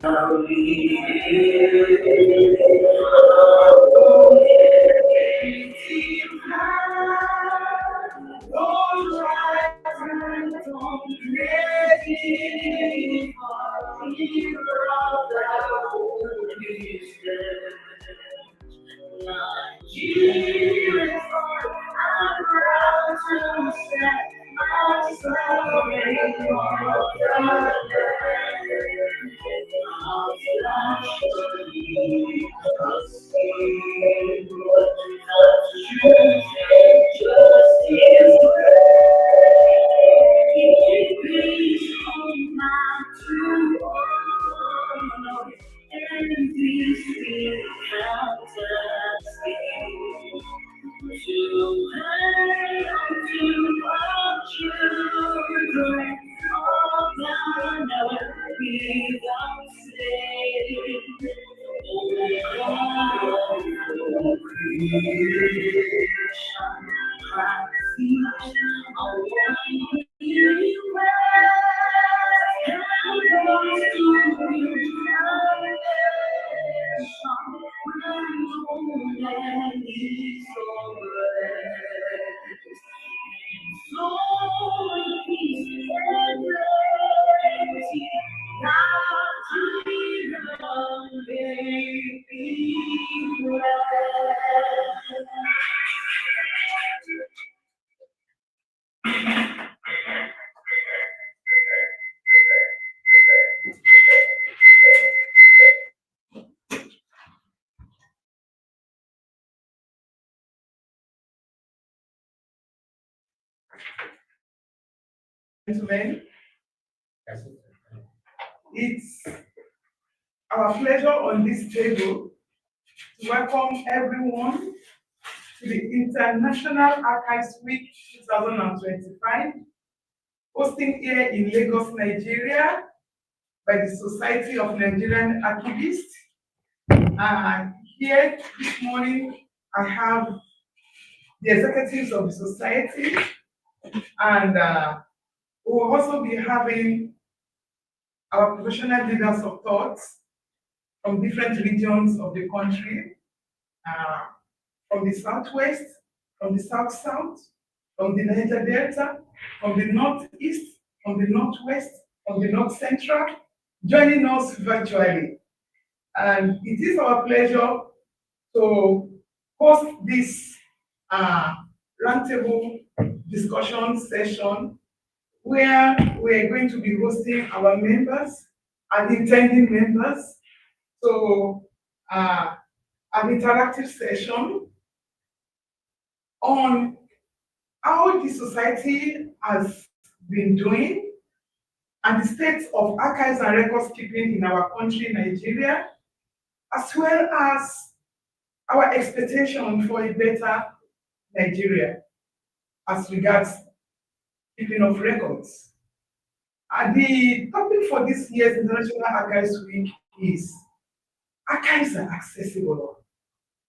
Nigerian, I'm proud to say I'm sorry for the gentlemen. It's our pleasure on this table to welcome everyone to the International Archives Week 2025, hosting here in Lagos, Nigeria, by the Society of Nigerian Archivists. Here this morning, I have the executives of the society, and we will also be having our professional leaders of thought from different regions of the country, from the southwest, from the south-south, from the Niger Delta, from the northeast, from the northwest, from the north central, joining us virtually. And it is our pleasure to host this roundtable discussion session where we're going to be hosting our members and intending members. So an interactive session on how the society has been doing and the state of archives and records keeping in our country, Nigeria, as well as our expectation for a better Nigeria as regards keeping of records. And the topic for this year's International Archives Week is archives are accessible.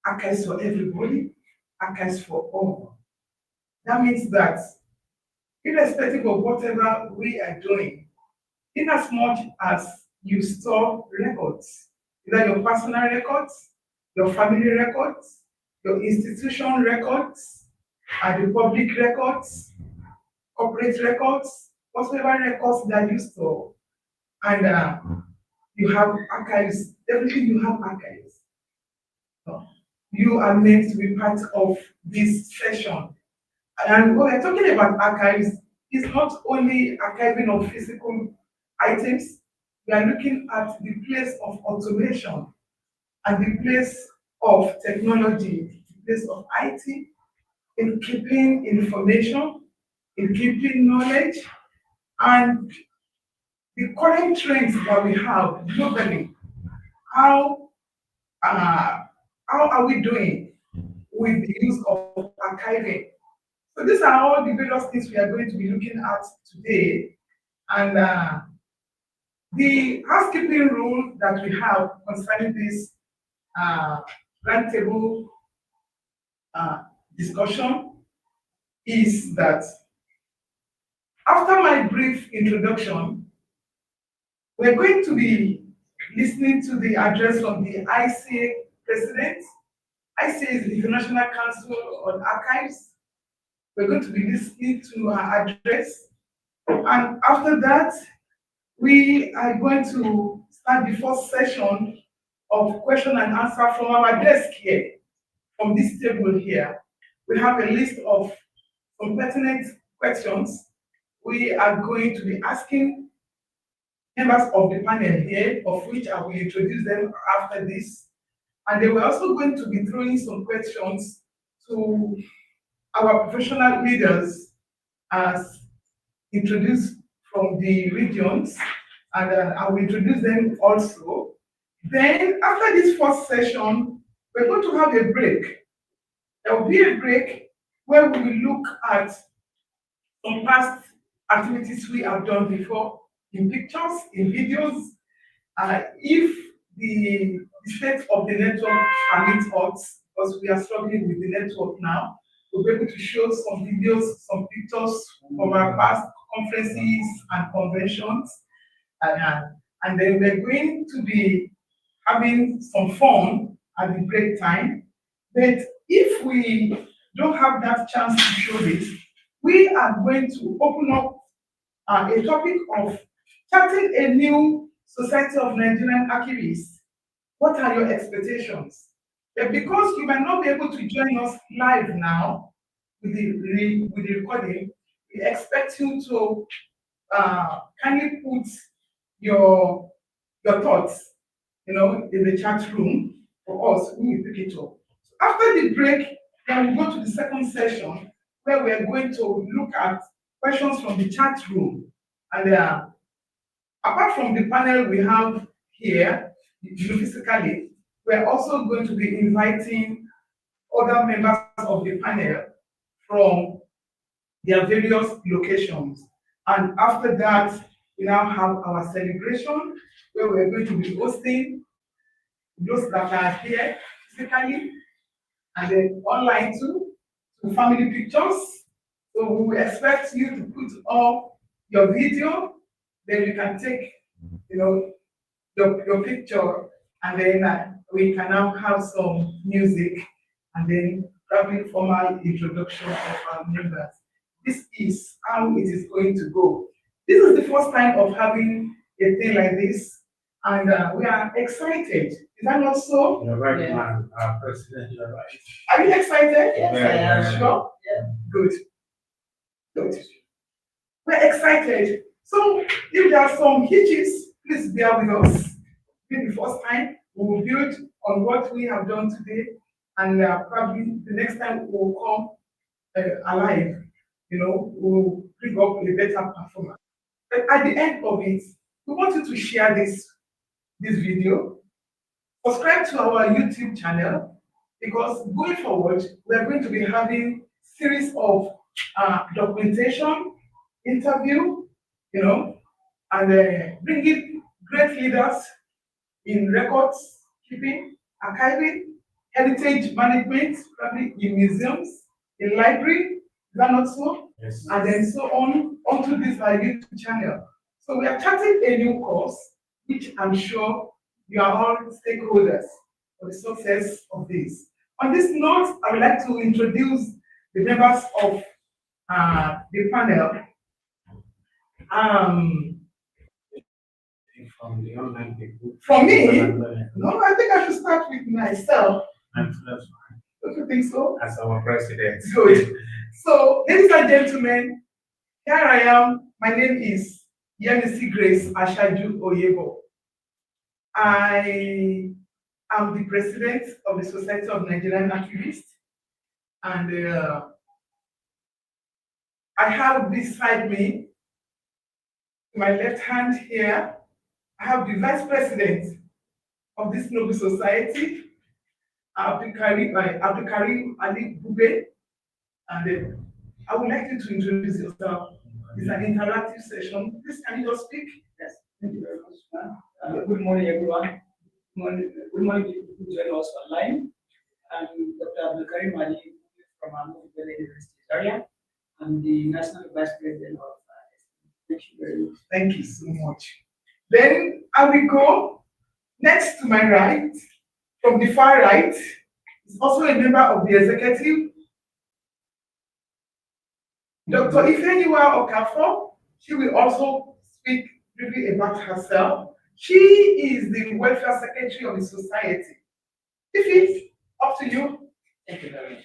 Archives for everybody, archives for all. That means that irrespective of whatever we are doing, in as much as you store records, either your personal records, your family records, your institution records, and the public records, corporate records, whatever records that you store, and you have archives, everything you have archives. So you are meant to be part of this session. And when we're talking about archives, it's not only archiving of physical items, we are looking at the place of automation and the place of technology, the place of IT, in keeping information, in keeping knowledge, and the current trends that we have globally. How are we doing with the use of archiving? So these are all the various things we are going to be looking at today. And the housekeeping rule that we have concerning this roundtable discussion is that after my brief introduction, we're going to be listening to the address from the ICA president. ICA is the International Council on Archives. We're going to be listening to her address. And after that, we are going to start the first session of question and answer from our desk here, from this table here. We have a list of some pertinent questions we are going to be asking members of the panel here, of which I will introduce them after this. And they were also going to be throwing some questions to our professional leaders as introduced from the regions, and I will introduce them also. Then after this first session, we're going to have a break. There will be a break where we will look at some past activities we have done before in pictures, in videos. If the state of the network permits us, because we are struggling with the network now, we'll be able to show some videos, some pictures from our past conferences and conventions. And then we're going to be having some fun at the break time. But if we don't have that chance to show this, we are going to open up a topic of starting a new Society of Nigerian Archivists. What are your expectations? But because you might not be able to join us live now with the recording, we expect you to kindly put your thoughts, in the chat room for us. We will pick it up. So after the break, then we'll go to the second session where we are going to look at questions from the chat room. And apart from the panel we have here, physically, we're also going to be inviting other members of the panel from their various locations. And after that, we now have our celebration where we're going to be hosting those that are here physically and then online too, to family pictures. So we will expect you to put up your video, then you can take, your picture, and then we can now have some music, and then probably formal introduction of our members. This is how it is going to go. This is the first time of having a thing like this, and we are excited. Is that not so? You're right, yeah. Man. President, you're right. Are you excited? Yes, I am. Sure? Yeah. Good. Good. We're excited. So if there are some hitches, please bear with us. This is the first time we will build on what we have done today, and probably the next time we will come alive, we'll bring up a better performance. But at the end of it, we want you to share this video, subscribe to our YouTube channel, because going forward, we are going to be having series of documentation, interview, and bringing great leaders in records keeping, archiving, heritage management, probably in museums, in library, is that not so? Yes. And then so on, onto this YouTube channel. So we are starting a new course, which I'm sure you are all stakeholders for the success of this. On this note, I would like to introduce the members of the panel. From the online people. From me? No, I think I should start with myself. That's fine. Don't you think so? As our president. Good. So, ladies and gentlemen, here I am. My name is Yemisi Grace Ashaju Oyebo. I am the president of the Society of Nigerian Archivists, and I have beside me, to my left hand here, I have the vice president of this noble society, Abdulkarim Ali Bube, and I would like you to introduce yourself. It's an interactive session. Please, can you just speak? Yes, thank you very much. Good morning, everyone. Good morning, people who join us online. I'm Dr. Abdulkarim Ali from Amouibele University area. I'm the National Vice President of Thank you very much. Thank you so much. Then I will go Next to my right, from the far right, is also a member of the executive, Dr. Ifeanyiwa Okafor. She will also speak briefly about herself. She is the welfare secretary of the society. Ife, up to you. Thank you very much.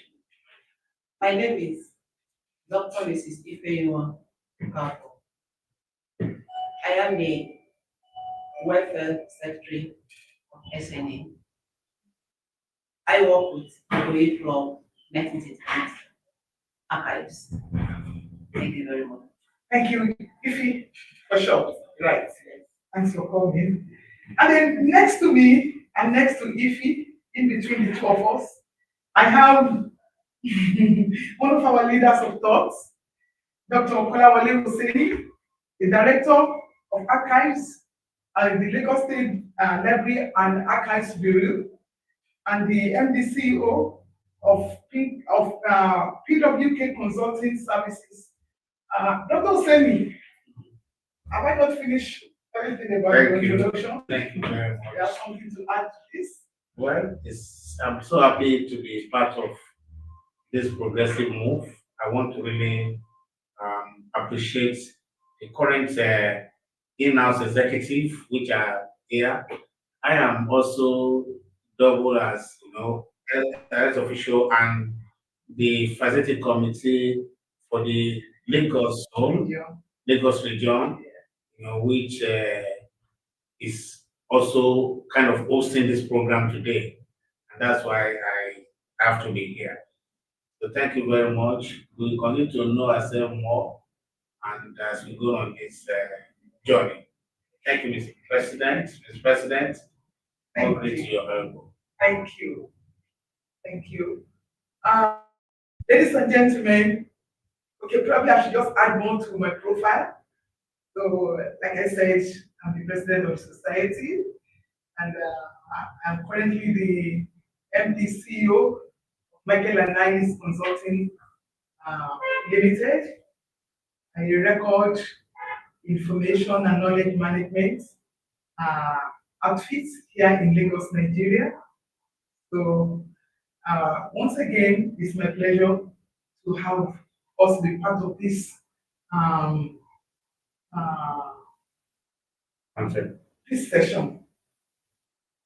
My name is Dr. Mrs. Ifeanyiwa Okafor. I am the welfare secretary of SNA. I work with the from 1968 Archivists. Thank you very much. Thank you, Ife, for sure. Right. Thanks for coming. And then next to me and next to Ife, in between the two of us, I have one of our leaders of thoughts, Dr. Okolawale Hussaini, the director of archives at the Lagos State Library and Archives Bureau, and the MD CEO of PWK Consulting Services. Dr. Hussaini, have I not finished everything about your introduction? Thank you very You have much. something to add to this? Well, I'm so happy to be part of this progressive move. I want to really appreciate the current in-house executive, which are here. I am also double as health official and the facility committee for the Lagos zone, Yeah. Lagos region, which is also kind of hosting this program today. And that's why I have to be here. So thank you very much. We will continue to know ourselves more and as we go on this journey. Thank you, Mr. President. Mr. President, more great to your elbow. Thank you. Thank you. Ladies and gentlemen, okay, probably I should just add more to my profile. So, like I said, I'm the president of society, and I'm currently the MD CEO of Michael and Niles Consulting Limited, and a record information and knowledge management outfits here in Lagos, Nigeria. So, once again, it's my pleasure to have us be part of this this session.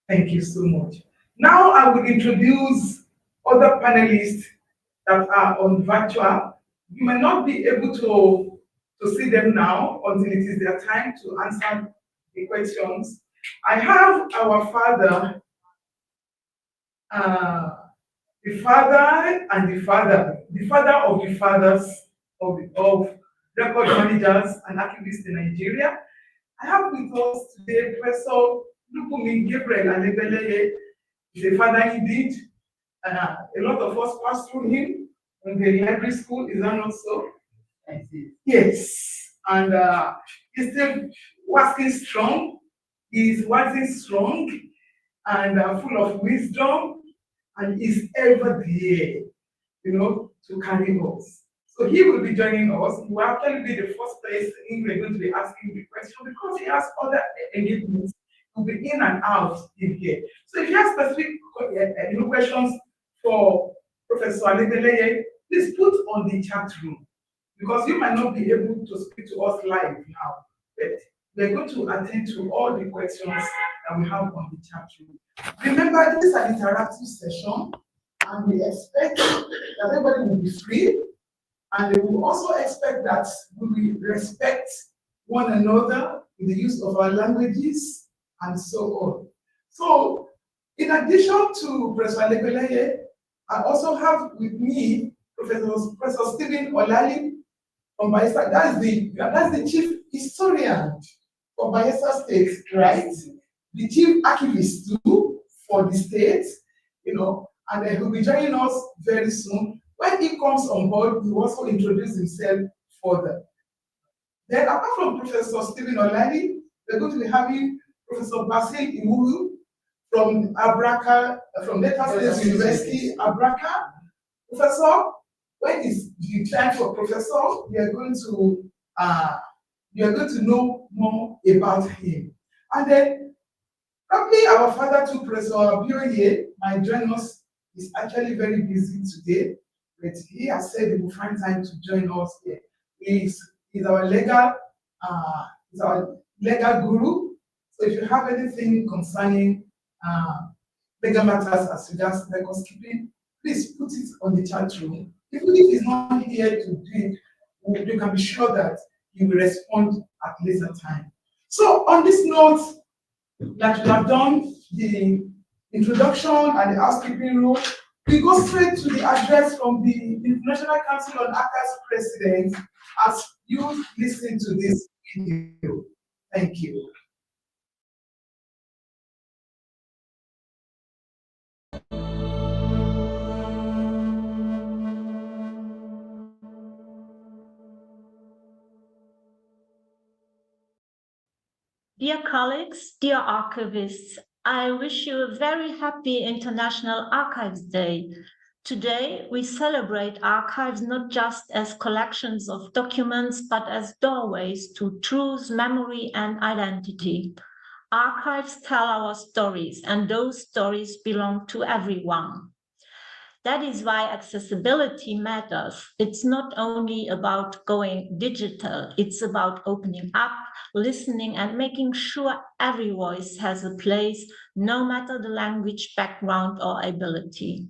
Thank you so much. Now I will introduce other panelists that are on virtual. You may not be able to see them now until it is their time to answer the questions. I have our father, the father and the father of the fathers of record managers and archivists in Nigeria. I have with us today Professor Lukumi Gabriel Alebeleye. He's a father indeed. A lot of us passed through him in the library school, is that not so? Yes. And he's still working strong. He's working strong and full of wisdom, and is ever there, to carry us. So he will be joining us. He will actually be the first person we're going to be asking the question because he has other engagements. He'll be in and out in here. So if you have specific questions for Professor Alebeleye, please put on the chat room because you might not be able to speak to us live now, but we're going to attend to all the questions that we have on the chat room. Remember, this is an interactive session, and we expect that everybody will be free. And we will also expect that we will respect one another in the use of our languages and so on. So, in addition to Professor Alebeleye, I also have with me Professor Stephen Olali from Bayelsa. That's the chief historian for Bayelsa State, right? The chief archivist too for the state, and he will be joining us very soon. When he comes on board, he will also introduce himself further. Then, apart from Professor Stephen Olali, we're going to be having Professor Basil Iwuru from Abraka, from Delta State University, Abraka. Professor, when is the time for Professor? We are going to know more about him. And then Probably our father too, Professor Abioye, might join us. He's actually very busy today, but he has said he will find time to join us here. He's uh, he's our legal guru. So if you have anything concerning legal matters as regards records keeping, please put it on the chat room. Even if he's not here to do it, you can be sure that he will respond at later time. So on this note, that we have done the introduction and the housekeeping rule, we go straight to the address from the International Council on Archives President as you listen to this video. Thank you. Dear colleagues, dear archivists, I wish you a very happy International Archives Day. Today, we celebrate archives not just as collections of documents, but as doorways to truth, memory, and identity. Archives tell our stories, and those stories belong to everyone. That is why accessibility matters. It's not only about going digital, it's about opening up, listening, and making sure every voice has a place, no matter the language, background, or ability.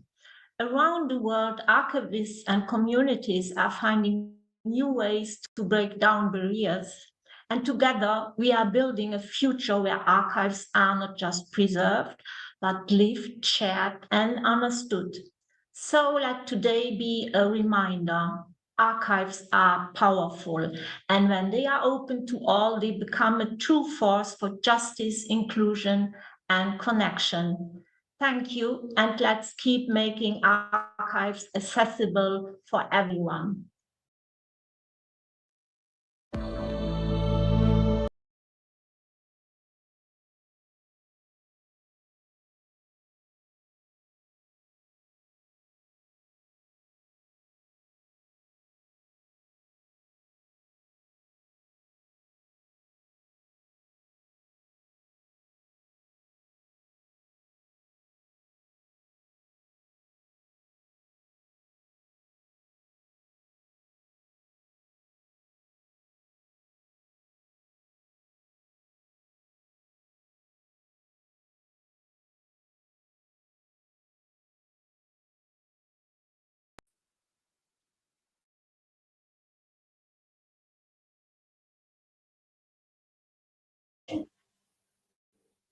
Around the world, archivists and communities are finding new ways to break down barriers. And together, we are building a future where archives are not just preserved, but lived, shared, and understood. So let today be a reminder. Archives are powerful, and when they are open to all, they become a true force for justice, inclusion, and connection. Thank you, and let's keep making archives accessible for everyone.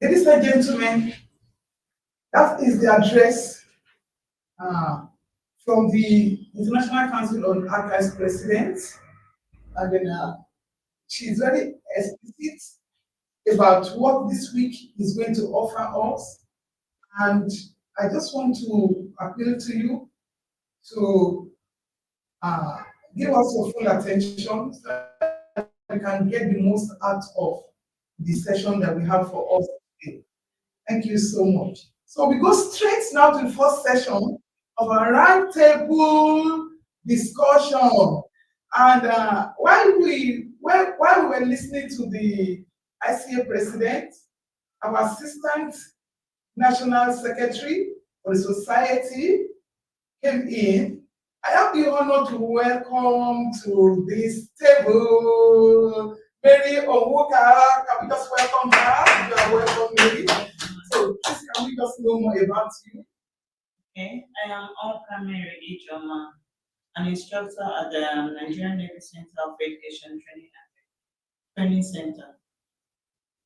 Ladies and gentlemen, that is the address from the International Council on Archives President. And then she's very explicit about what this week is going to offer us. And I just want to appeal to you to give us your full attention so that we can get the most out of the session that we have for us today. Thank you so much. So we go straight now to the first session of our roundtable discussion. And while we were listening to the ICA president, our assistant national secretary for the society came in. I have the honor to welcome to this table Mary Owoka. Can we just welcome her? You are welcome, Mary. So please, can we just know more about you? Okay, I am Oka Mary Ijoma, an instructor at the Nigerian Navy Center of Education Training Center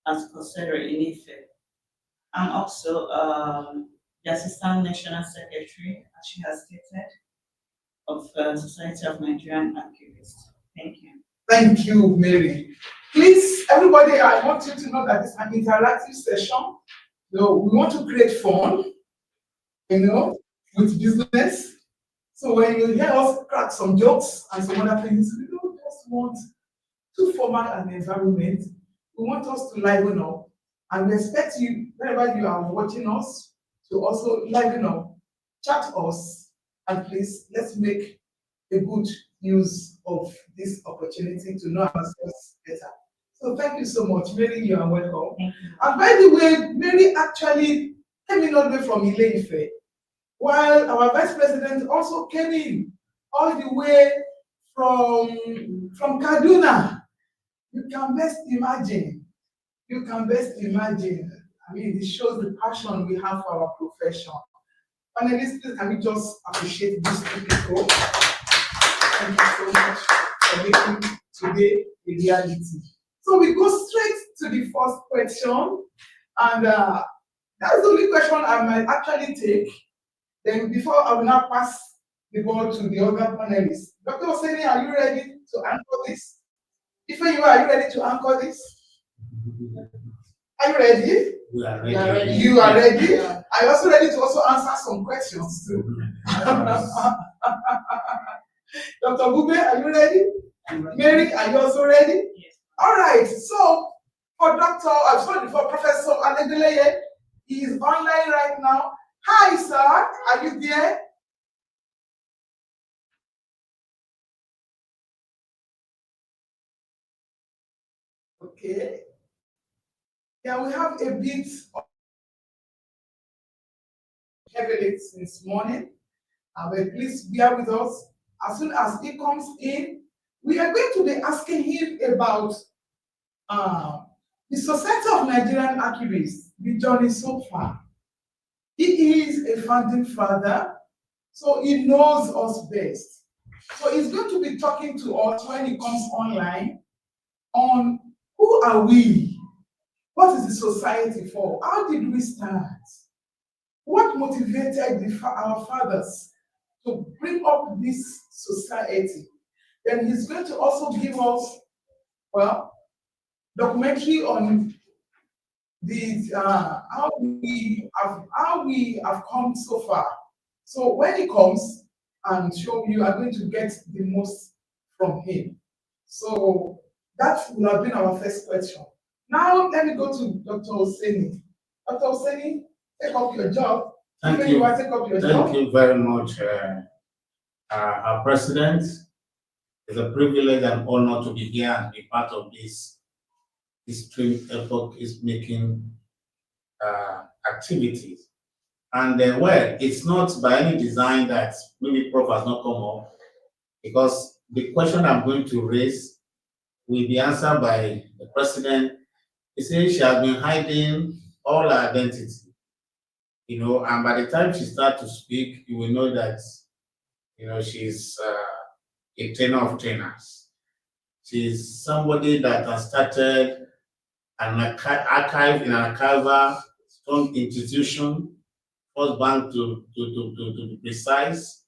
at Kosere in Ife. I'm also the Assistant National Secretary, as she has stated, of Society of Nigerian Archivists. Thank you. Thank you, Mary. Please, everybody, I want you to know that it's an interactive session. So we want to create fun, with business. So when you hear us crack some jokes and some other things, we don't just want too formal an environment. We want us to liven up. And we expect you, wherever you are watching us, to also liven up, chat us, and please, let's make a good use of this opportunity to know ourselves better. So thank you so much, Mary. You are welcome. Thank you. And by the way, Mary actually came in all the way from Ile-Ife, while our vice president also came in all the way from Kaduna. You can best imagine. You can best imagine. I mean, it shows the passion we have for our profession. Panelists, please, can we just appreciate these two people? Thank you so much for making today a reality. So we go straight to the first question, and that's the only question I might actually take. Then before I will now pass the ball to the other panelists. Dr. Oseni, are you ready to anchor this? If you are you ready to anchor this? Are you ready? We are We are ready. You are ready? Yeah. Are you also ready to also answer some questions too? Dr. Bube, are you ready? Mary, are you also ready? Yes. All right. So for for Professor Adedeleye, he is online right now. Hi, sir. Are you there? Okay. Yeah, we have a bit of heavily since morning. But please bear with us. As soon as he comes in, we are going to be asking him about the Society of Nigerian Archivists, the journey so far. He is a founding father, so he knows us best. So he's going to be talking to us when he comes online on who are we? What is the society for? How did we start? What motivated our fathers to bring up this society? Then he's going to also give us, well, documentary on the how we have come so far. So when he comes, I'm sure you are going to get the most from him. So that will have been our first question. Now let me go to Dr. Oseni. Dr. Oseni, take up your job. Thank Even you. want to take up your job. Thank you very much, our president. It's a privilege and honor to be here and be part of this stream effort is making activities. And well, it's not by any design that maybe Prof has not come up, because the question I'm going to raise will be answered by the president. He says she has been hiding all her identity, and by the time she starts to speak, you will know that, she's a trainer of trainers. She's somebody that has started an archive in an archival strong institution, First Bank to be precise,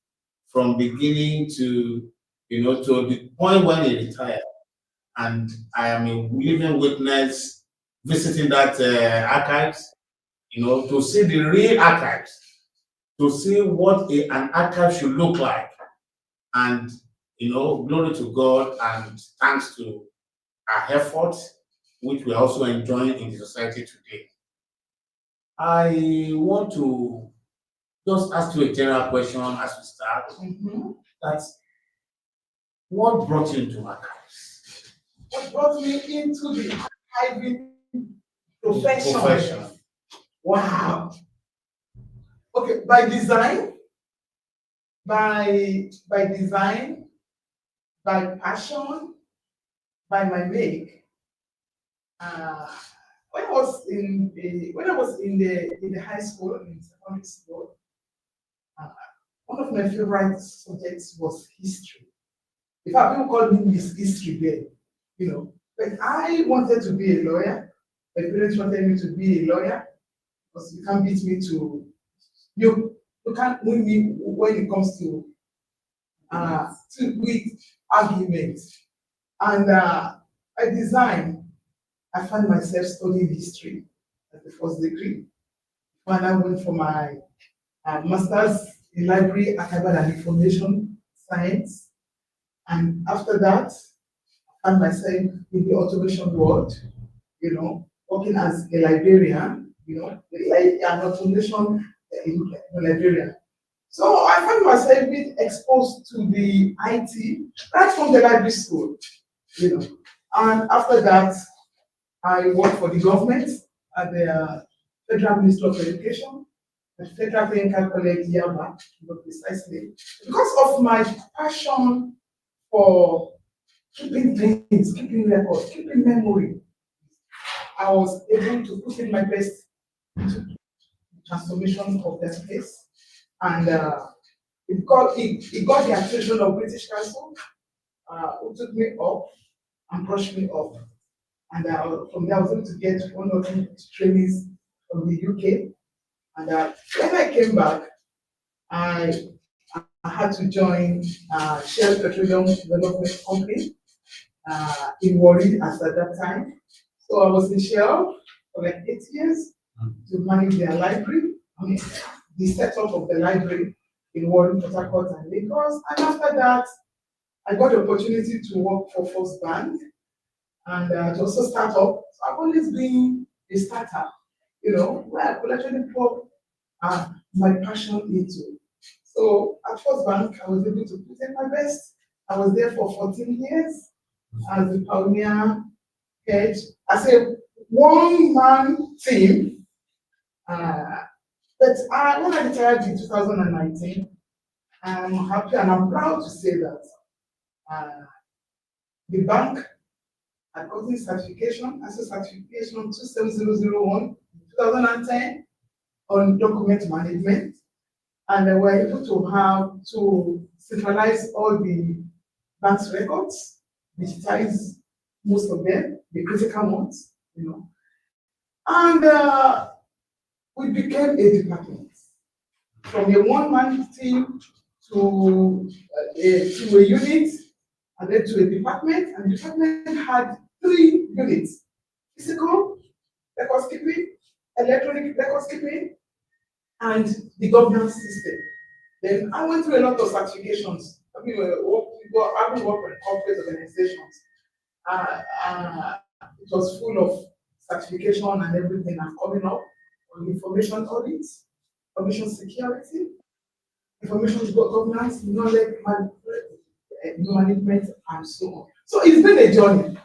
from beginning to, to the point when he retired. And I am a living witness visiting that archives, to see the real archives, to see what an archive should look like. And, glory to God and thanks to our efforts, which we're also enjoying in the society today. I want to just ask you a general question as we start. That's what brought you into archives? What brought me into the archiving profession? Wow. Okay, by design, by design, by passion, by my make. When I was in the high school, in secondary school, one of my favorite subjects was history. In fact, people called me Miss History then, But I wanted to be a lawyer. My parents wanted me to be a lawyer because you can't beat me to you can't win me when it comes to with arguments. And by design, I found myself studying history as the first degree. And I went for my master's in library, archival and information science. And after that, I found myself in the automation world, working as a librarian, like an automation librarian. So I found myself being exposed to the IT right from the library school, And after that, I work for the government at the Federal Ministry of Education, the Federal Clinical College, Yaba, precisely. Because of my passion for keeping things, keeping records, keeping memory, I was able to put in my best into the transformation of that space. And it got the attention of British Council, who took me up and brushed me up. And from there, I was able to get 1 or 2 trainees from the UK. And when I came back, I had to join Shell Petroleum Development Company in Warri at that time. So I was in Shell for like 8 years to manage their library, the setup of the library in Warri, Port Harcourt, and Lagos. And after that, I got the opportunity to work for First Bank and to also start up. So I've always been a starter, where I could actually put my passion into. So at First Bank, I was able to put in my best. I was there for 14 years as the pioneer head, as a one-man team. But when I retired in 2019, I'm happy and I'm proud to say that the bank had gotten certification, as a certification 27001 in 2010 on document management. And they were able to centralize all the bank's records, digitize most of them, the critical ones, And we became a department. From a one-man team to a unit, and then to a department. And the department had 3 units: physical records keeping, electronic records keeping, and the governance system. Then I went through a lot of certifications. I've been working with corporate organizations. It was full of certification and everything. I'm coming up on information audits, information security, information governance, knowledge management, and so on. So it's been a journey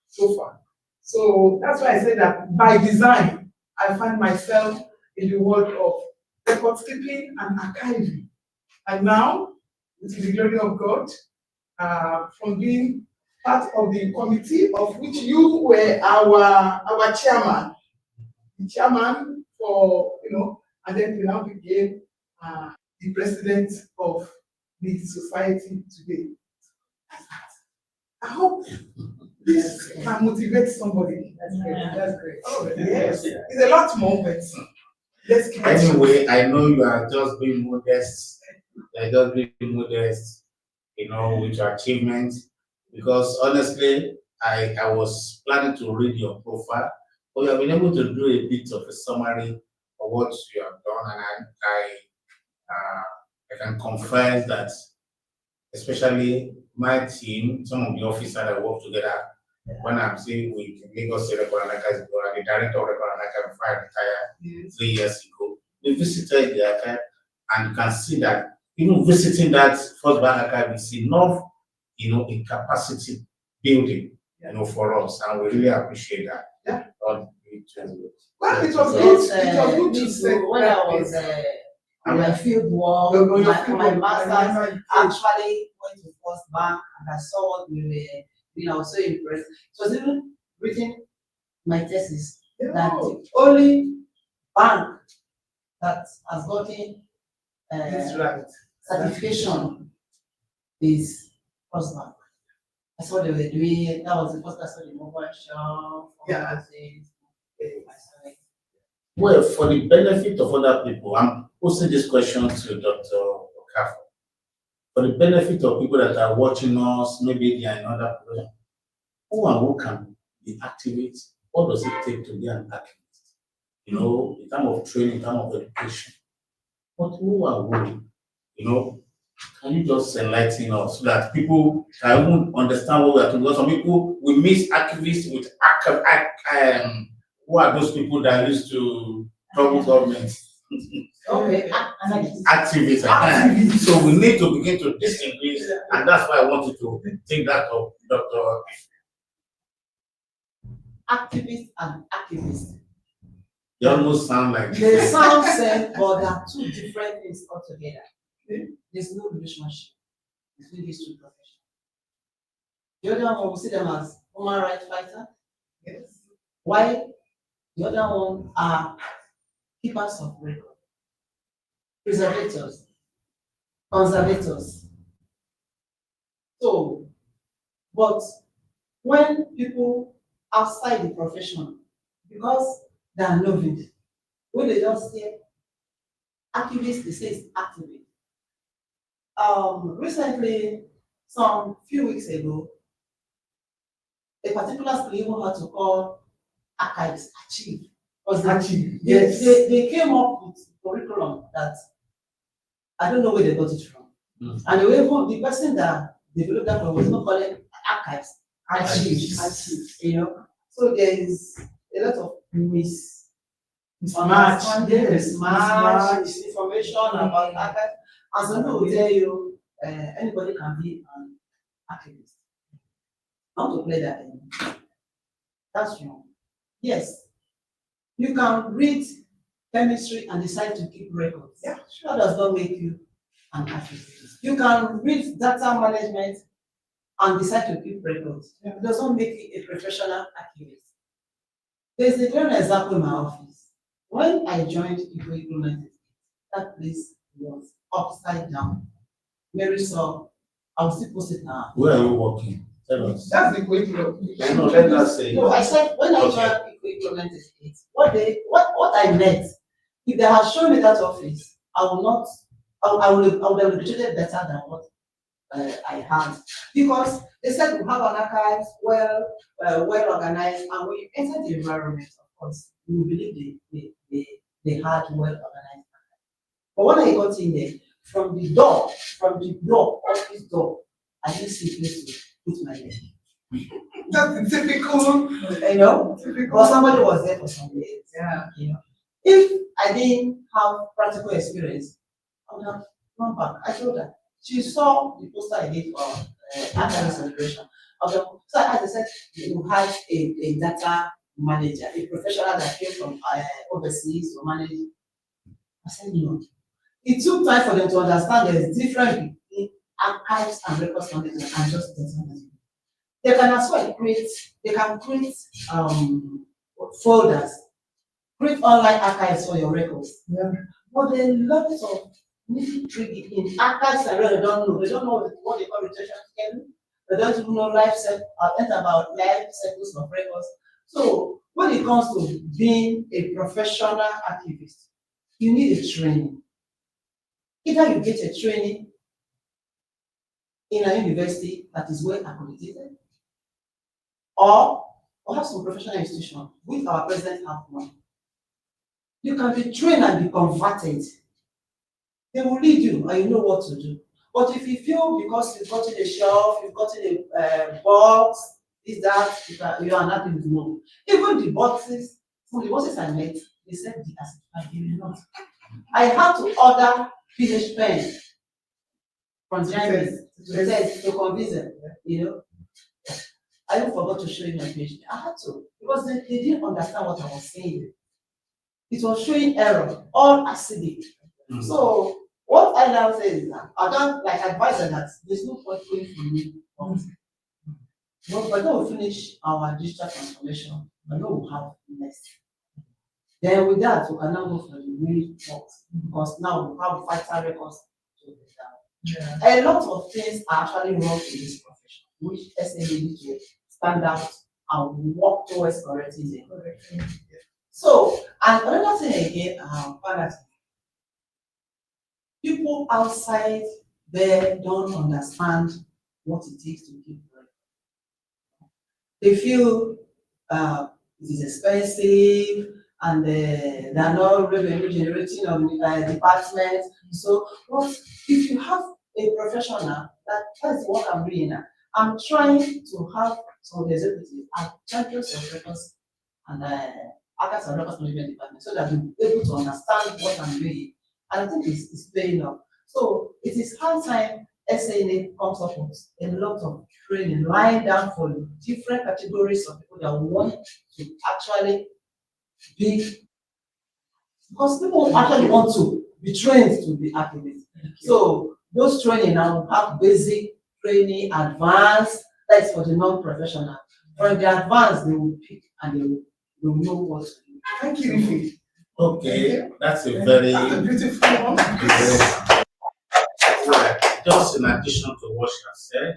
so far. So that's why I say that by design, I find myself in the world of record keeping and archiving. And now, with the glory of God, from being part of the committee of which you were our chairman, the chairman for, and then you now became the president of the society today. I hope this can motivate somebody. That's great. That's great. Oh, yes. It's a lot more, but let's keep it. Anyway, I know you are just being modest. You are just being modest, with your achievements. Because honestly, I was planning to read your profile, but you have been able to do a bit of a summary of what you have done, and I can confess that, especially my team, some of the officers that work together, when I'm saying with Lagos State Record and Archives, the director of Record and Archives before I retired 3 years ago, we visited the archive, and you can see that even visiting that First Bank archive is enough, in capacity building, for us, and we really appreciate that. Yeah. Well, it was good. It was good to say when I was on my field work, my master's, actually went to First Bank and I saw what we were doing. I was so impressed. It was even written my thesis that the only bank that has gotten certification is First Bank. I saw they were doing. That was the first I saw the mobile shop. Well, for the benefit of other people, I'm posing this question to Dr. Okafor. For the benefit of people that are watching us, maybe they are in other profession, who can be activists? What does it take to be an activist? In terms of training, in terms of education. But who are we? Can you just enlighten us so that people can even understand what we are doing? Because some people, we mix activists with who are those people that used to trouble governments? Okay, Activists. So we need to begin to distinguish, and that's why I wanted to take that up, Dr. activist and archivist. They almost sound like They sound same, but they are two different things altogether. There's no relationship between these two professions. The other one, we see them as human rights fighters. Yes. Why? The other one are keepers of record, preservators, conservators. So, but when people outside the profession, because they are novice, when they just say activist, they say it's activist. Recently, some few weeks ago, a particular school even had to call archives achieve. Because Yes. they came up with curriculum that I don't know where they got it from. And they were even, the person that developed that was even calling archives achieve. You know, so there is a lot of misunderstanding, misinformation about archives. And some people will tell you anybody can be an archivist. Not to play that game. That's wrong. Yes, you can read chemistry and decide to keep records. Yeah, That does not make you an archivist. You can read data management and decide to keep records. It does not make you a professional archivist. There's a clear example in my office. When I joined Eco-Implemented, that place was upside down. Mary saw, I'll still post it now. Where are you working? Tell us. That's the curriculum. No, let us say. No, I said when I joined Eco-Implemented, what I met, if they had shown me that office, I would have treated better than what I had, because they said we have an archives well organized, and when you enter the environment, of course, you believe they had well organized. But when I got in there, from the door, office door, I didn't see a place to put my leg. That's the typical. You know, but somebody was there for some years. Yeah. You know, if I didn't have practical experience, I would have gone back. I told her. She saw the poster I did for archival celebration. So as I said, you had a data manager, a professional that came from overseas to manage. I said no. It took time for them to understand there's difference between archives and records management and just data management. They can as well create folders, create online archives for your records. Yeah. But there are lots of nitty-gritty in archives and they don't know. They don't know what they call retention schedule. They don't even know life cycles of records. So when it comes to being a professional archivist, you need a training. Either you get a training in a university that is well accredited, or perhaps some professional institution, which our president have one. You can be trained and be converted. They will lead you and you know what to do. But if you feel because you've gotten a shelf, you've gotten a box, you are not even know. Even the boxes, from the boxes I met, they said the acid are giving not. I had to order finish pen from Germany to convince them, you know. I even forgot to show you my page. I had to, because they didn't understand what I was saying. It was showing error, all acidic. So what I now say is that I don't advise them that there's no point going for me. But by the time we finish our digital transformation, I know we'll have next. Then with that, we can now go for the real box, because now we have vital records to be done. A lot of things are actually wrong in this profession, which SME need to stand out and work towards correcting them. So, and another thing again, people outside there don't understand what it takes to keep record. They feel it is expensive and they are not revenue generating department. So, but if you have a professional, that's what I'm doing now. I'm trying to have some of the executives and champions of records and archives and records management department, so that we're able to understand what I'm doing. And I think it's paying off. So it is high time SNA comes up with a lot of training lying down for different categories of people that want to actually be, because people actually want to be trained to be activists. So those training now have basic training, advanced, that's for the non-professional. For the advanced, they will pick and they will know what to do. Thank you, Ife. Okay, that's a very beautiful one. Just in addition to what she has said,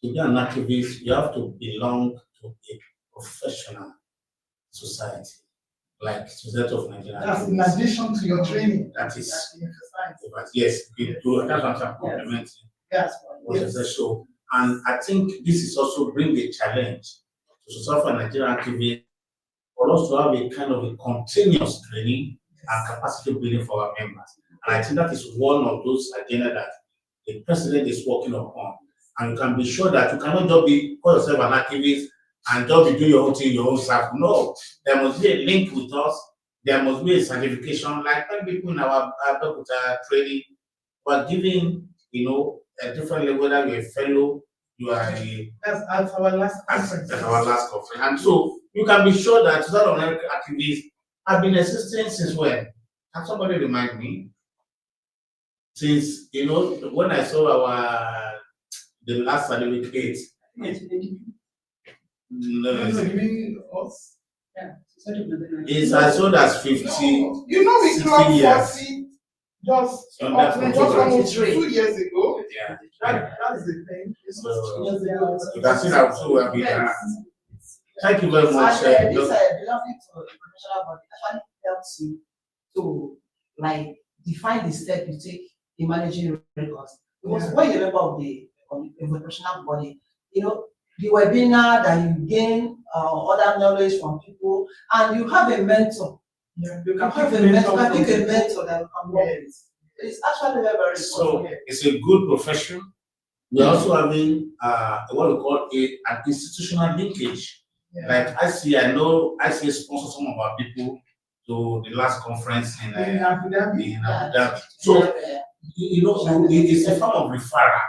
to be an activist, you have to belong to a professional society, like Society of Nigerian. That's in addition to your training. That is, but yes, we do. That's what I'm complimenting. Yes. What is the show? And I think this is also bring a challenge to Society of Nigerian activists for us to have a kind of a continuous training and capacity building for our members. And I think that is one of those agenda that the president is working upon. And you can be sure that you cannot just call yourself an activist and just be doing your own thing, your own self. No, there must be a link with us. There must be a certification. Like when people in our training were giving, a different level, whether you're a fellow, you are a. That's our last conference. That's our last conference. And so you can be sure that Society of American activists have been existing since when? Can somebody remind me? Since, when I saw the last certificate. No, you mean us? Yeah. It's as old as 50. We clocked 40 just 2 years ago. Yeah. That's the thing. So, 2 years ago. you can see that too will be done. Thank you very much. And this belonging to a professional body actually helps you to define the step you take in managing records. Because when you're a member of the professional body, the webinar that you gain other knowledge from people, and you have a mentor. Yeah. You can pick a mentor that you can work with. It's actually very, very important. So it's a good profession. We're also having what we call an institutional linkage. Yeah. Like I see sponsor some of our people to the last conference in Abu Dhabi. So it's a form of referral.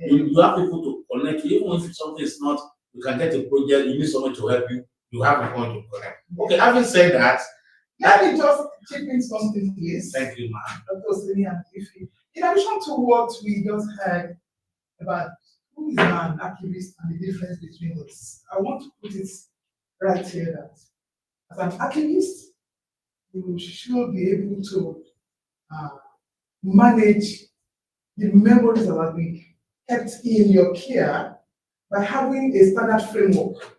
You have people to connect you, even if something is not, you can get a project, you need someone to help you, you have a point to connect. Okay, having said that, let me just chip in something, please. Thank you, ma'am. Dr. Sini and Ife. In addition to what we just heard about who is an activist and the difference between us, I want to put it right here that as an activist, you should be able to manage the memories that have been kept in your care by having a standard framework.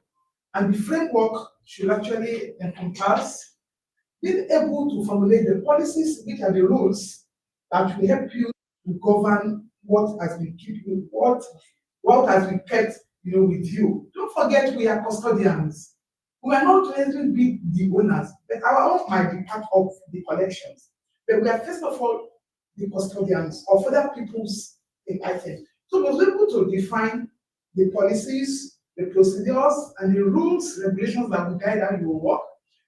And the framework should actually encompass being able to formulate the policies, which are the rules that will help you to govern what has been keeping, what has been kept, with you. Don't forget, we are custodians. We are not necessarily be the owners, but our own might be part of the collections. But we are first of all the custodians of other people's items. So we are able to define the policies, the procedures, and the rules, regulations that will guide how you work.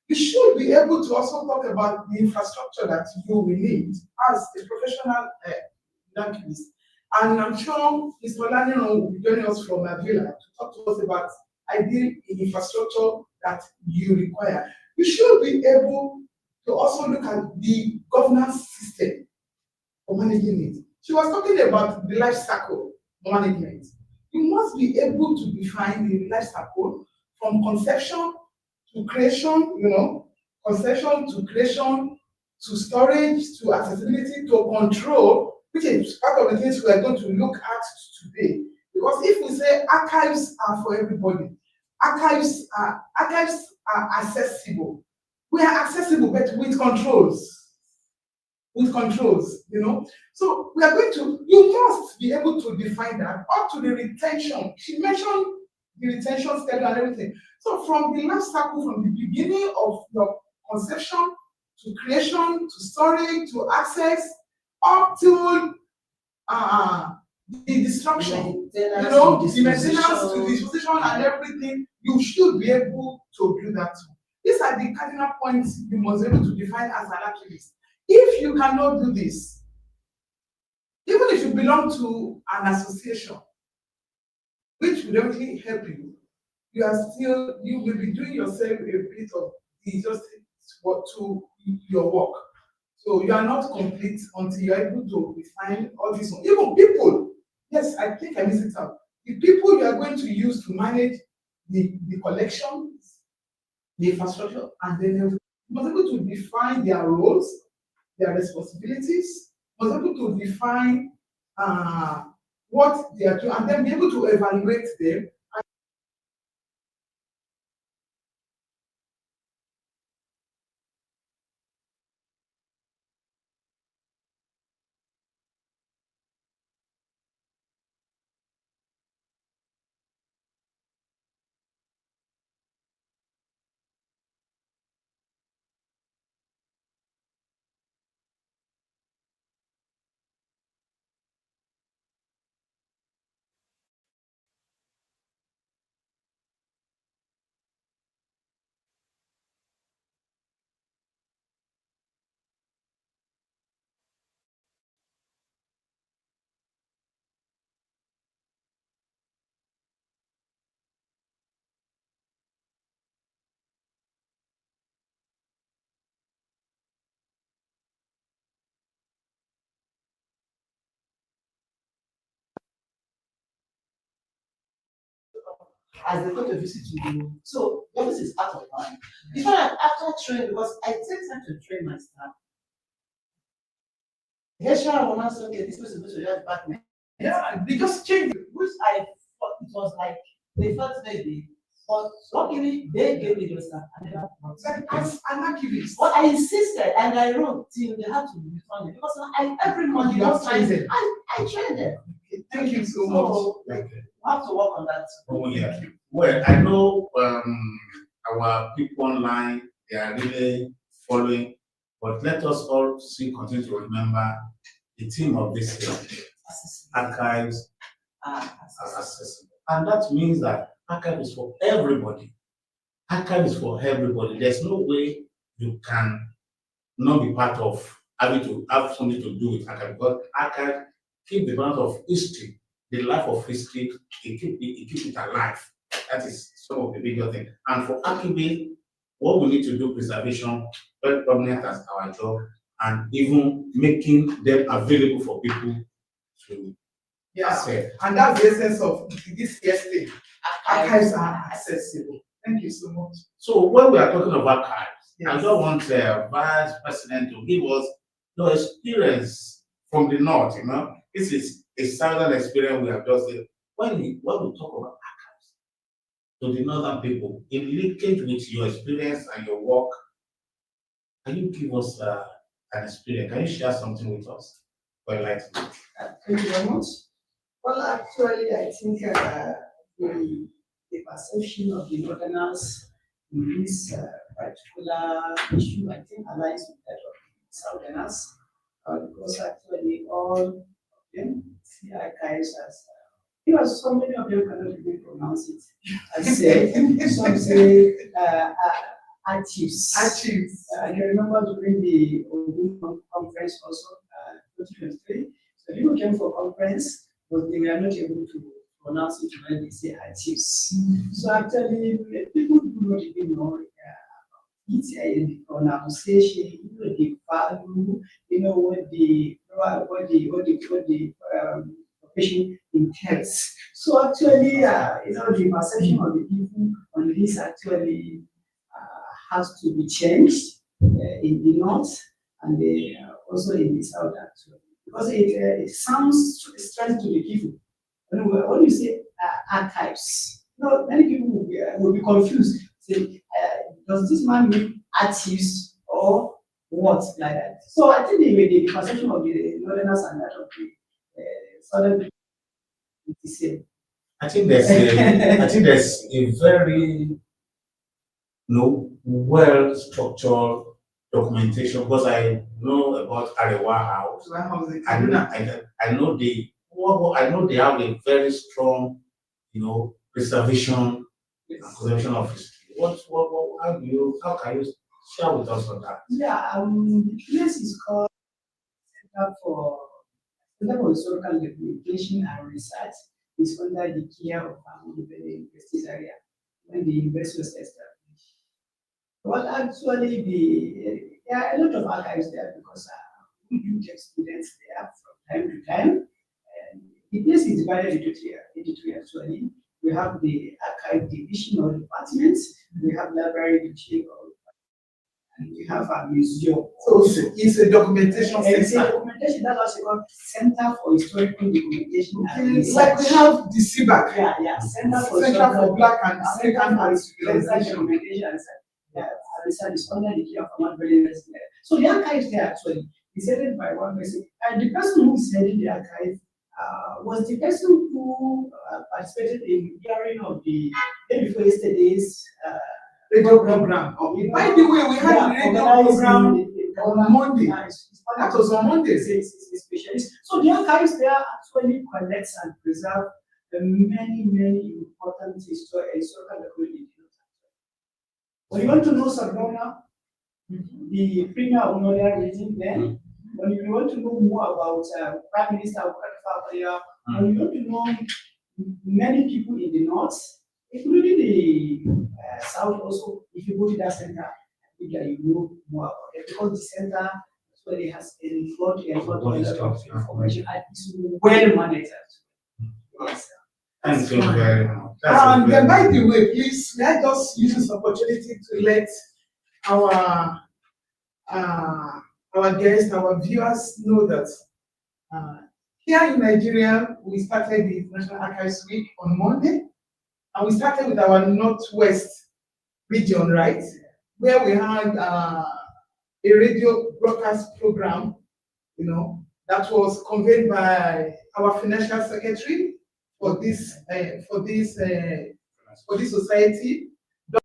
We should be able to also talk about the infrastructure that you will need as a professional activist. And I'm sure Mr. Lanino will be joining us from Avila to talk to us about ideal infrastructure that you require. We should be able to also look at the governance system for managing it. She was talking about the life cycle management. You must be able to define the life cycle from conception to creation, conception to creation, to storage, to accessibility, to control, which is part of the things we are going to look at today. Because if we say archives are for everybody, archives are accessible. We are accessible, but with controls. So we are going to, you must be able to define that up to the retention. She mentioned the retention schedule and everything. So from the life cycle, from the beginning of your conception to creation, to storage, to access, up to the destruction, the maintenance, to disposition and everything, you should be able to do that too. These are the cardinal points you must be able to define as an activist. If you cannot do this, even if you belong to an association, which will definitely help you. You will be doing yourself a bit of the justice to your work. So you are not complete until you are able to define all this. Even people, yes, I think I missed it out. The people you are going to use to manage the collections, the infrastructure, and then you must be able to define their roles, their responsibilities, must be able to define what they are doing, and then be able to evaluate them. As they come to visit you. So what is out of mind? It's not like after training, because I take time to train my staff. HR will not say, okay, this person goes to your department. Yeah, they just change it. Which I thought it was like the first day, but luckily they gave me those stuff. I never forgot. Like as an archivist. But I insisted and I wrote till they had to return it because every month You have trained them. I trained them. Okay, thank you so much. Okay. We have to work on that. Oh, yeah. Well, I know our people online, they are really following, but let us all still continue to remember the theme of this year, archives are accessible. And that means that archive is for everybody. Archive is for everybody. There's no way you can not be part of having to have something to do with archive, because archive keep the balance of history, the life of history, it keep it alive. That is some of the bigger thing. And for archivists, what we need to do preservation, very prominent as our job, and even making them available for people to access. And that's the essence of this year's thing. Archives are accessible. Thank you so much. So when we are talking about archives, Yes. I don't want Vice President to give us your experience from the north. This is a southern experience we have just did. When we talk about archives to the northern people, in linkage with your experience and your work, can you give us an experience? Can you share something with us for enlightenment? Thank you very much. Well, actually, I think the perception of the northerners in this particular issue, I think, aligns with that of the southerners, because actually all of them see archives as, so many of them cannot even pronounce it. I say, some say archives. Archives. I can remember during the Ogun conference also, 2023, so people came for conference, but they were not able to pronounce it when they say archives. So actually, people do not even know the pronunciation, the value, what the profession entails. So actually, the perception of the people on this actually has to be changed in the north and also in the south actually, because it sounds strange to the people. When you say archives, many people will be confused. Say, does this man mean archives or what like that? So I think the perception of the northerners and that of the southern people is the same. I think there's a very well structured documentation, because I know about Arewa House. I know they have a very strong, preservation and conservation of history. How can you share with us on that? Yeah, the place is called Center for Center for Historical Documentation and Research is under the care of the Universities area when the university was established. Well, actually, there are a lot of archives there because we do take students there from time to time. And the place is divided into three actually. We have the archive division or departments, we have library division, and we have a museum. So it's a documentation It's a center. documentation, that's also called Center for Historical Documentation and It's like we Research. have the CBAC, Yeah, Center for Center for Black and Center African for Civilization. Documentation and Research. Yeah, research is under the care of Ahmad Bello University. So the archive there actually is headed by one person, and the person who is heading the archive was the person who participated in hearing of the day before yesterday's Radio program. By the way, we had the radio program on Monday. That was on Monday. It's a specialist. So the archives there actually collects and preserve the many important historical documents. When you want to know Sardauna, the premier of Northern region, then when you want to know more about Prime Minister of Fafaria, when you want to know many people in the north, including the south also, if you go to that center, I think that you know more about it because the center actually has a lot of information and it's well managed. Yes. Thank you very much. And then, by the way, please, may I just use this opportunity to let our guests, our viewers know that here in Nigeria, we started the National Archives Week on Monday, and we started with our Northwest region, right, where we had a radio broadcast program, that was convened by our financial secretary for this society,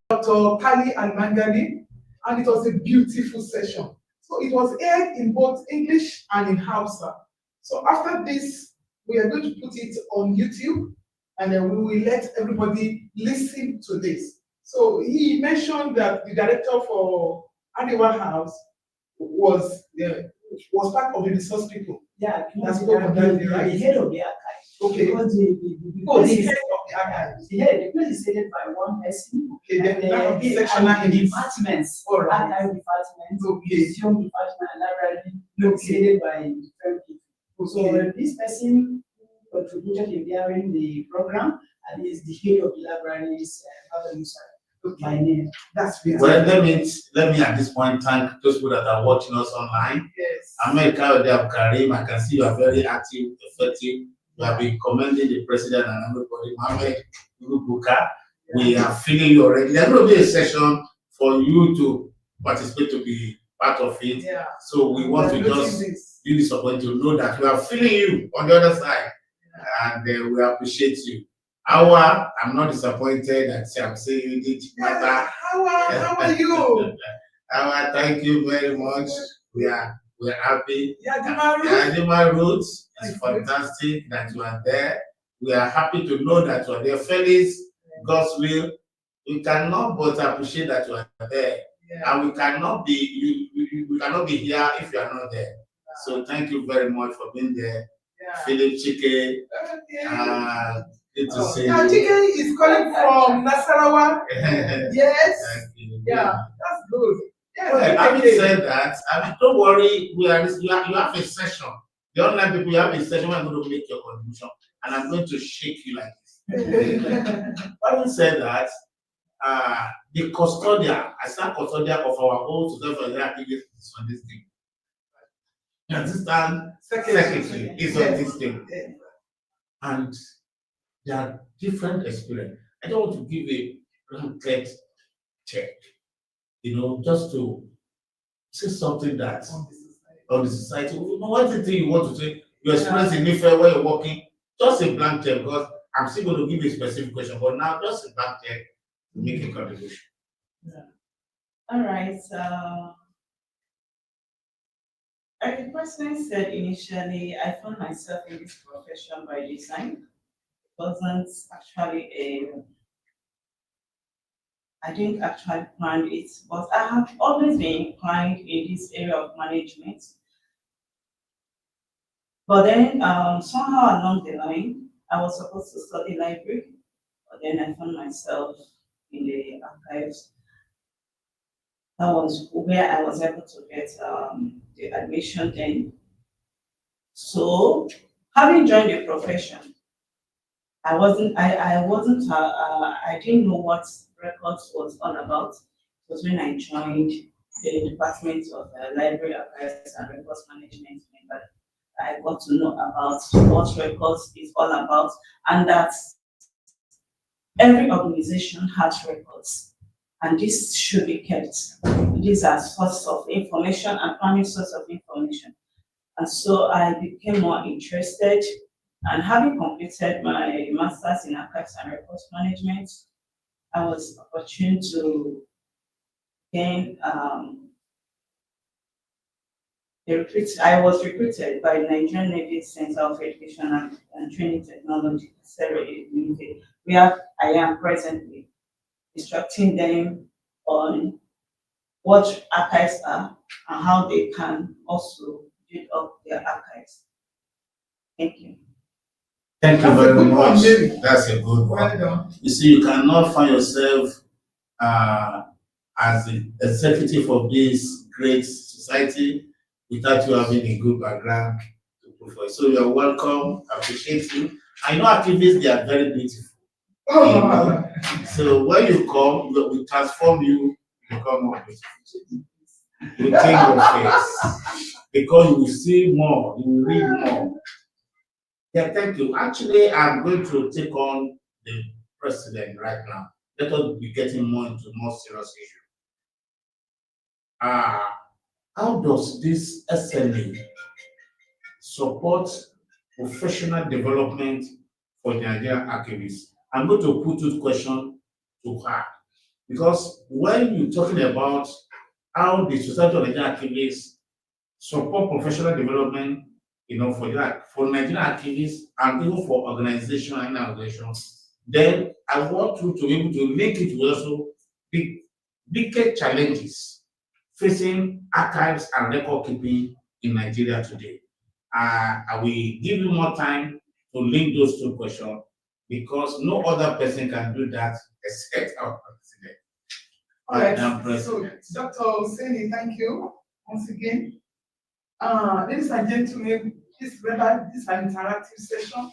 Dr. Kali and Mangali, and it was a beautiful session. So it was aired in both English and in Hausa. So after this, we are going to put it on YouTube, and then we will let everybody listen to this. So he mentioned that the director for Arewa House was part of the resource people. Yeah, That's what I'm doing, right? the head of the archive. Okay. Because The head of the archive. the place is headed by one person. Okay, then we have the and sectional the heads. departments, All right. archive department, Okay. museum department, and library is headed by different people. So this person who contributed in during the program and is the head of the libraries, my name. That's really Well, let me at this point thank those people that are watching us online. yes. America Karim, I can see you are very active, effective. You have been commending the president and everybody. Mohammed Buka, we are feeling you already. There's going to be a session for you to participate, to be part of it. Yeah. So we want to just use this opportunity to know that we are feeling you on the other side, and we appreciate you. I'm not disappointed that I'm saying you did matter. How are you? Thank you very much. We're happy. Yeah, My roots. It's fantastic that you are there. We are happy to know that you are there. Felix, God's will. We cannot but appreciate that you are there. Yeah. And we cannot be we cannot be here if you are not there. So thank you very much for being there. Yeah. Philip Chike. Good to see you. Chike is calling from Nasarawa. Yes. Thank you. Yeah, that's good. Yes, Well, having said that, don't worry, you have a session. The online people, you have a session where I'm going to make your contribution, and I'm going to shake you like this. Having said that, the custodian, I stand custodian of our whole society activities on this thing. You understand? Secretary is on this thing. And there are different experiences. I don't want to give a blanket check, just to say something that on the society. One thing you want to say, your experience in Ife where you're working, just a blank check, because I'm still going to give you a specific question, but now just a blank check to make a contribution. Yeah. All right. Like the person said initially, I found myself in this profession by design. It wasn't actually I didn't actually plan it, but I have always been inclined in this area of management. But then somehow along the line, I was supposed to study library, but then I found myself in the archives. That was where I was able to get the admission then. So, having joined the profession, I didn't know what records was all about. It was when I joined the Department of Library Archives and Records Management that I got to know about what records is all about, and that every organization has records, and this should be kept. These are source of information and primary source of information. And so I became more interested, and having completed my master's in archives and records management, I was opportune to gain I was recruited by Nigerian Navy Center of Education and Training Technology, where I am presently instructing them on what archives are and how they can also build up their archives. Thank you. Thank you That's a very good one, much. Mary. That's a good Well one. done. You see, you cannot find yourself as the executive of this great society without you having a good background to prove for it. So you are welcome. I appreciate you. I know activists, they are very beautiful. You know? So when you come, we transform you to become more beautiful. You change your face because you will see more, you will read more. Yeah, thank you. Actually, I'm going to take on the president right now. Let us be getting more into more serious issue. How does this SNA support professional development for the Nigerian archivists? I'm going to put this question to her because when you're talking about how the Society of Nigerian Archivists support professional development, you know, for Nigerian archivists and even for organizations, then I want you to be able to link it with also the biggest challenges facing archives and record keeping in Nigeria today. I will give you more time to link those two questions because no other person can do that except our president. All right, Madam so President. Dr. Hussaini, thank you once again. Ladies and gentlemen, please remember this is an interactive session.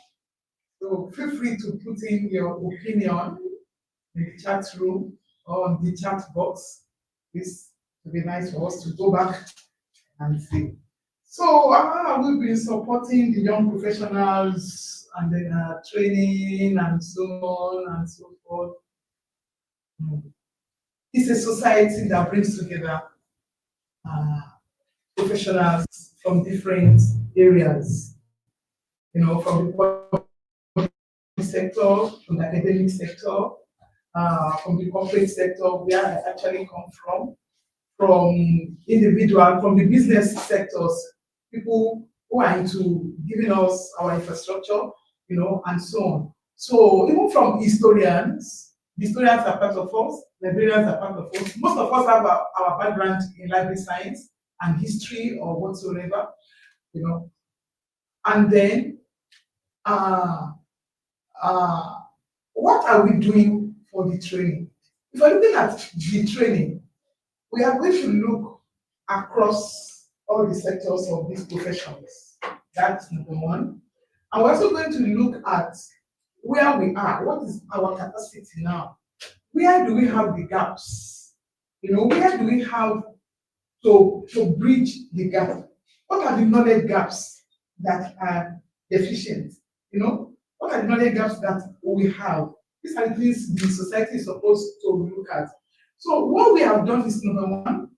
So feel free to put in your opinion in the chat room or on the chat box. This would be nice for us to go back and see. So we've been supporting the young professionals and then training and so on and so forth. It's a society that brings together professionals from different areas, you know, from the public sector, from the academic sector, from the corporate sector, where I actually come from individual, from the business sectors, people who are into giving us our infrastructure, you know, and so on. So even from historians are part of us, librarians are part of us. Most of us have our background in library science and history or whatsoever, you know. And then, what are we doing for the training? If we're looking at the training, we are going to look across all the sectors of these professions. That's number one. And we're also going to look at where we are. What is our capacity now? Where do we have the gaps? You know, where do we have to bridge the gap? What are the knowledge gaps that are deficient? You know, what are the knowledge gaps that we have? These are the things the society is supposed to look at. So what we have done is number one,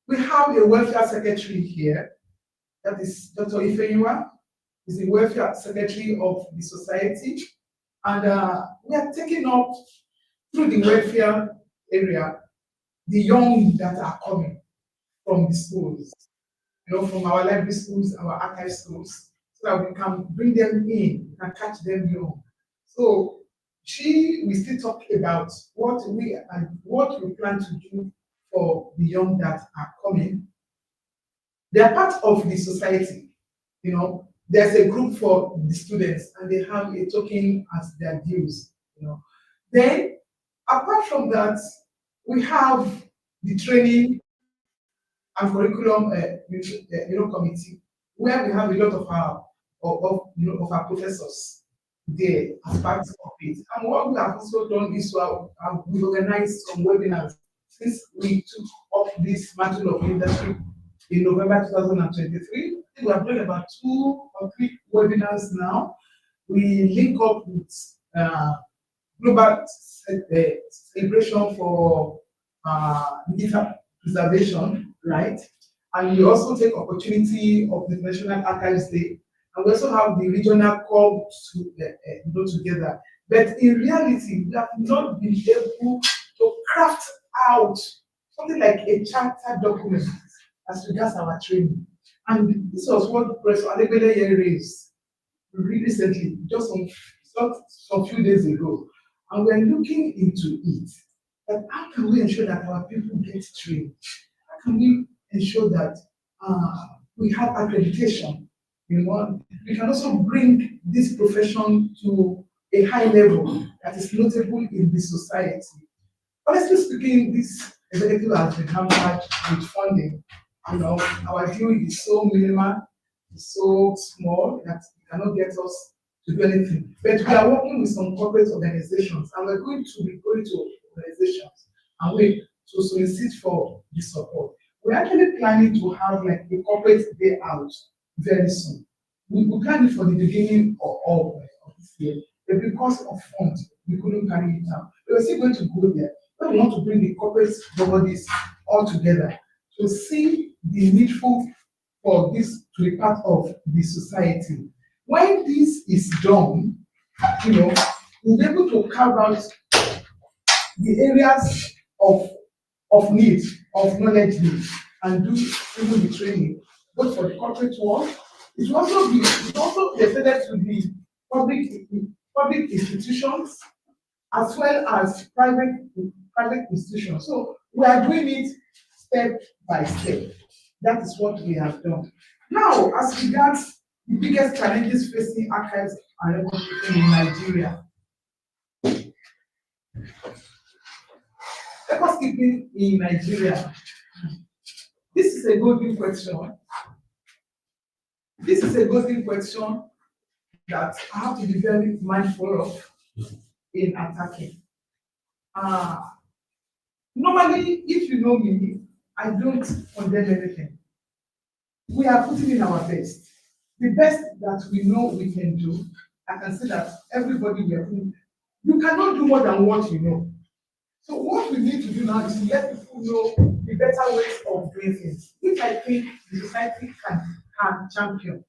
we have a welfare secretary here. That is Dr. Ifeyiwa, is the welfare secretary of the society. And we are taking up through the welfare area, the young that are coming from the schools, you know, from our library schools, our archive schools, so that we can bring them in and catch them young. So we still talk about what we plan to do for the young that are coming. They are part of the society. There's a group for the students, and they have a token as their dues. Then, apart from that, we have the training and curriculum, committee, where we have a lot of our professors there as part of it. And what we have also done is we've organized some webinars since we took up this mantle of leadership in November 2023. We have done about 2 or 3 webinars now. We link up with global celebration for digital preservation, right? And we also take opportunity of the National Archives Day, and we also have the regional call to go together. But in reality, we have not been able to craft out something like a charter document as regards our training. And this was what Professor Adebele raised recently, just some few days ago. And we're looking into it. That how can we ensure that our people get trained? How can we ensure that we have accreditation? We can also bring this profession to a high level that is notable in the society. Honestly speaking, this executive has been hampered with funding. Our deal is so minimal, it's so small that it cannot get us to do anything. But we are working with some corporate organizations, and we're going to be going to organizations and we to solicit for the support. We're actually planning to have like a corporate day out very soon. We planned it for the beginning of this year, but because of funds, we couldn't carry it out. We're still going to go there, but we want to bring the corporate bodies all together to see the needful for this to be part of the society. When this is done, we'll be able to carve out the areas of need, of knowledge need, and do even the training, both for the corporate world. It will also be extended to the public institutions as well as private institutions. So we are doing it step by step. That is what we have done. Now, as regards the biggest challenges facing archives and record keeping in Nigeria. Record keeping in Nigeria. This is a golden question. This is a golden question that I have to be very mindful of in attacking. Normally, if you know me, I don't condemn anything. We are putting in our best. The best that we know we can do. I can say that everybody we are doing, you cannot do more than what you know. So what we need to do now is to let people know the better ways of doing things, which I think the society can champion,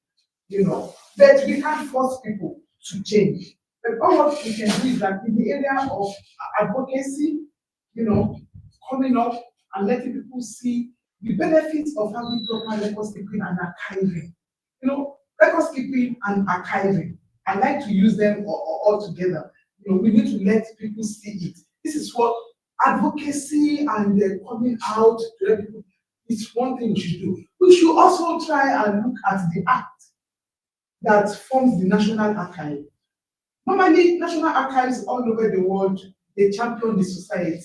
But we can't force people to change. But all what we can do is that in the area of advocacy, coming up and letting people see the benefits of having proper record keeping and archiving. Record keeping and archiving, I like to use them all together. We need to let people see it. This is what advocacy and coming out to let people, it's one thing we should do. We should also try and look at the act that forms the National Archive. Normally, national archives all over the world, they champion the society.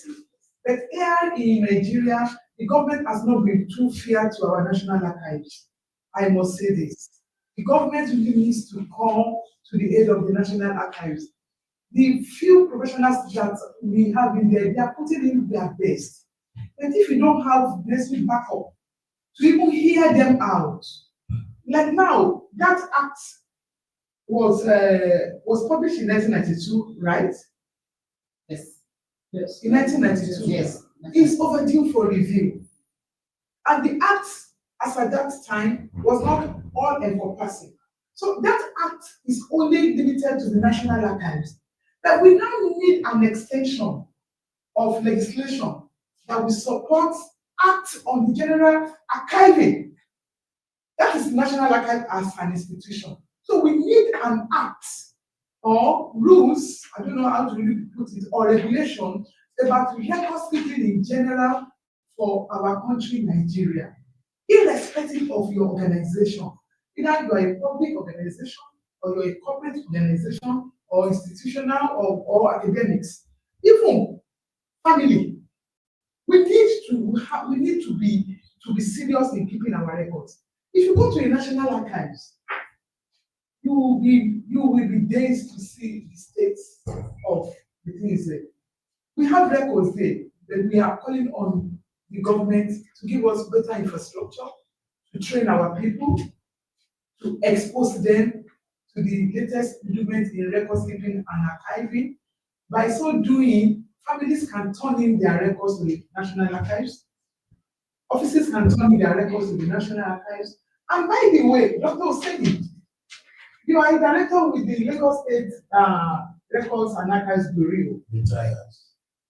But here in Nigeria, the government has not been too fair to our national archives. I must say this. The government really needs to come to the aid of the national archives. The few professionals that we have in there, they are putting in their best. But if you don't have necessary backup to even hear them out, like now, that act was published in 1992, right? Yes. Yes. In 1992. Yes. It's overdue for review. And the act, as at that time, was not all-encompassing. So that act is only limited to the National Archives. But we now need an extension of legislation that will support act on the general archiving. That is the National Archive as an institution. So we need an act or rules, I don't know how to really put it, or regulation about record keeping in general for our country, Nigeria, irrespective of your organization. Either you are a public organization, or you're a corporate organization, or institutional, or academics, even family. We need to be serious in keeping our records. If you go to the National Archives, you will be dazed to see the states of the things there. We have records there, but we are calling on the government to give us better infrastructure, to train our people, to expose them to the latest movement in record keeping and archiving. By so doing, families can turn in their records to the National Archives. Offices can turn in their records to the National Archives. And by the way, Dr. Oseni, you are a director with the Lagos State Records and Archives Bureau. Retired.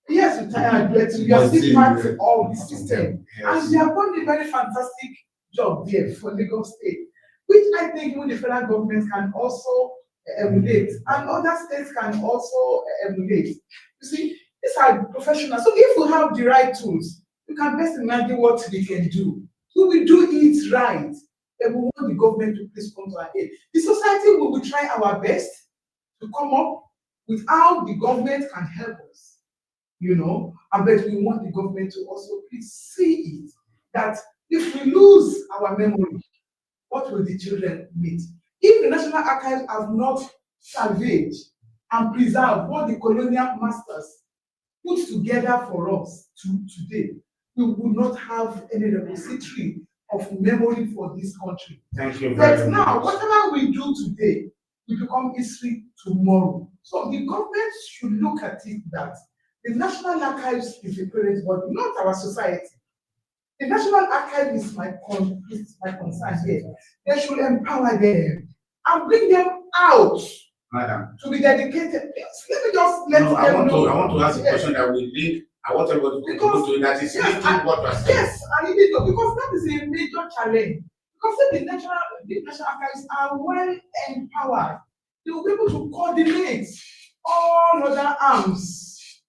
Yes, retired, but you are still part of the system. Yes. And you have done a very fantastic job there for Lagos State, which I think even the federal government can also emulate, and other states can also emulate. You see, these are professionals. So if we have the right tools, you can best imagine what we can do. We will do it right. And we want the government to please come to our aid. The society will try our best to come up with how the government can help us, you know, and but we want the government to also please see it, that if we lose our memory, what will the children meet? If the National Archives have not salvaged and preserved what the colonial masters put together for us today, we would not have any repository of memory for this country. Thank you very much. But now, whatever we do today will become history tomorrow. So the government should look at it that the National Archives is a parent body, not our society. The National Archive is my concern here. They should empower them and bring them out, Madam, to be dedicated. Yes, let me I want to ask a question that will link. I want everybody to contribute to it. That is linking what you are saying. Yes, I need to, because that is a major challenge. Because if the National Archives are well empowered, they will be able to coordinate all other arms,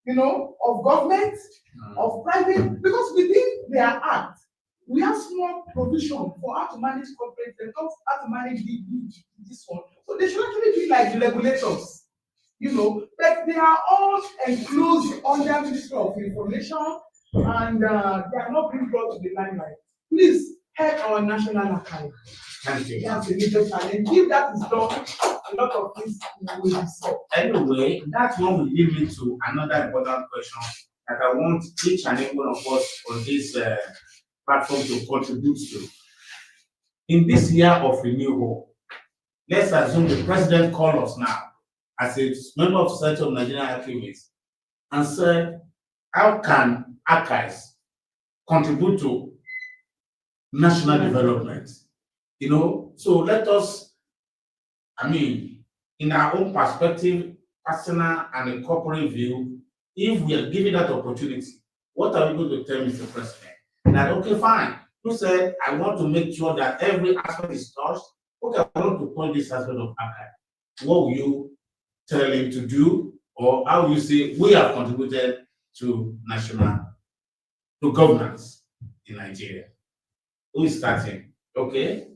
you know, of government, of private, because within their act, we have small provision for how to manage corporate and how to manage this one. So they should actually be like the regulators, you know, but they are all enclosed under Ministry of Information, and they are not being brought to the limelight. Please help our National Archive. Thank you. That's a major challenge. If that is done, a lot of things will be solved. Anyway, that one will lead me to another important question that I want each and every one of us on this platform to contribute to. In this year of renewal, let's assume the president called us now as a member of the Society of Nigerian Archivists and said, how can archives contribute to national development? You know, so let us, I mean, in our own perspective, personal and a corporate view, if we are given that opportunity, what are we going to tell Mr. President? That, okay, fine. You said, I want to make sure that every aspect is touched. Okay, I want to point this aspect of archive. What will you tell him to do? Or how will you say, we have contributed to governance in Nigeria? Who is starting? Okay?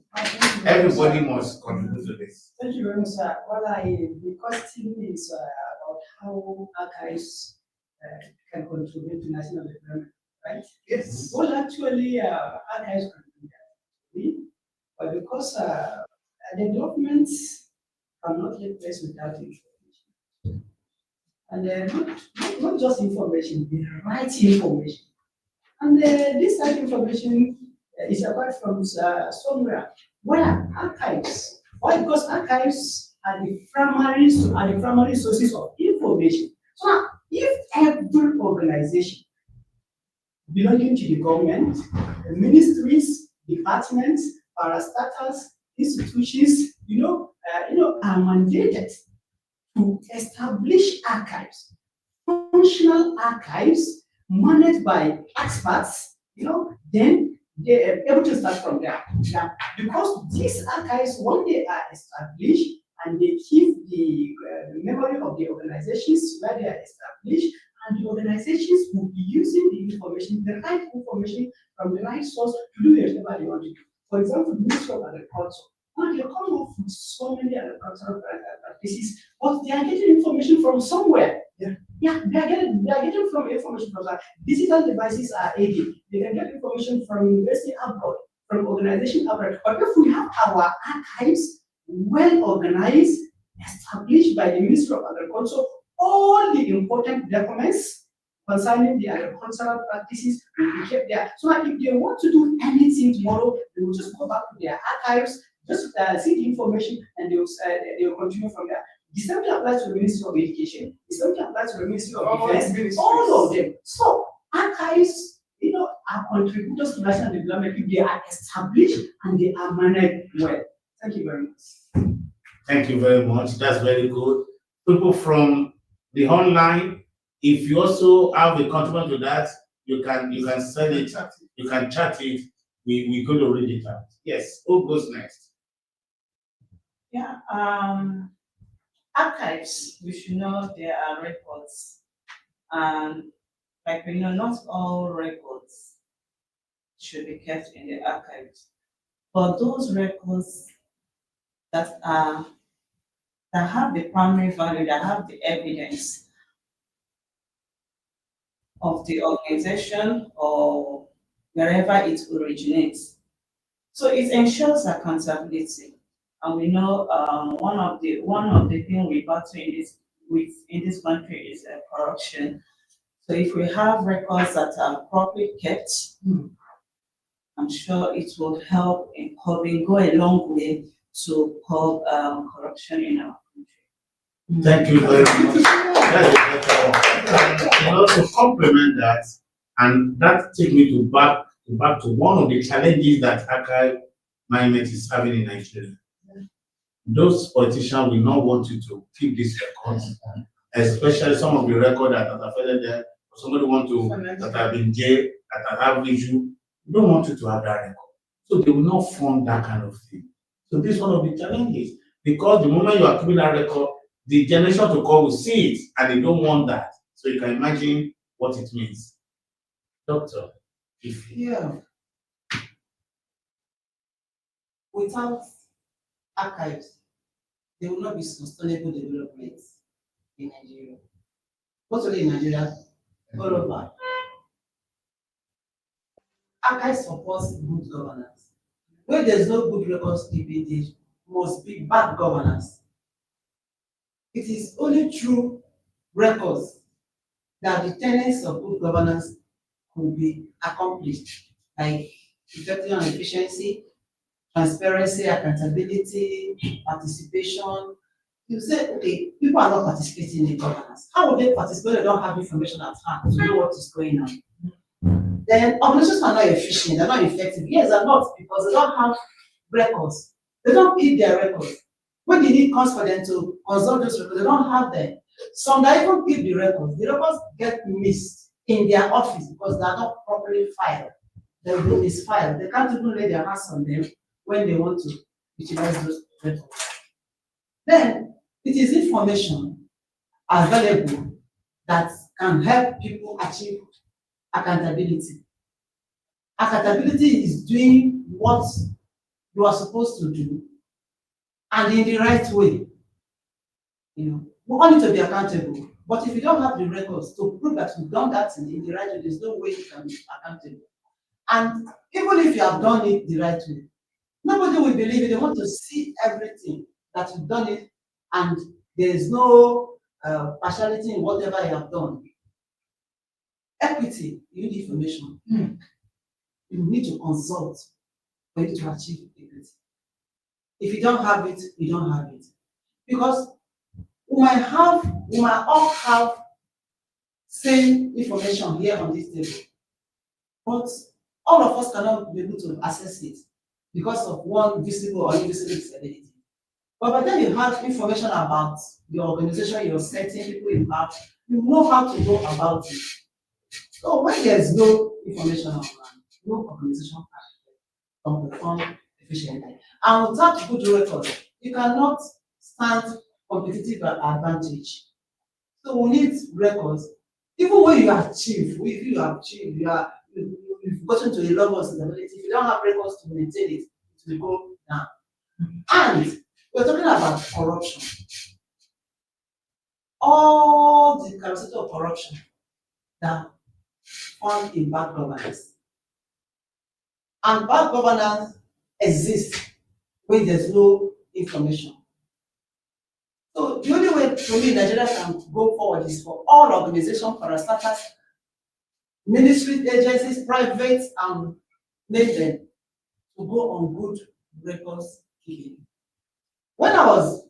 Everybody must contribute to this. Thank you very much, sir. The question is about how archives can contribute to national development, right? Yes. Well, actually, archives can do that, but because developments cannot take place without information, and not just information, the right information, and this right information is acquired from somewhere. Where archives? Why? Because archives are the primary sources of information. So now, if every organization belonging to the government, the ministries, departments, parastatals, institutions, are mandated to establish archives, functional archives managed by experts, then they are able to start from there. Now, because these archives, when they are established and they keep the memory of the organizations where they are established, and the organizations will be using the information, the right information from the right source to do whatever they want to do. For example, the Ministry of Agriculture. Now they're coming up with so many agricultural practices, but they are getting information from somewhere. Yeah, they are getting from information from that. Digital devices are aiding. They can get information from university abroad, from organization abroad. But if we have our archives well organized, established by the Ministry of Agriculture, all the important documents concerning the agricultural practices will be kept there. So that if they want to do anything tomorrow, they will just go back to their archives, just see the information, and they will continue from there. The same thing applies to the Ministry of Education. The same thing applies to the Ministry of Defense. All of them. So archives, are contributors to national development if they are established and they are managed well. Thank you very much. Thank you very much. That's very good. People from the online, if you also have a contribution to that, you can send it, you can chat it. We're going to read it out. Yes. Who goes next? Yeah. Archives, we should know there are records, and like we know, not all records should be kept in the archives. But those records that have the primary value, that have the evidence of the organization or wherever it originates. So it ensures accountability. And we know one of the things we battle in this country is corruption. So if we have records that are properly kept, I'm sure it will help in go a long way to curb corruption in our country. Thank you very much. And also complement that, and that takes me back to one of the challenges that archive management is having in Nigeria. Those politicians will not want you to keep these records, especially some of the records that are affected there. Somebody that have been jailed, that have issue, they don't want you to have that record. So they will not fund that kind of thing. So this is one of the challenges, because the moment you are keeping that record, the generation to come will see it, and they don't want that. So you can imagine what it means. Doctor, without archives, there will not be sustainable development in Nigeria. Not only in Nigeria, all over. Archives supports good governance. When there's no good records keeping, there must be bad governance. It is only through records that the tenets of good governance could be accomplished, like effective and efficiency, transparency, accountability, participation. You say, okay, people are not participating in governance. How would they participate? They don't have information at hand to know what is going on. Then organizations are not efficient, they're not effective. Yes, they're not, because they don't have records. They don't keep their records. When the need comes for them to consult those records, they don't have them. Some that even keep the records get missed in their office because they are not properly filed. The room is filed. They can't even lay their hands on them when they want to utilize those records. Then it is information available that can help people achieve accountability. Accountability is doing what you are supposed to do and in the right way. We want you to be accountable. But if you don't have the records to prove that you've done that in the right way, there's no way you can be accountable. And even if you have done it the right way, nobody will believe it. They want to see everything that you've done it, and there is no partiality in whatever you have done. Equity, you need information. You need to consult for you to achieve equity. If you don't have it, you don't have it. Because we might all have same information here on this table, but all of us cannot be able to access it because of one visible or invisible disability. But by the time you have information about your organization, your setting, people you have, you know how to go about it. So when there's no information online, no organization can perform efficiently. And without good records, you cannot stand competitive advantage. So we need records. Even when you achieve, you've gotten to a level of stability, if you don't have records to maintain it, will go down. And we're talking about corruption. All the capacity of corruption that found in bad governance. And bad governance exists when there's no information. So the only way for me Nigeria can go forward is for all organizations, parastatals, ministry agencies, private, and name them, to go on good records keeping. When I was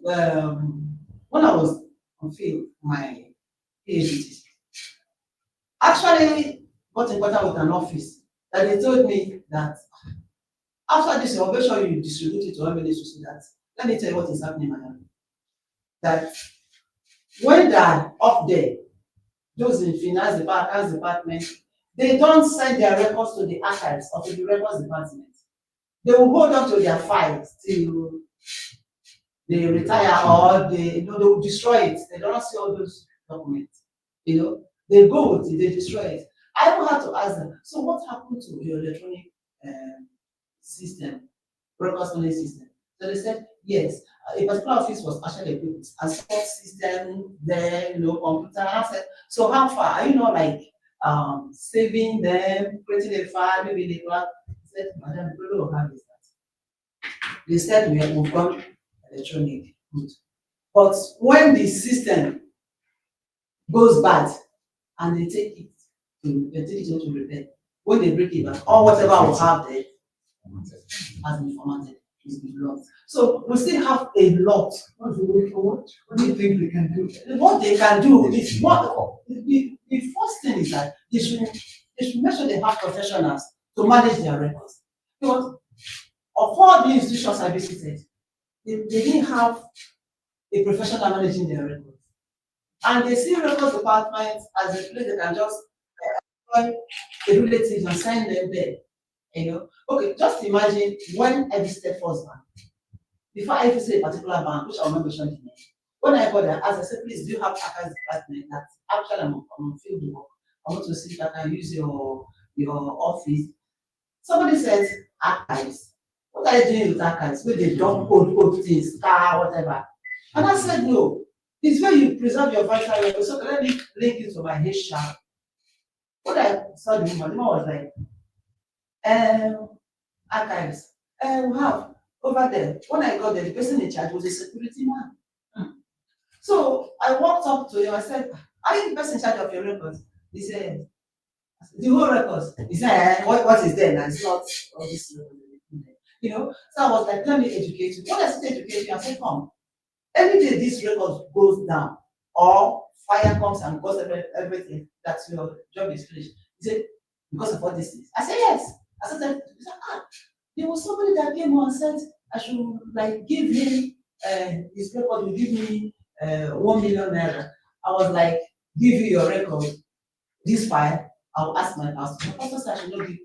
on field, my PhD, actually got in contact with an office that they told me that after this, I'll make sure you distribute it to all ministries so that, let me tell you what is happening, madam. That when they are up there, those in finance department, they don't send their records to the archives or to the records department. They will hold on to their files till they retire or they will destroy it. They don't see all those documents. They go with it, they destroy it. I will have to ask them, so what happened to your electronic system, records management system? So they said, yes, a particular office was actually equipped with a support system, there, computer. I said, so how far? Are you not like saving them, creating a file, maybe in the cloud? I said, madam, the problem we have is that they said we've gone electronic, good. But when the system goes bad and they take it to repair, when they break it back, or whatever we have there has been formatted, is been lost. So we still have a lot. What's the way forward? What do you think they can do? What they can do is the first thing is that they should make sure they have professionals to manage their records. Because of all the institutions I visited, they didn't have a professional managing their records. And they see records department as a place they can just employ the relatives and send them there. Okay, just imagine when I visited First Bank, before I visit a particular bank, which I'll not mention the name, when I got there, as I said, please, do you have archives department that actually I'm on field work? I want to see if I can use your office. Somebody says archives. What are you doing with archives? Where they dump old things, car, whatever. And I said, no, it's where you preserve your vital records. So let me link it to my HR. When I saw the woman was like, archives. We have over there. When I got there, the person in charge was a security man. So I walked up to him. I said, "Are you the person in charge of your records?" He said, "The whole records." He said, "What is there? It's not all this." So I was like, "Let me educate you." When I said educate you, I said, "Come. Every day this record goes down, or fire comes and goes everything, that's your job is finished." He said, "Because of all these things." I said, "Yes." I said, there was somebody that came on and said I should like give him his record will give me 1 million naira. I was like, give you your record, this file, I'll ask my pastor. My pastor said I should not give,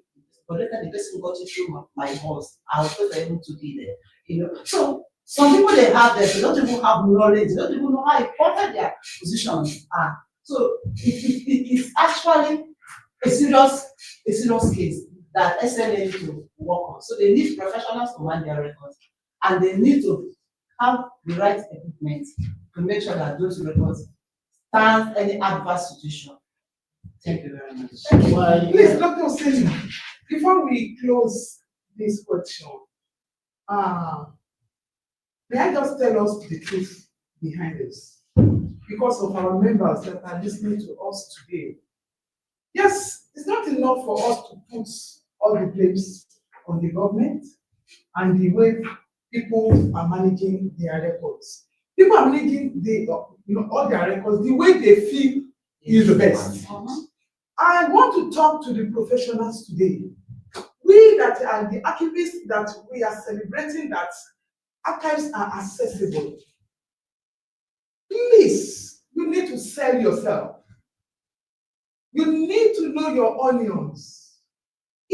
but later the person got it through my boss. I was not able to be there. So some people they have this, they don't even have knowledge, they don't even know how important their positions are. So it's actually a serious case that SNA need to work on. So they need professionals to man their records, and they need to have the right equipment to make sure that those records stand any adverse situation. Thank you very much. Thank you. Please, Dr. Oseni, before we close this question, may I just tell us the truth behind this? Because of our members that are listening to us today. Yes, it's not enough for us to put all the blames on the government and the way people are managing their records. People are managing all their records the way they feel is the best. I want to talk to the professionals today. We that are the archivists, that we are celebrating that archives are accessible. Please, you need to sell yourself. You need to know your onions.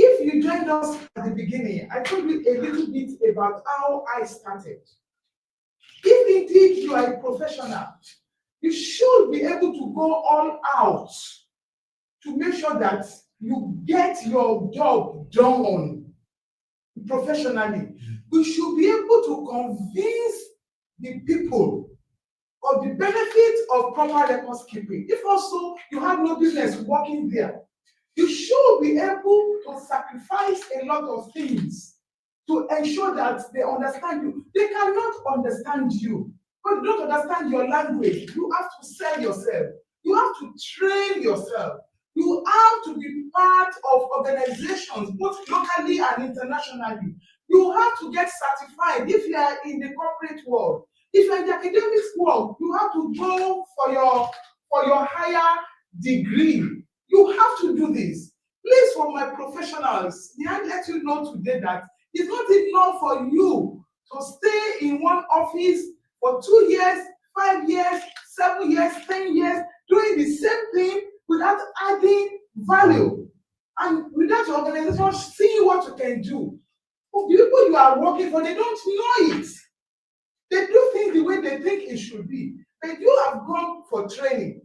If you joined us at the beginning, I told you a little bit about how I started. If indeed you are a professional, you should be able to go all out to make sure that you get your job done professionally. we should be able to convince the people of the benefits of proper records keeping. If also you have no business working there, you should be able to sacrifice a lot of things to ensure that they understand you. They cannot understand you, but they don't understand your language. You have to sell yourself. You have to train yourself. You have to be part of organizations, both locally and internationally. You have to get certified if you are in the corporate world. If you're in the academic world, you have to go for your higher degree. You have to do this. Please, for my professionals, may I let you know today that it's not enough for you to stay in one office for 2 years, 5 years, 7 years, 10 years, doing the same thing without adding value and without your organization seeing what you can do. The people you are working for, they don't know it. They do things the way they think it should be. But you have gone for training.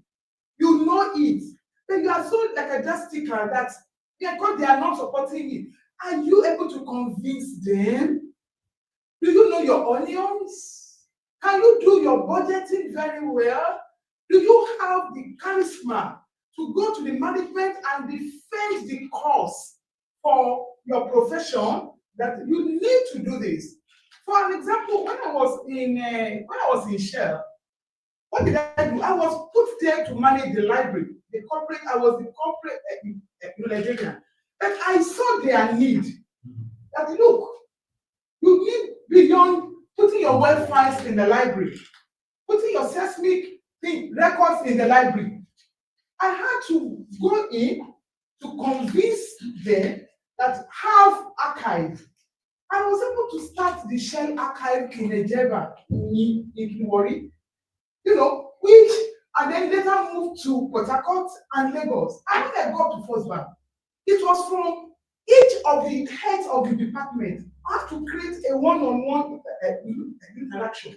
You know it. But you are so like a dust sticker that because they are not supporting it. Are you able to convince them? Do you know your onions? Can you do your budgeting very well? Do you have the charisma to go to the management and defend the cause for your profession that you need to do this? For an example, when I was in Shell, what did I do? I was put there to manage the library, the corporate. I was the corporate Nigerian, and I saw their need. That look, you need beyond putting your web files in the library, putting your seismic records in the library. I had to go in to convince them that have archive. I was able to start the Shell archive in Ejeba, in Kiwori, which and then later moved to Port Harcourt and Lagos. And when I got to First Bank, it was from each of the heads of the department. I have to create a one-on-one interaction.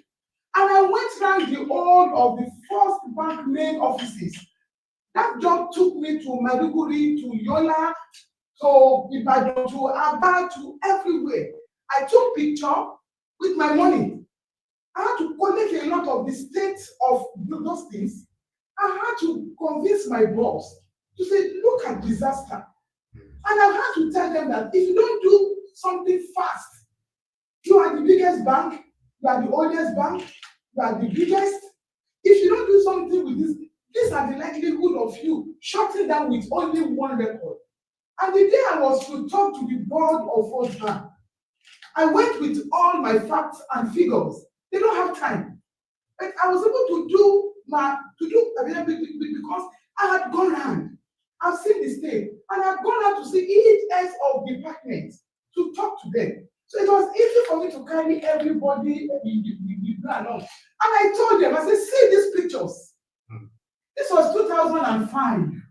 And I went around the whole of the First Bank main offices. That job took me to Maiduguri, to Yola, to Ibadan, to Aba, to everywhere. I took picture with my money. I had to collect a lot of the states of those things. I had to convince my boss to say, look at disaster. And I had to tell them that if you don't do something fast, you are the biggest bank, you are the oldest bank, you are the biggest. If you don't do something with this, these are the likelihood of you shutting down with only one record. And the day I was to talk to the board of First Bank, I went with all my facts and figures. They don't have time. But I was able to do because I had gone around. I've seen the state, and I've gone out to see each head of departments to talk to them. So it was easy for me to carry everybody along. And I told them, I said, see these pictures. This was 2005.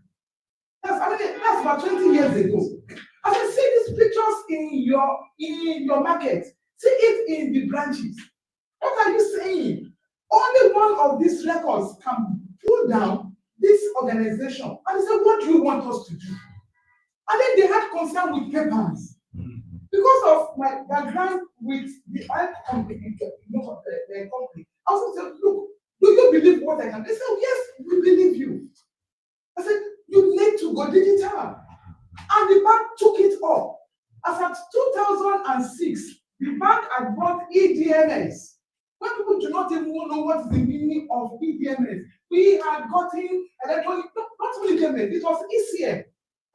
That's about 20 years ago. I said, see these pictures in your market. See it in the branches. What are you saying? Only one of these records can pull down this organization. And they said, what do you want us to do? And then they had concern with papers. Because of my background with the oil company, the company, I also said, look, do you believe what I can? They said, yes, we believe you. I said, you need to go digital. And the bank took it up. As at 2006, the bank had bought EDMS. When people do not even know what is the meaning of EDMS, we had gotten electronic, not only EDMS, it was ECM,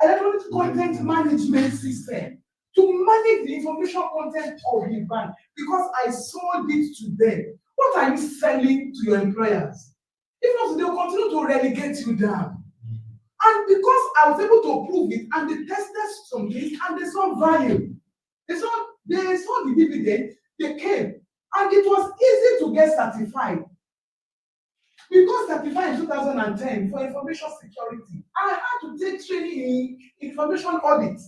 electronic content management system, to manage the information content of the bank, because I sold it to them. What are you selling to your employers? If not, they will continue to relegate you down. And because I was able to prove it, and they tested some things, and they saw value. They saw the dividend, they came. And it was easy to get certified. We got certified in 2010 for information security. I had to take training in information audit.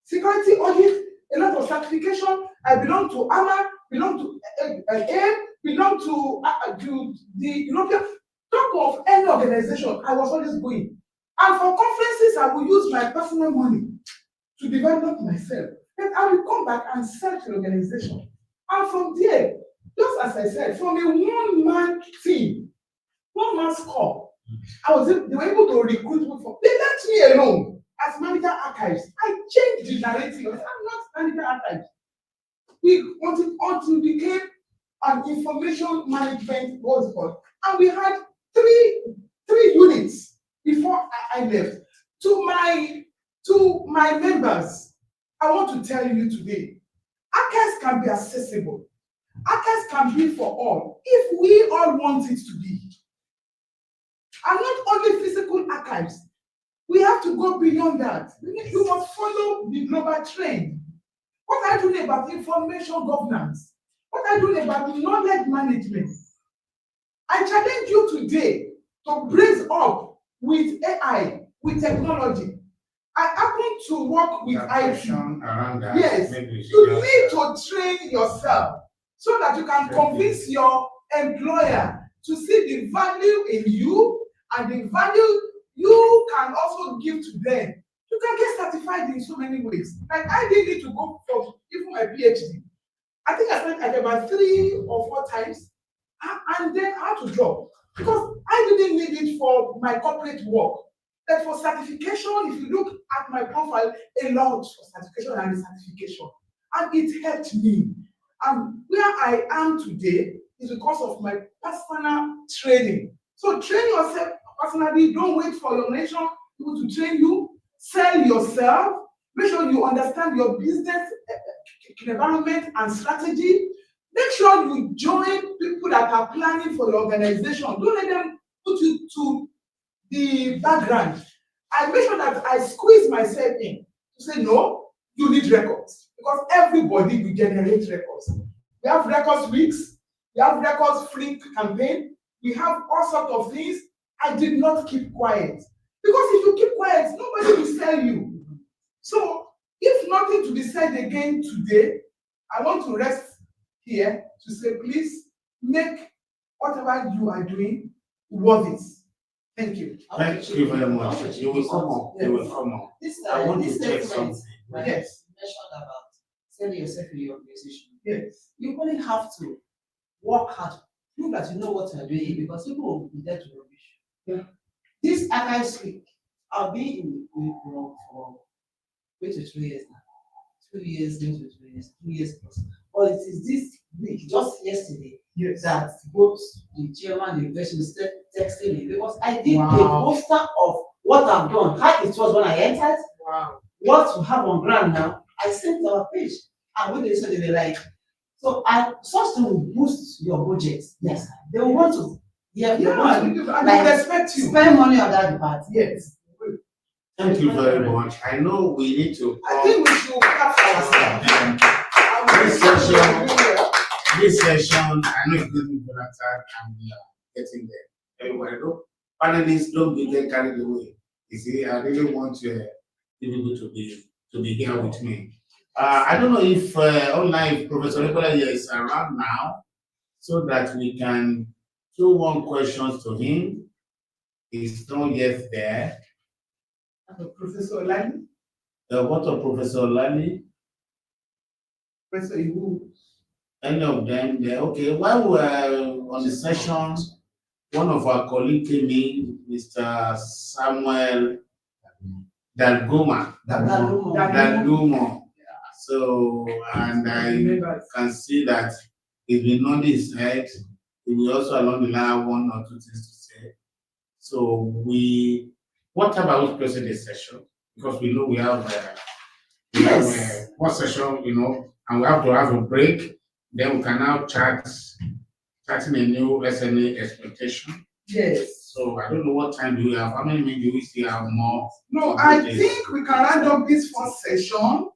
Security audit, a lot of certification. I belong to AMA, belong to AIM, belong to the European. Talk of any organization, I was always going. And for conferences, I will use my personal money to develop myself. Then I will come back and sell to the organization. And from there, just as I said, from a one-man team, one-man squad, they were able to recruit me for. They left me alone as manager archives. I changed the narrative. I'm not manager archives. We wanted until we became an information management was called, and we had three units before I left. To my members, I want to tell you today, archives can be accessible. Archives can be for all if we all want it to be. And not only physical archives, we have to go beyond that. You must follow the global trend. What are you doing about information governance? What are you doing about knowledge management? I challenge you today to brace up with AI, with technology. I happen to work with IT. Around that, Yes, you need to train yourself so that you can convince your employer to see the value in you and the value you can also give to them. You can get certified in so many ways. Like I didn't need to go for even my PhD. I think I spent like about 3 or 4 times, and then I had to drop because I didn't need it for my corporate work. But for certification, if you look at my profile, a lot for certification and certification, and it helped me. And where I am today is because of my personal training. So train yourself personally. Don't wait for your nation people to train you. Sell yourself. Make sure you understand your business environment and strategy. Make sure you join people that are planning for your organization. Don't let them put you to the background. I make sure that I squeeze myself in to say, no, you need records. Because everybody will generate records. We have records weeks, we have records free campaign, we have all sorts of things. I did not keep quiet. Because if you keep quiet, nobody will sell you. So, if nothing to be said again today, I want to rest here to say, please make whatever you are doing worth it. Thank you. Thank you very much. You will come on. You will come on. I want to check something. Yes. You mentioned about selling yourself in your organization. Yes. You only have to work hard, prove that you know what you are doing, because people will be there to rubbish. Yeah. This archives week, I'll be in for 2 to 3 years now. 2 years, 2 to 3 years, 2 years plus. But it is this week, just yesterday, Yes. that both the chairman and the university texted me, because I did a Wow. poster of what I've done, how it was when I entered, Wow. what we have on ground now. I sent our page, and when they said they were like, so such thing will boost your budget. Yes, they will want to. Yeah, they want to, and like, they respect you. spend money on that part. Yes. Thank you very much. I know we need to I think we should have ourselves. This session, I know it's getting for that time, and we are getting there. Everybody, panelists, don't be get carried away. You see, I really want people to be here with me. I don't know if online if Professor Nicola here is around now, so that we can throw one questions to him. He's not yet there. Professor Lani. What of Professor Lani? Professor Ibu. Any of them there? Okay, while we were on the session, one of our colleagues came in, Mr. Samuel Dalgoma. So, and I can see that he's been nodding his head. He will also along the line have 1 or 2 things to say. So what about closing the session? Because we know we have one session, and we have to have a break. Then we can now starting a new SNA expectation. Yes. So I don't know what time do we have. How many minutes do we still have more? No, I think we can round up this first session.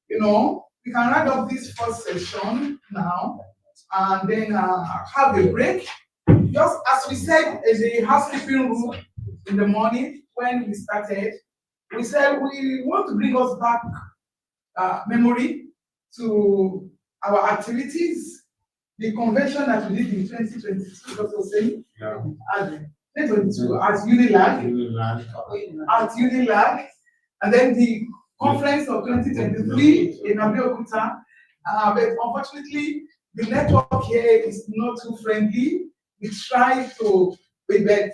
We can round up this first session now, and then have a break. Just as we said in the housekeeping room in the morning when we started, we said we want to bring us back memory to our activities, the convention that we did in 2022, Dr. Hussein, and 2022 at Unilag, and then the conference of 2023 in Abeokuta, But unfortunately, the network here is not too friendly. We try to, we were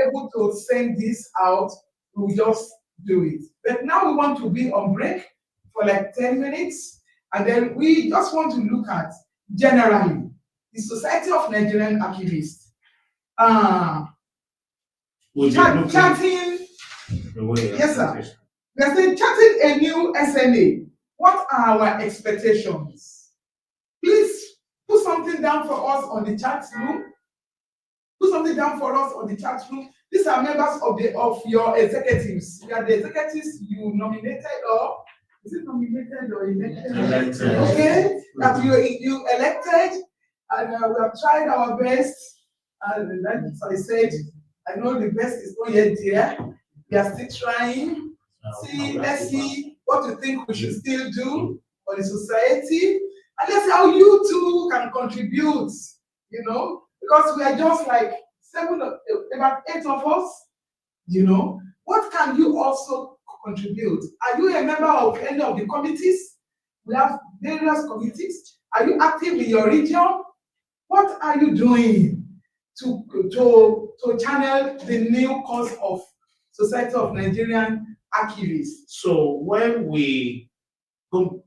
able to send this out, we just do it. But now we want to be on break for like 10 minutes, and then we just want to look at generally the Society of Nigerian Archivists. Chatting, yes, sir. We're saying chatting a new SNA. What are our expectations? Please put something down for us on the chat room. Put something down for us on the chat room. These are members of your executives. We are the executives you nominated, or is it nominated or elected? Elected. Okay, that you elected, and we have tried our best. And like I said, I know the best is not yet there. We are still trying. Let's see what you think we should still do for the society, and let's see how you too can contribute. You know, because we are just like about 8 of us. You know, what can you also contribute? Are you a member of any of the committees? We have various committees. Are you active in your region? What are you doing to channel the new cause of Society of Nigerian Archivists? So when we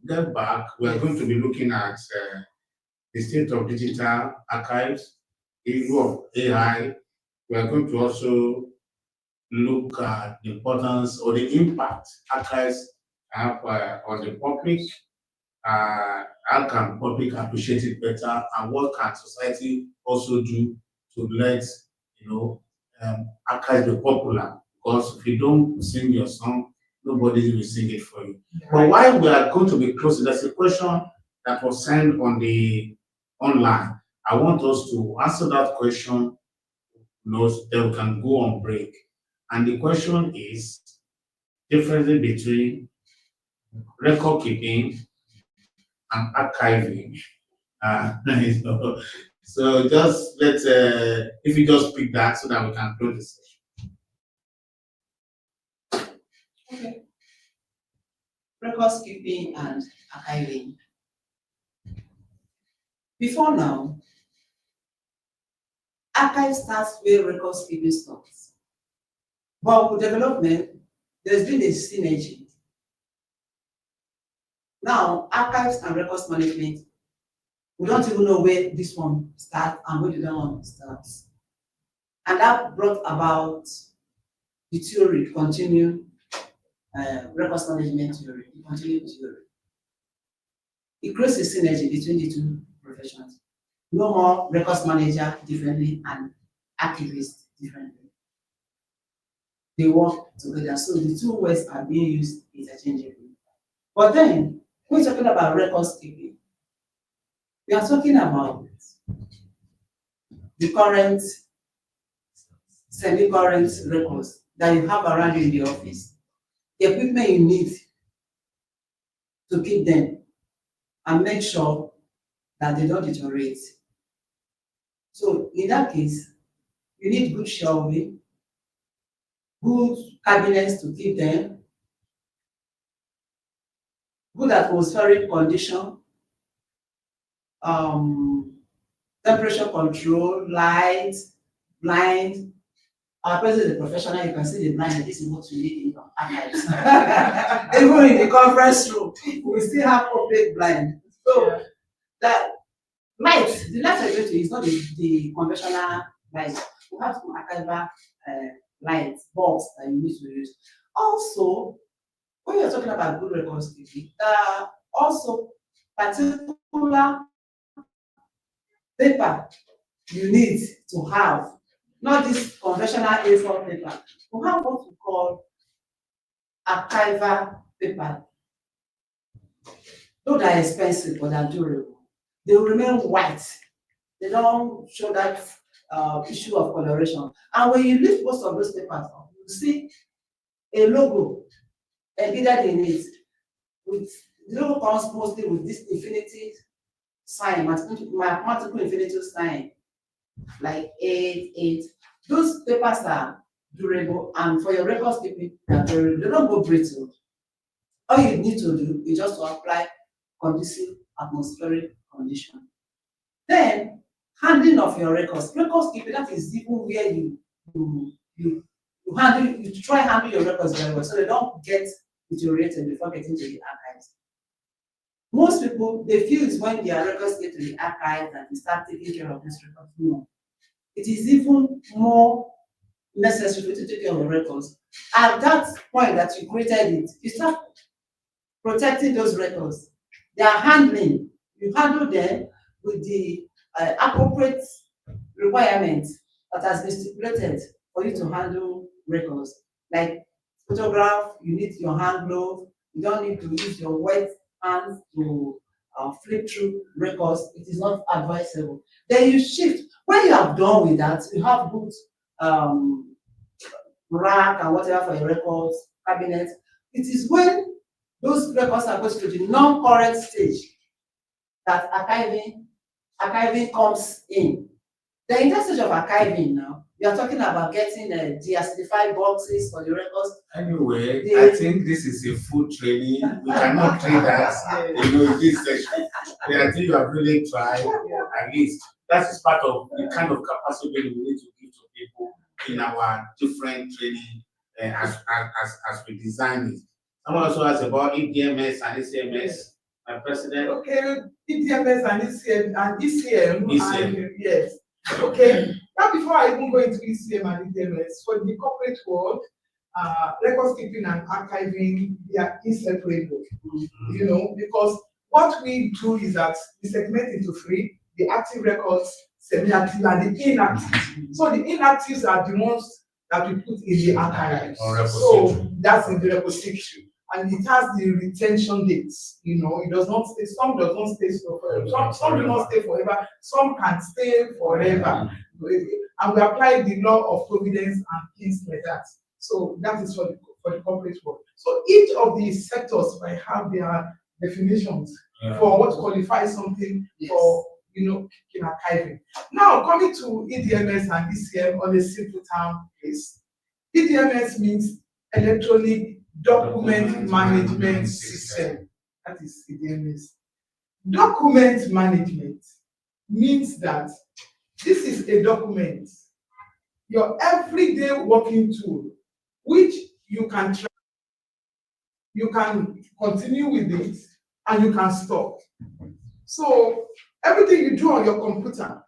get back, we are going to be looking at the state of digital archives, the issue of AI. We are going to also look at the importance or the impact archives have on the public. How can public appreciate it better, and what can society also do to let archives be popular? Because if you don't sing your song, nobody will sing it for you. But while we are going to be closing, there's a question that was sent on the online. I want us to answer that question, then we can go on break. And the question is difference between record keeping and archiving. So just let's if you just pick that so that we can close the session. Okay. Records keeping and archiving. Before now, archive starts where records keeping stops. But with development, there's been a synergy. Now, archives and records management, we don't even know where this one starts and where the other one starts. And that brought about the theory, continued records management theory, the continued theory. It creates a synergy between the two professions. No more records manager differently and archivist differently. They work together, so the two words are being used interchangeably. But then, when we're talking about records keeping, we are talking about the current, semi-current records that you have around you in the office, the equipment you need to keep them and make sure that they don't deteriorate. So in that case, you need good shelving, good cabinets to keep them, good atmospheric condition, temperature control, lights, blind. Our president is a professional, you can see the blind, this is what we need in our archives. Even in the conference room, we still have opaque blind. So that light, the light I'm going to use is not the conventional light. We have some archival lights, bulbs that you need to use. Also, when you're talking about good records keeping, also particular paper you need to have, not this conventional A4 paper. We have what we call archival paper. Those are expensive, but they're durable. They will remain white. They don't show that issue of coloration. And when you lift most of those papers up, you see a logo embedded in it. With the logo comes mostly with this infinity sign, mathematical infinity sign, like 8. Those papers are durable, and for your records keeping, they don't go brittle. All you need to do is just to apply conducive atmospheric condition. Then, handling of your records. Records keeping, that is even where you try handle your records very well so they don't get deteriorated before getting to the archives. Most people, they feel it's when their records get to the archive that they start taking care of this record. No. It is even more necessary to take care of the records. At that point that you created it, you start protecting those records. They are handling. You handle them with the appropriate requirements that has been stipulated for you to handle records. Like photograph, you need your hand glove. You don't need to use your wet hands to flip through records. It is not advisable. Then you shift. When you have done with that, you have good rack and whatever for your records, cabinet. It is when those records are going to the non-current stage that archiving comes in. The in that stage of archiving now, we are talking about getting deacidified boxes for the records. Anyway, I think this is a full training. We cannot train that, in this session. I think you have really tried, at least. That is part of the kind of capacity we need to give to people in our different training as we design it. Someone also asked about EDMS and ECMS. My president. Okay, EDMS and ECM. And yes. Okay. Now, before I even go into ECM and EDMS, for the corporate world, record keeping and archiving, they are inseparable. You know, because what we do is that we segment into three: the active records, semi-active, and the inactive. So the inactives are the ones that we put in the archives. So that's in the repository. And it has the retention dates, you know, it does not stay, some does not stay forever, some do not stay forever, some can stay forever. And we apply the law of providence and things like that. So that is for the corporate world. So each of these sectors might have their definitions for what qualifies something for, you know, in archiving. Now coming to EDMS and ECM on a simple term, please. EDMS means electronic document management system. That is EDMS. Document management means that this is a document, your everyday working tool, which you can track, you can continue with it, and you can stop. So everything you do on your computer,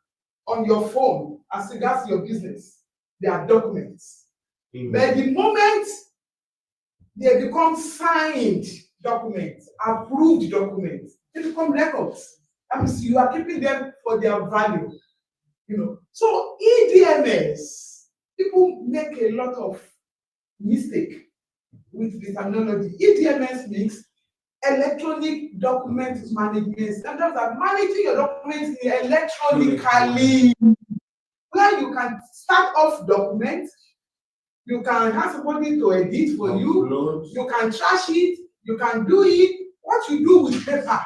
on your phone, as regards your business, they are documents. But the moment they become signed documents, approved documents, they become records. That means you are keeping them for their value. You know. So EDMS, people make a lot of mistake with the terminology. EDMS means electronic document management. Sometimes I'm managing your documents electronically, where you can start off documents. You can have somebody to edit for you. You can trash it. You can do it. What you do with paper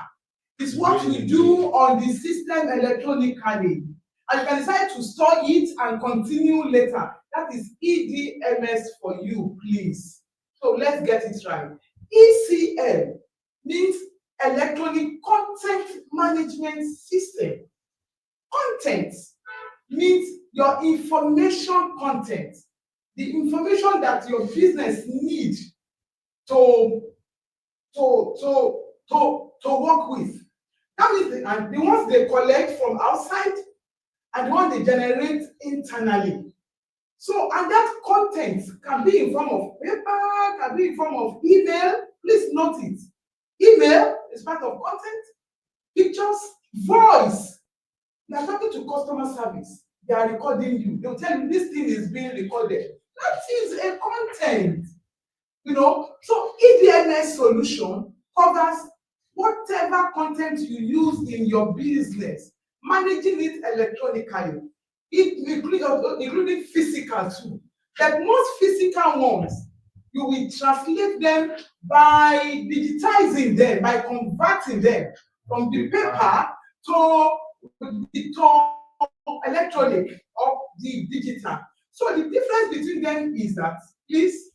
is what you do on the system electronically. And you can decide to store it and continue later. That is EDMS for you, please. So let's get it right. ECM means electronic content management system. Content means your information content. The information that your business needs to work with. That means the ones they collect from outside and the ones they generate internally. So, and that content can be in form of paper, can be in form of email. Please note it. Email is part of content, pictures, voice. You are talking to customer service. They are recording you. They'll tell you this thing is being recorded. That is a content, you know. So EDMS solution covers whatever content you use in your business, managing it electronically, including physical too. But most physical ones, you will translate them by digitizing them, by converting them from the paper to electronic or the digital. So the difference between them is that, please,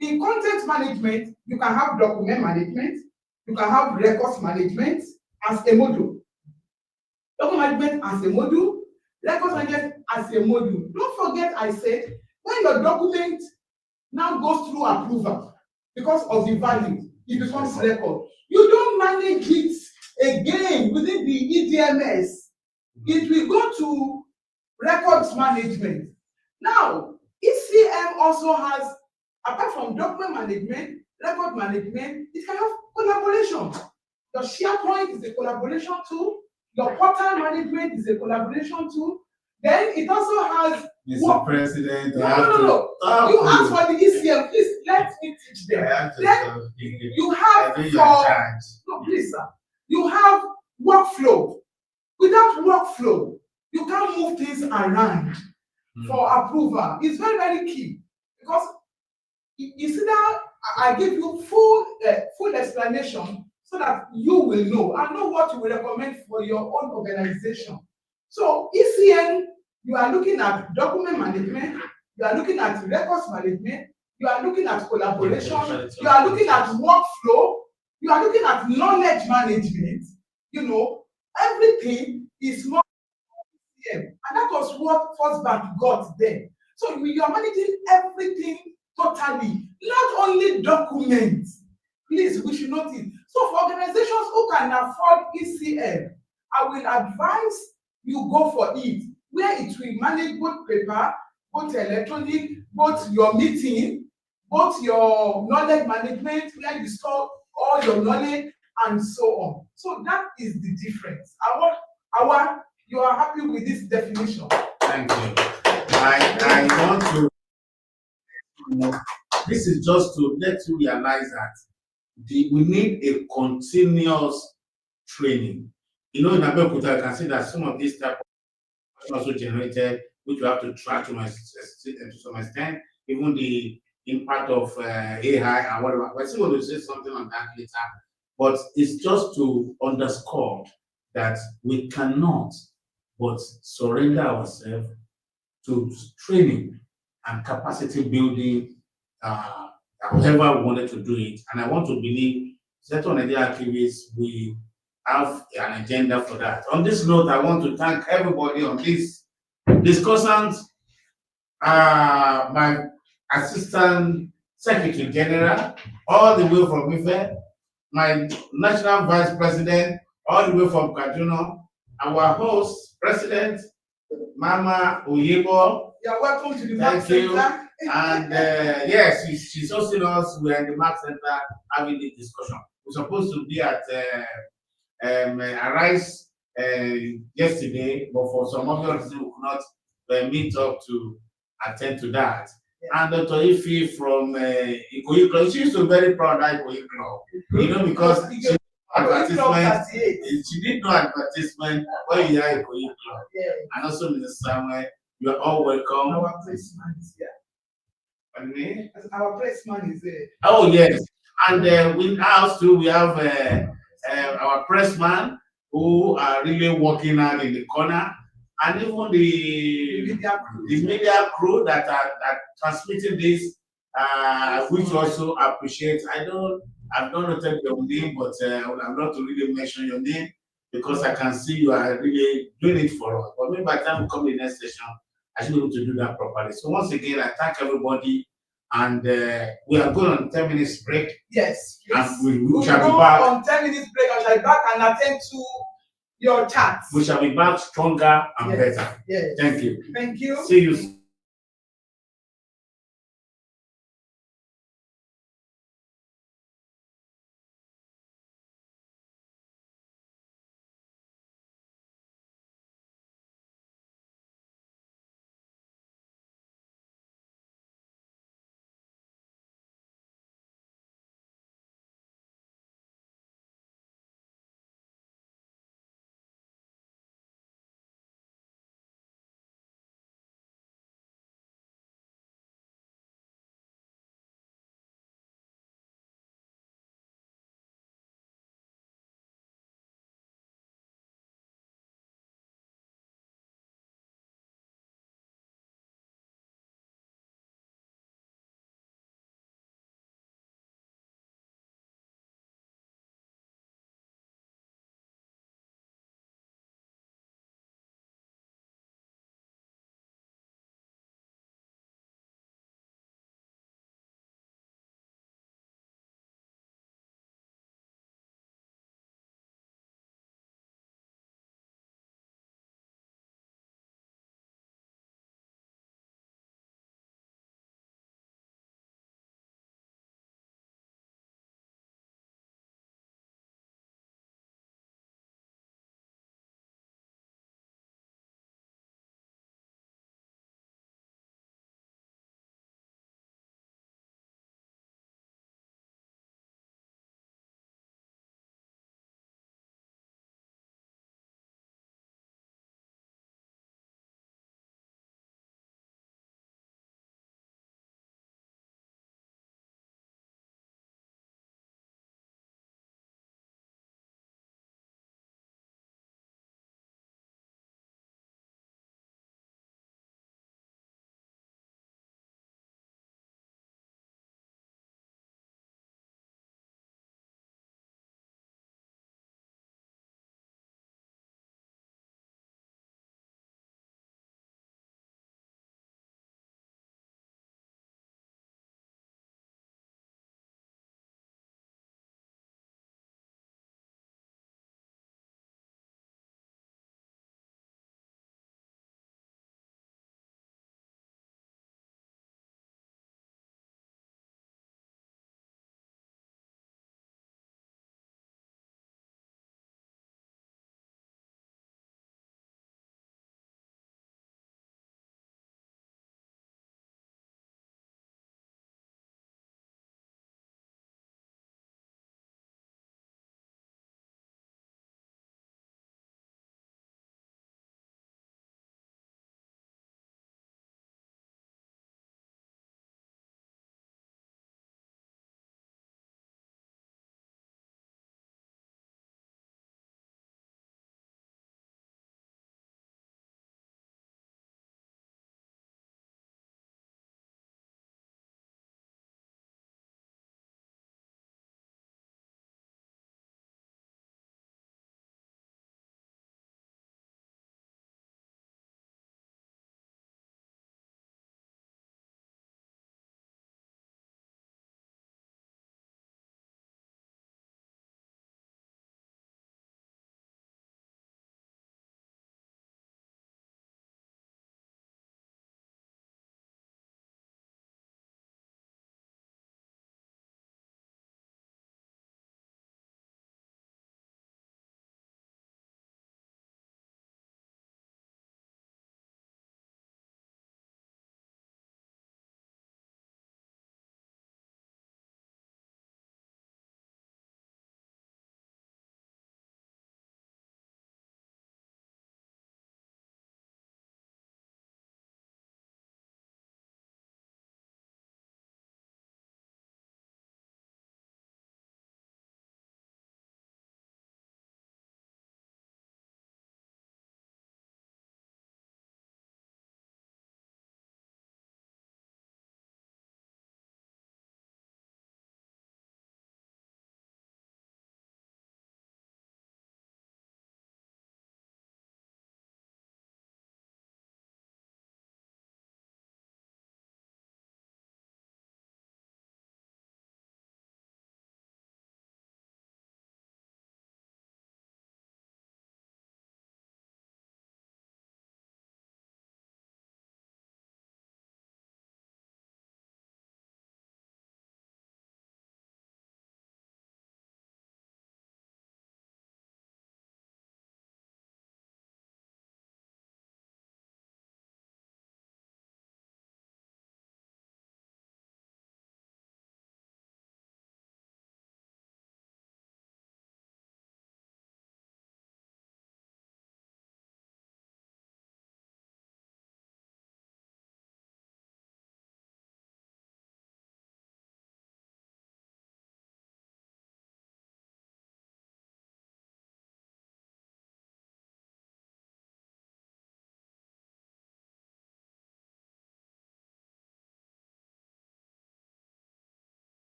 in content management, you can have document management, you can have records management, as a module. Document management as a module, records management as a module. Don't forget I said, when your document now goes through approval because of the value, it becomes record. You don't manage it again within the EDMS. It will go to records management. Now, ECM also has, apart from document management, record management, it can have collaboration. Your SharePoint is a collaboration tool. Your portal management is a collaboration tool. Then it also has Mr. President, no. You ask for the ECM, please let me teach them. Then you have no, please, sir. You have workflow. Without workflow, you can't move things around for approval. It's very, very key because you see that I give you full explanation so that you will know and know what you will recommend for your own organization. So ECN, you are looking at document management, you are looking at records management, you are looking at collaboration, you are looking at workflow, you are looking at knowledge management. You know, everything is more ECN, and that was what First Bank got there. So you are managing everything totally, not only documents. Please, we should note it. So for organizations who can afford ECM, I will advise you go for it, where it will manage both paper, both electronic, both your meeting, both your knowledge management, where you store all your knowledge and so on. So that is the difference. You are happy with this definition? Thank you. I want to. This is just to let you realize that we need a continuous training. You know, in Abeokuta, I can see that some of these type of also generated, which you have to track to some extent, even the impact of AI and whatever. We're still going to say something on that later. But it's just to underscore that we cannot but surrender ourselves to training and capacity building, however we wanted to do it. And I want to believe that on the Archivists, we have an agenda for that. On this note, I want to thank everybody on this discussion. My Assistant Secretary General, all the way from Ife, my National Vice President, all the way from Kaduna, our host, President, Mama Oyebo. You're welcome to the Thank Mark you. Center. And yes, she's hosting us. We're in the Mark Center having this discussion. We're supposed to be at Arise yesterday, but for some obvious reason, we could not meet up to attend to that. Yeah. And Dr. Ife from Ikoyi Club, she used to be very proud of that Ikoyi Club. You know, because she did no advertisement when you are Ikoyi Club. Yeah. And also, Mr. Samuel, you are all welcome. Our pressman is here. Pardon me? Our pressman is there. Oh, yes. And with us too, we have our pressman who are really working hard in the corner, and even the media crew that are transmitting this, which also appreciate. I've not noted your name, but I'm not to really mention your name because I can see you are really doing it for us. But maybe by the time we come in the next session, I should be able to do that properly. So once again, I thank everybody. And we are going on 10 minutes break. Yes, please. And we shall be back on 10 minutes break. I shall be back and attend to your chats. We shall be back stronger and better. Yes. Thank you. Thank you. See you.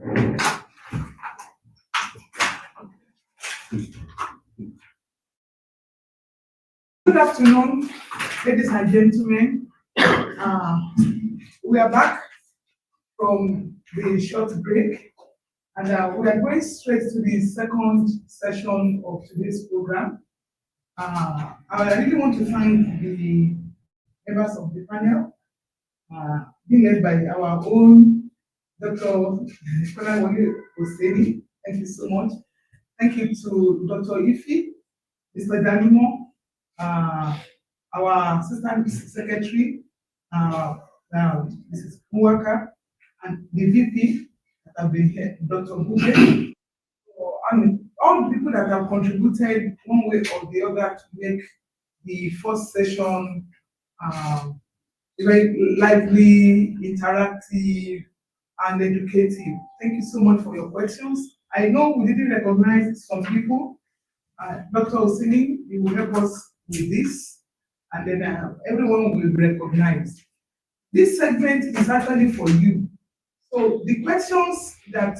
Good afternoon, ladies and gentlemen. We are back from the short break, and we are going straight to the second session of today's program. I really want to thank the members of the panel, being led by our own Dr. Kolawole Oseni. Thank you so much. Thank you to Dr. Ifi, Mr. Danimo, our Assistant Secretary, Mrs. Mwaka, and the VP that have been here, Dr. Bube, and all the people that have contributed one way or the other to make the first session very lively, interactive, and educative. Thank you so much for your questions. I know we didn't recognize some people. Dr. Osini, you will help us with this, and then everyone will recognize. This segment is actually for you. So the questions that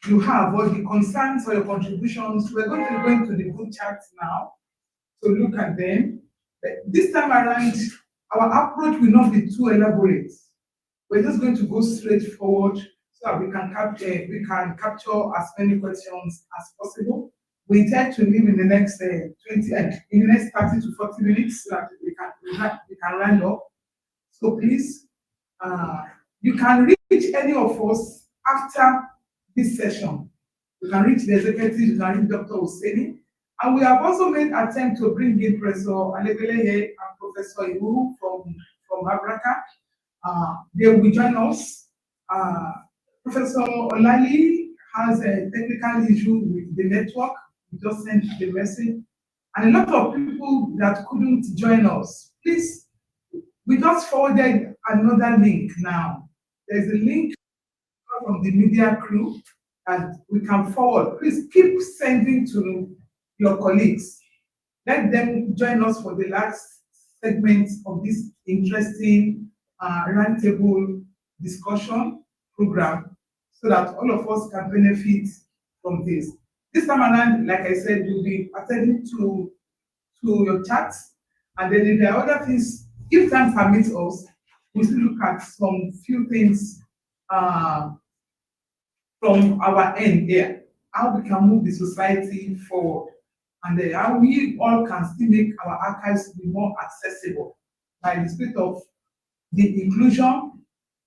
you have, or the concerns or your contributions, we're going to go into the group chat now to look at them. But this time around, our approach will not be too elaborate. We're just going to go straight forward so that we can capture as many questions as possible. We intend to leave in the next 30 to 40 minutes so that we can round up. So please, you can reach any of us after this session. You can reach the executive, you can reach Dr. Oseni. And we have also made attempt to bring in Professor Alegbeleye and Professor Iwu from Abraka. They will join us. Professor Olali has a technical issue with the network. We just sent the message. And a lot of people that couldn't join us, please, we just forwarded another link now. There's a link from the media crew that we can forward. Please keep sending to your colleagues. Let them join us for the last segment of this interesting roundtable discussion program so that all of us can benefit from this. This time around, like I said, we'll be attending to your chats, and then if there are other things, if time permits us, we'll still look at some few things from our end here, how we can move the society forward, and then how we all can still make our archives be more accessible by the spirit of the inclusion,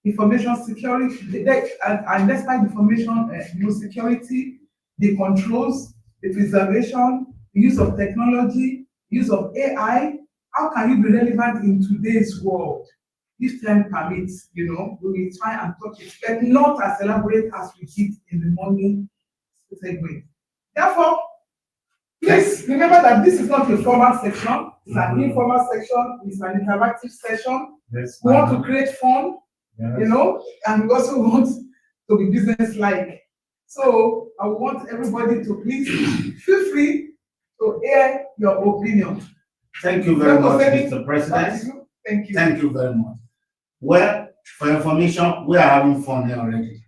information security, and despite information security, the controls, the preservation, the use of technology, use of AI. How can you be relevant in today's world? If time permits, we will try and talk it, but not as elaborate as we did in the morning segment. Therefore, please remember that this is not a formal section, it's an informal section, it's an interactive session. Yes, we want to create fun, yes. And we also want to be business-like. So I want everybody to please feel free to air your opinion. Thank you very much, Mr. President. Thank you. Thank you very much. Well, for information, we are having fun here already.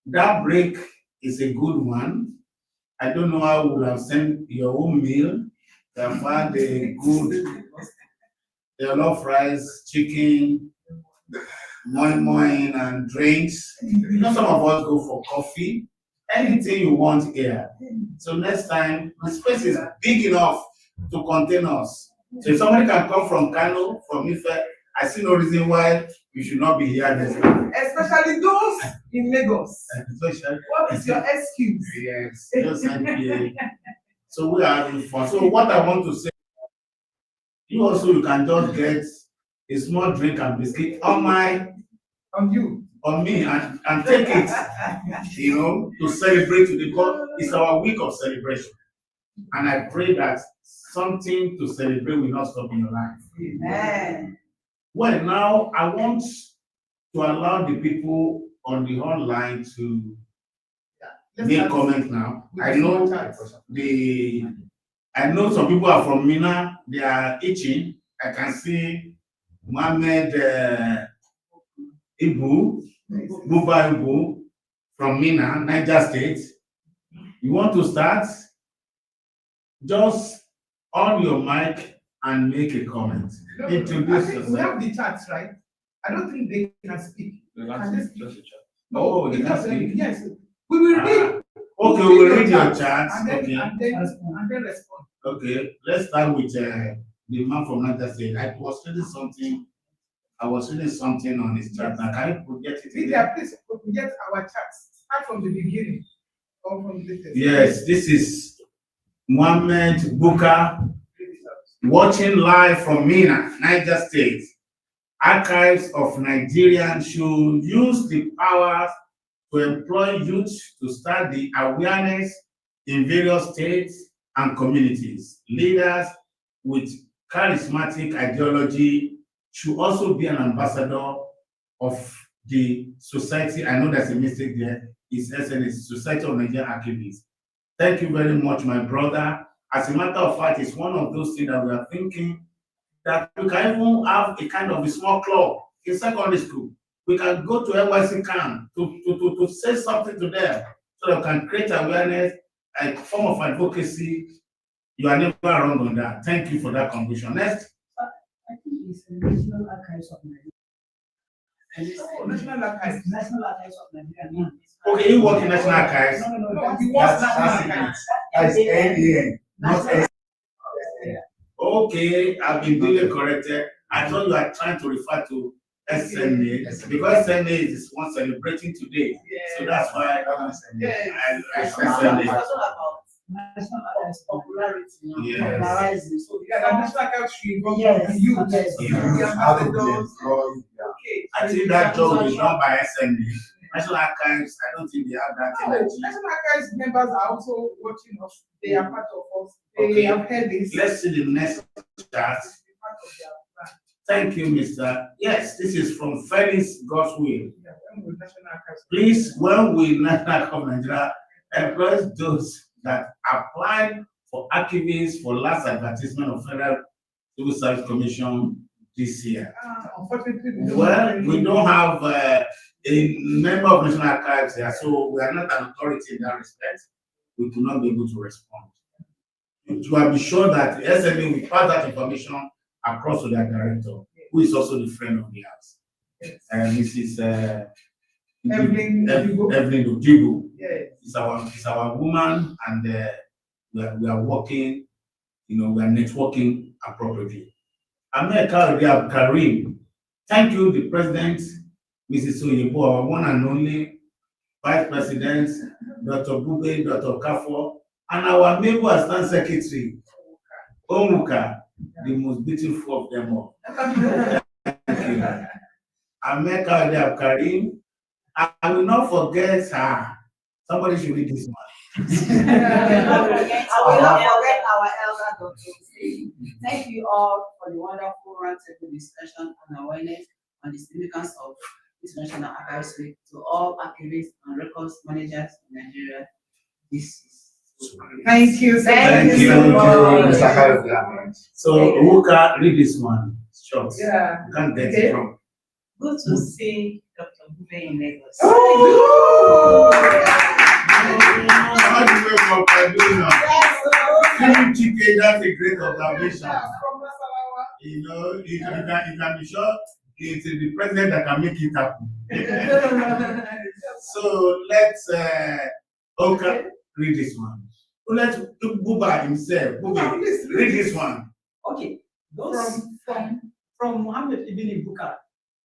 That break is a good one. I don't know how you would have sent your own meal. You have had a good jollof rice, chicken, moin and drinks. Some of us go for coffee. Anything you want here. So next time, the space is big enough to contain us. So if somebody can come from Kano, from Ife, I see no reason why we should not be here next time. Especially those in Lagos. What is your excuse? Yes, just NPA. So we are having fun. So what I want to say, you can just get a small drink and biscuit on me and take it, to celebrate today, because it's our week of celebration. And I pray that something to celebrate will not stop in your life. Amen. Well, now I want to allow the people on the online to make comment now. I know some people are from Mina, they are itching. I can see Mohammed Buba Ibu from Mina, Niger State. You want to start? Just on your mic and make a comment. No, Introduce I think we yourself. have the chats, right? I don't think they can speak. Can they speak? Oh, they can because, speak? Yes. We will read. Okay, we'll read your chat. And then, Okay. and then respond. Okay, let's start with the man from Niger State. I was reading something on his chat. Now, can you project it Lydia, please get our chats. Start from the beginning. Or from the latest. Yes, this is Mohammed Buka, watching live from Mina, Niger State. Archives of Nigerian should use the powers to employ youth to start the awareness in various states and communities. Leaders with charismatic ideology should also be an ambassador of the society. I know there's a mistake there. It's SNS, Society of Nigerian Archivists. Thank you very much, my brother. As a matter of fact, it's one of those things that we are thinking that we can even have a kind of a small club in secondary school. We can go to NYC camp to say something to them so that we can create awareness, a form of advocacy. You are never wrong on that. Thank you for that contribution. Next. I think it's the National Archives of Nigeria. National Archives. National Archives of Nigeria. Okay, you work in National Archives. No, He wants That's National Archives. That's NAN, not S. Okay, I've been duly corrected. I thought you are trying to refer to SNA because SNA is one celebrating today. So that's why I It's SNA. also about National Archives of popularity. Yes. Popularizing. So Yeah, the National Archives should involve Yes, the youth. yes. The How to be ambassadors. employed. Okay. I think that job is done by SNA. National Archives, I don't think they have that No, energy. National Archives members are also watching us. They are part of us. They Okay. have heard this. Let's see the next chat. Part of their plan. Thank you, Mr. Yes, this is from Felix Godswill. Yeah, when will National Archives? Please, when will National Archives of Nigeria employ those that applied for archivists for last advertisement of Federal Civil Service Commission this year? Unfortunately, We don't have a member of National Archives here, so we are not an authority in that respect. We do not be able to respond. To be sure that the SME will pass that information across to their director, who is also the friend of the house. Yes. Mrs. Evelyn Ojibo. Evelyn Ojibo Yes. is our woman, and we are working, we are networking appropriately. America Riyab Karim, thank you, the president, Mrs. Oyepo, our one and only vice president, Dr. Bube, Dr. Kafo, and our member assistant secretary, Omuka, the most beautiful of them all. Thank you. America Riyab Karim, I will not forget her. Somebody should read this one. I will not forget our elder doctor. Thank you all for the wonderful roundtable discussion and awareness on the significance of this National Archives Week to all archivists and records managers in Nigeria. This is so great. Thank you. Thank you. Mr. Harris. So, Omuka, read this one. Short. Yeah. You can't get Okay. it wrong. Good to see Dr. Bube in Lagos. Oh! How do you make up by doing that? Feeling chicken, that's a great observation. From Nasarawa. You can be sure it's the president that can make it happen. So let's read this one. Let Buba himself, read this one. Okay, those from Mohammed Ibn Buka,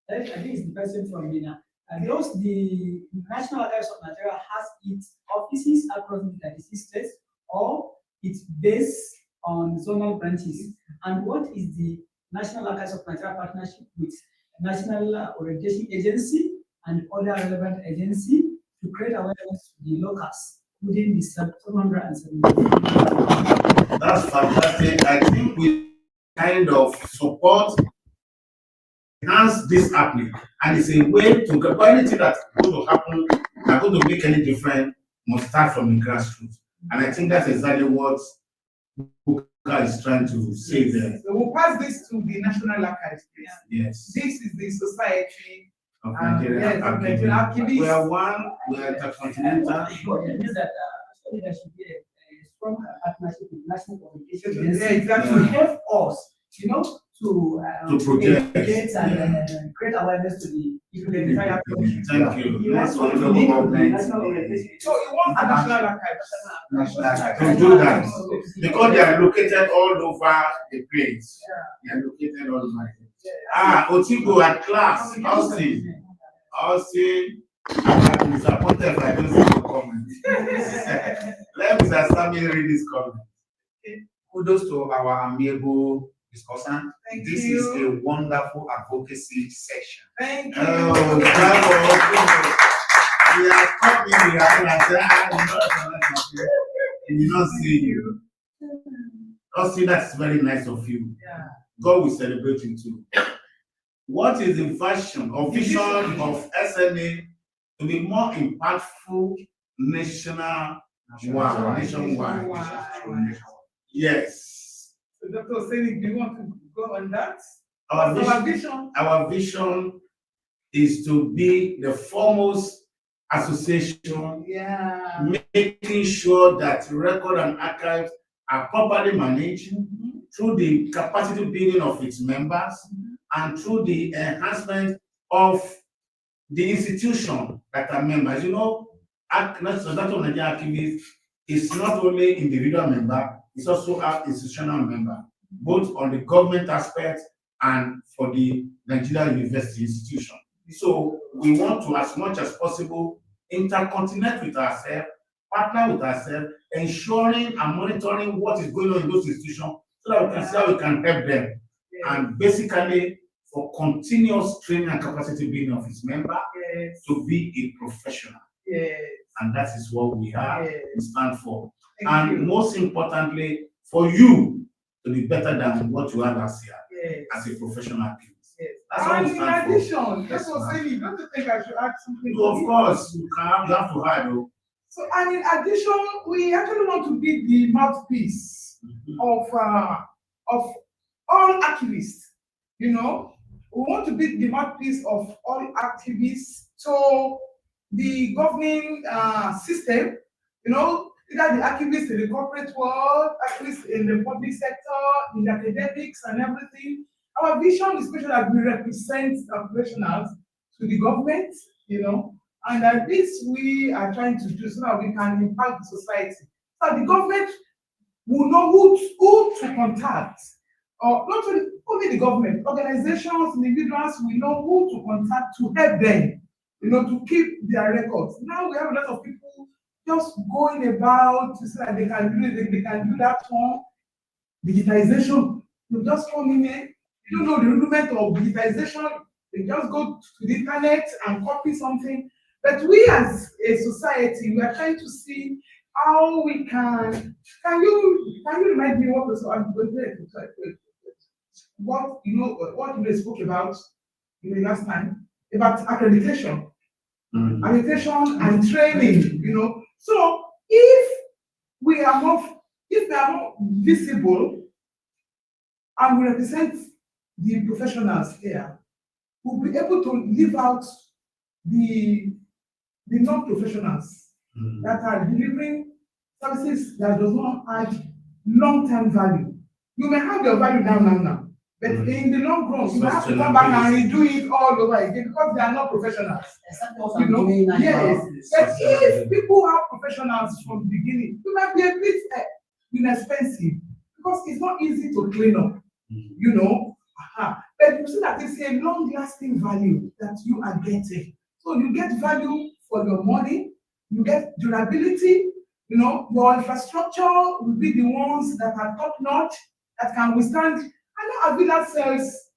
I think it's the person from Mina. And the National Archives of Nigeria has its offices across the 36 states, or it's based on zonal branches. And what is the National Archives of Nigeria partnership with National Orientation Agency and other relevant agencies to create awareness to the locals within the 770. That's fantastic. I think we kind of support, enhance this happening, and it's a way to get anything that's going to happen, that's going to make any difference, must start from the grassroots. And I think that's exactly what Buka is trying to say there. So we'll pass this to the National Archives, please. Yes. This is the society of and Nigerian yes, of Nigerian Archivists. Archivists. We are one, we are intercontinental. What it means that actually there should be a strong partnership with national communication Yeah, agency exactly. to help us, to project. educate and create awareness to the entire country. Thank you. You Next want one, to local link with the government. national organization. So it wants a national archives. To do that, because they are located all over the place. They are located all over. Otigo at class, Austin. I'm disappointed if I don't see your comment. Let Mr. Sammy read this comment. Kudos to our amiable discussant. Thank This you. is a wonderful advocacy session. Thank you. Oh, bravo. We are coming here and say, we not see you. Austin, that's very nice of you. Yeah. God will celebrate you too. What is the vision or vision of SMA to be more impactful nationwide? Yes. So Dr. Oseni, do you want to go on that? Our vision. Our vision is to be the foremost association, Yeah. making sure that record and archives are properly managed through the capacity building of its members and through the enhancement of the institution that are members. You know, Nigerian Archivists is not only individual member, it's also an institutional member, both on the government aspect and for the Nigerian University institution. So we want to, as much as possible, intercontinent with ourselves, partner with ourselves, ensuring and monitoring what is going on in those institutions so that we can see how we can help them. And basically, for continuous training and capacity building of its member to be a professional. And that is what we are, we stand for. And most importantly, for you to be better than what you had last year as a professional activist. That's what we stand for. In addition, that's what I'm saying. Don't you think I should add something? No, of course, you have to add. So, and in addition, we actually want to be the mouthpiece of all activists. You know, we want to be the mouthpiece of all activists to the governing system. You know, either the activists in the corporate world, activists in the public sector, in the academics and everything. Our vision is special that we represent professionals to the government, you know, and this we are trying to do so that we can impact the society. So the government will know who to contact, or not only the government, organizations, individuals will know who to contact to help them, you know, to keep their records. Now we have a lot of people just going about to say that they can do it, they can do that one. Digitization, you just come in here. You don't know the rudiment of digitization, they just go to the internet and copy something. But we as a society, we are trying to see how we can you remind me what was what we spoke about last time about accreditation. Accreditation and training, you know. So if we are more visible and we represent the professionals here, will be able to leave out the non-professionals that are delivering services that does not add long-term value. You may have your value now, but in the long run, you have to come back and redo it all over again because they are not professionals. You know? Yes. But if people have professionals from the beginning, it might be a bit inexpensive because it's not easy to clean up. You know. But you see that it's a long-lasting value that you are getting. So you get value for your money, you get durability, you know, your infrastructure will be the ones that are top-notch, that can withstand. I know Avila sells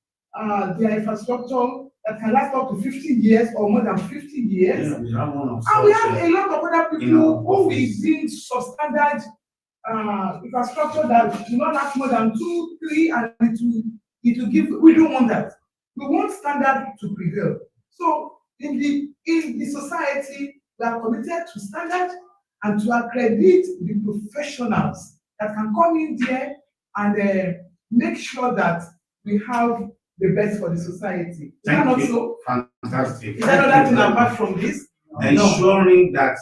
their infrastructure that can last up to 50 years or more than 50 years. Yeah, we have one of and we have a lot of other people who will bring substandard infrastructure that do not last more than 2, 3, and it will give. We don't want that. We want standard to prevail. So in the society, we are committed to standard and to accredit the professionals that can come in there and make sure that we have the best for the society. Is that Thank not you. so? Fantastic. Is that another thing apart from this? Ensuring that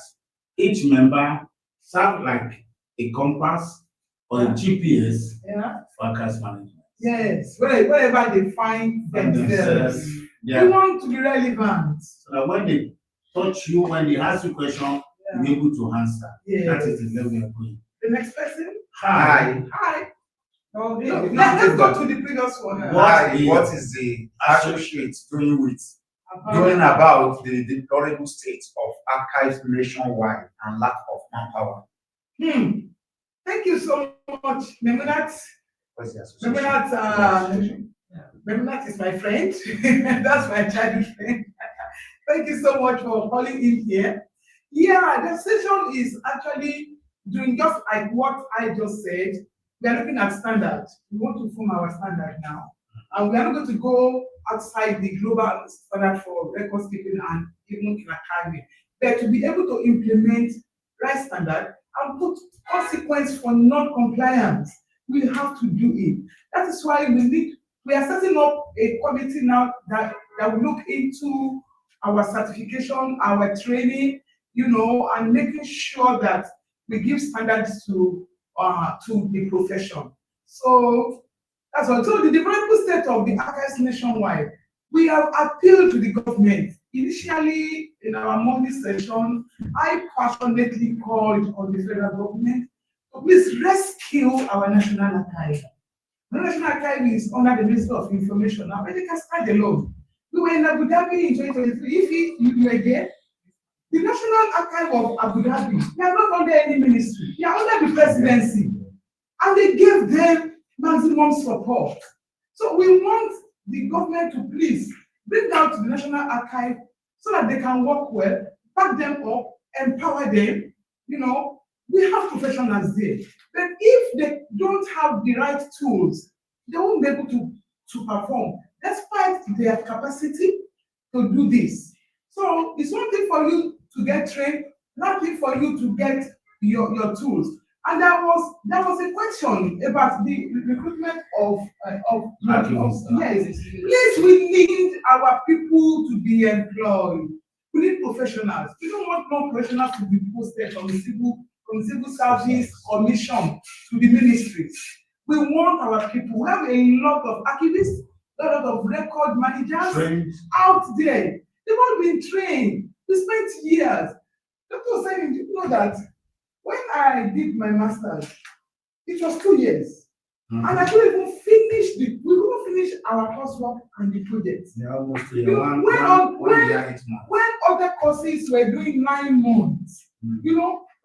each member serve like a compass or a GPS Yeah. for archives management. Yes, wherever they find themselves. We Yeah. want to be relevant. So that when they touch you, when they ask you question, you're able to answer. Yes. That is the level we are going. The next person? Hi. Hi. No, No, let's go to the previous one. What is the associate doing about the deplorable state of archives nationwide and lack of manpower? Thank you so much, Memunat. What's the association? Memunat is my friend. That's my childhood friend. Thank you so much for calling in here. Yeah, the session is actually doing just like what I just said. We are looking at standards. We want to form our standard now. And we are not going to go outside the global standard for record keeping and even in academy. But to be able to implement right standard and put consequence for non-compliance, we have to do it. That is why we are setting up a committee now that will look into our certification, our training, and making sure that we give standards to the profession. So that's all. So the development state of the archives nationwide, we have appealed to the government. Initially, in our Monday session, I passionately called on the federal government to please rescue our National Archive. The National Archive is under the Ministry of Information. Now, they can stand alone. We were in Abu Dhabi in 2023. If you were there, the National Archive of Abu Dhabi, they are not under any ministry. They are under the presidency. And they gave them maximum support. So we want the government to please bring out the National Archive so that they can work well, back them up, empower them. We have professionals there. But if they don't have the right tools, they won't be able to perform, despite their capacity to do this. So it's one thing for you to get trained, not thing for you to get your tools. And there was a question about the recruitment of yes. Yes, we need our people to be employed. We need professionals. We don't want non-professionals to be posted from the civil service commission to the ministries. We want our people. We have a lot of archivists, a lot of record managers out there. They've all been trained. We spent years. Dr. Simon, you know that when I did my master's, it was 2 years. And I couldn't even finish our coursework and the project. Yeah, almost when other courses were doing 9 months,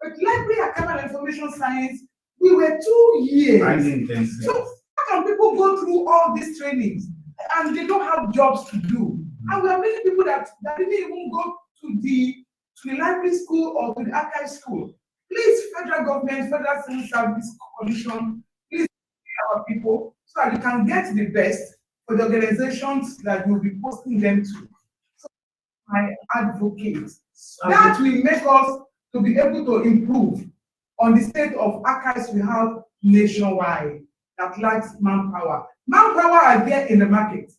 but library, archival, and information science, we were 2 years. So how can people go through all these trainings and they don't have jobs to do? And we have many people that didn't even go to the library school or to the archive school. Please, federal government, federal civil service commission, please our people so that you can get the best for the organizations that you'll be posting them to. So I advocate. That will make us to be able to improve on the state of archives we have nationwide that lacks manpower. Manpower are there in the market.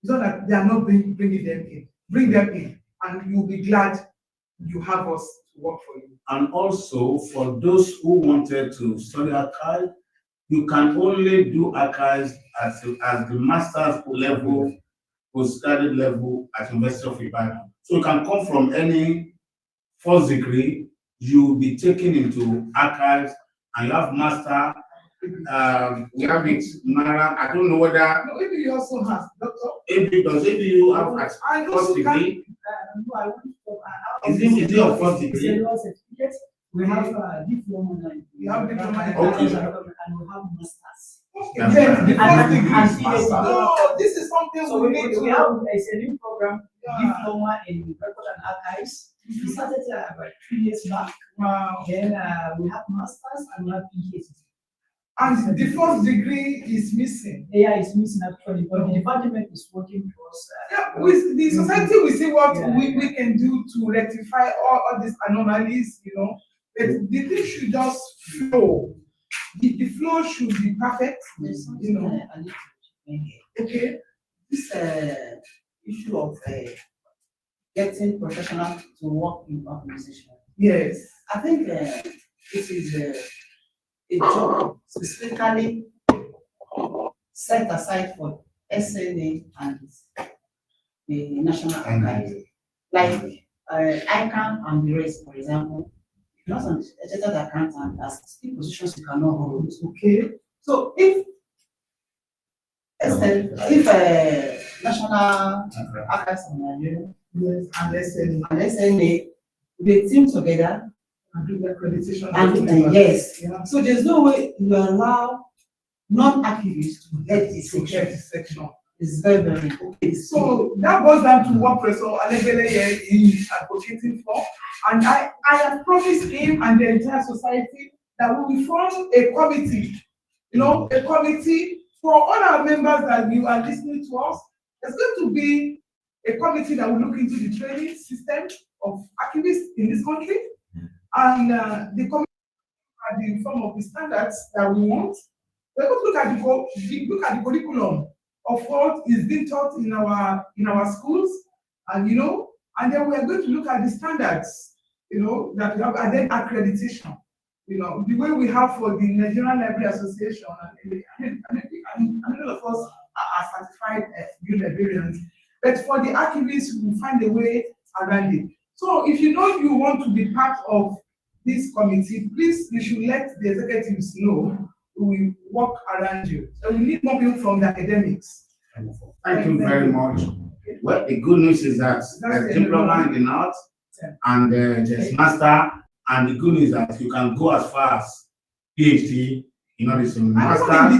It's not that they are not bringing them in. Bring them in, and you'll be glad you have us to work for you. And also, for those who wanted to study archive, you can only do archives as the master's level, postgraduate level at University of Ibadan. So you can come from any first degree, you'll be taken into archives, and you have master. We have it, Mara. I don't know whether. No, maybe you also have, doctor. Maybe you have first degree. Is it your first degree? We have diploma. We have diploma. Okay. And we have masters. Okay. Yes, the first degree. And No, this is something so we need to we have a new program, Yeah. diploma in record and archives. We started about 3 years back. Wow. Then we have masters and we have PhD. And the first degree is missing. Yeah, it's missing actually, but the department is working towards. Yeah, with the society, we see what Yeah. we can do to rectify all these anomalies, But the thing should just flow. The flow should be perfect, Okay. this issue of getting professionals to work in organization. Yes. I think it is a job specifically set aside for SNA and the National Archives. Like ICANN and the rest, for example, if you're not an chartered accountant, there's still positions you cannot hold. Okay. So if National Archives of Nigeria, Yes. And SNA. and SNA, they team together And do the accreditation. and yes. Yeah. So there's no way you allow non-archivists to get this Security section. section. It's very, very important. So that goes down to what Professor Alebele is advocating for. And I have promised him and the entire society that we will form a committee, a committee for all our members that you are listening to us. There's going to be a committee that will look into the training system of archivists in this country. And the committee at the form of the standards that we want. We're going to look at the curriculum of what is being taught in our schools, and then we are going to look at the standards, that we have, and then accreditation, the way we have for the Nigerian Library Association, and many of us are certified new librarians, but for the archivists, we will find a way around it. So if you want to be part of this committee, please, you should let the executives know. We work around you. So we need more people from the academics. Thank you very much. Well, the good news is that there's diploma in the north and there's master, and the good news is that you can go as far as PhD, it's in master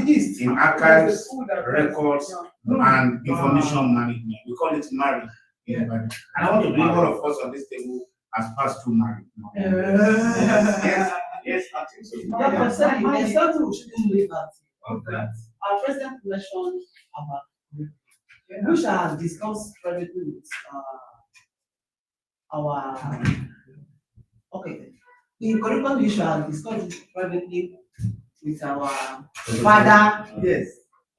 in archives, records, and information management. We call it MARI. Yeah. And I want to bring all of us on this table as past two MARI. Yes, I think so. There's something we shouldn't leave out. Our president mentioned about we shall discuss privately with our the curriculum we shall discuss it privately with our father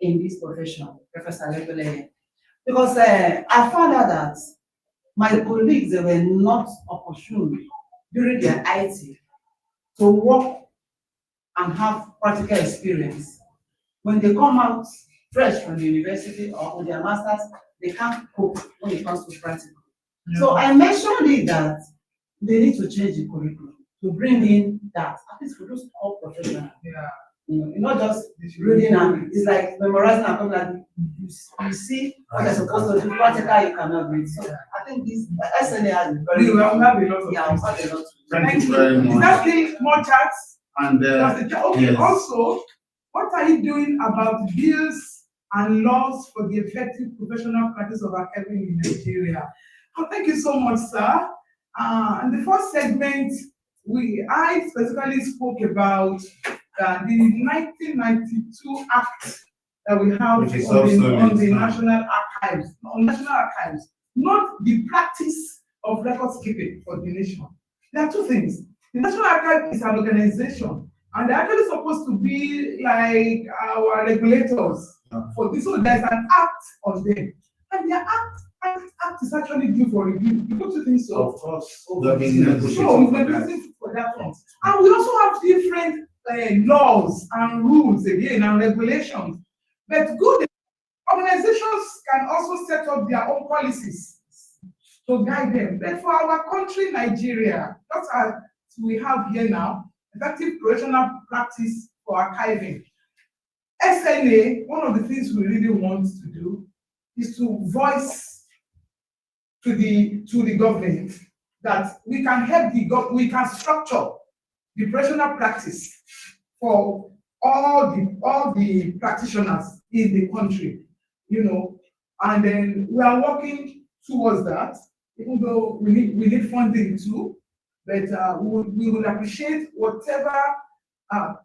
in this profession, Professor Lebele. Because I found out that my colleagues, they were not opportune during their IT to work and have practical experience. When they come out fresh from the university or with their masters, they can't cope when it comes to practical. Yeah. So I mentioned it that they need to change the curriculum to bring in that, at least for those top professionals. Yeah. Not just reading and it's like memorizing and coming like you see what you're supposed to do, practical you cannot read. So I think this SNA has been very Thank you very much. Is that still more chats? And yes. Also, what are you doing about bills and laws for the effective professional practice of archiving in Nigeria? Oh, thank you so much, sir. In the first segment, I specifically spoke about the 1992 Act that we have on the National Archives, not the practice of record keeping for the nation. There are two things. The National Archive is an organization, and they're actually supposed to be like our regulators for this. So there's an act on them, and their act is actually due for review. Don't you think so? Of course. So we're negotiating for that one. And we also have different laws and rules again and regulations. But good organizations can also set up their own policies to guide them. But for our country, Nigeria, just as we have here now, effective professional practice for archiving. SNA, one of the things we really want to do is to voice to the government that we can help we can structure the professional practice for all the practitioners in the country, and then we are working towards that, even though we need funding too, but we will appreciate whatever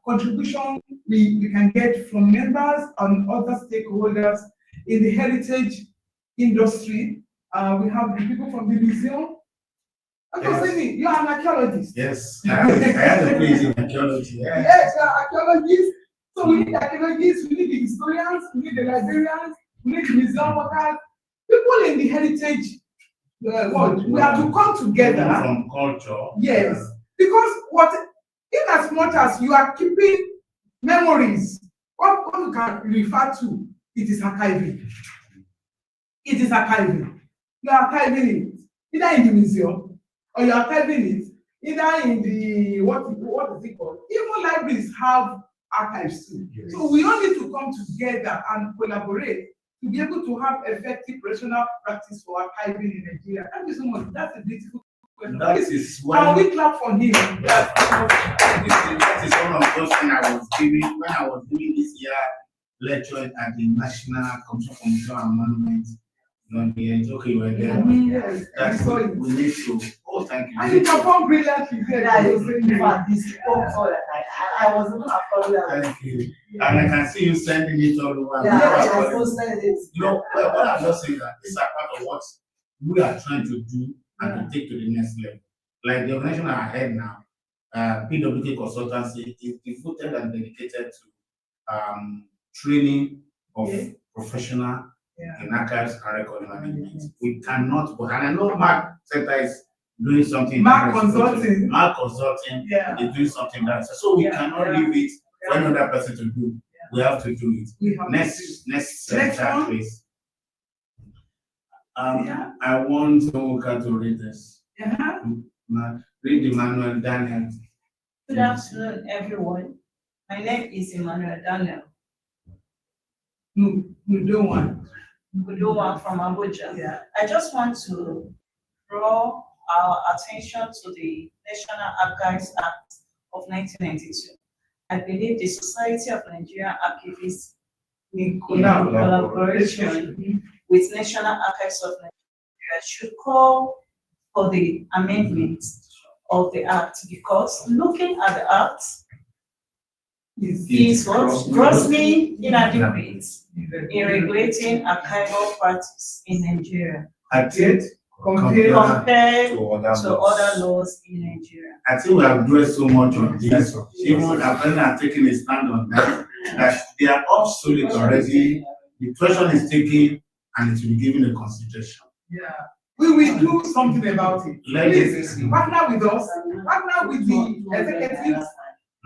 contribution we can get from members and other stakeholders in the heritage industry. We have the people from the museum. Yes. You're an archaeologist. Yes, I had a place in archaeology. Yeah. Yes, you're archaeologists. So we need archaeologists, we need the historians, we need the librarians, we need museum workers, people in the heritage world. We have to come together. From culture. Yes, because in as much as you are keeping memories, what you can refer to, it is archiving. It is archiving. You are archiving it, either in the museum or you are archiving it, either in the what is it called? Even libraries have archives too. Yes. So we all need to come together and collaborate to be able to have effective professional practice for archiving in Nigeria. Thank you so much. That's a beautiful question. That is Can we clap for him? That is one of those things I was giving when I was doing this year lecture at the National Commission for Museum and Monuments. Okay, we're there. Yes, That's what we need to. Oh, thank you. and you perform brilliantly there. Yeah, in fact, this all that I was not following. Thank you. And I can see you sending it all over. Yeah, I You posted it. know, what I'm just saying that these are part of what we are trying to do and to take to the next level. Like the organization I had now, PWK Consultancy is devoted and dedicated to training of professional in archives and record management. We cannot, and I know Mark Center is doing something. Mark Consulting. Mark Consulting is doing something that. So we cannot leave it for another person to do. We have to do it. We have Next one, please. I want Oka to read this. Read Emmanuel Daniel. Good afternoon, everyone. My name is Emmanuel Daniel. Udowa from Abuja. Yeah. I just want to draw our attention to the National Archives Act of 1992. I believe the Society of Nigerian Archivists, in collaboration with National Archives of Nigeria, should call for the amendment of the act, because looking at the act is what grossly inadequate in regulating archival practice in Nigeria compared to other laws in Nigeria. I think we have dwelled so much on this. Even apparently are taking a stand on that they are obsolete already. The question is taken and it will be given a consideration. Yeah. We will do something about it. Please partner with us, partner with the executives.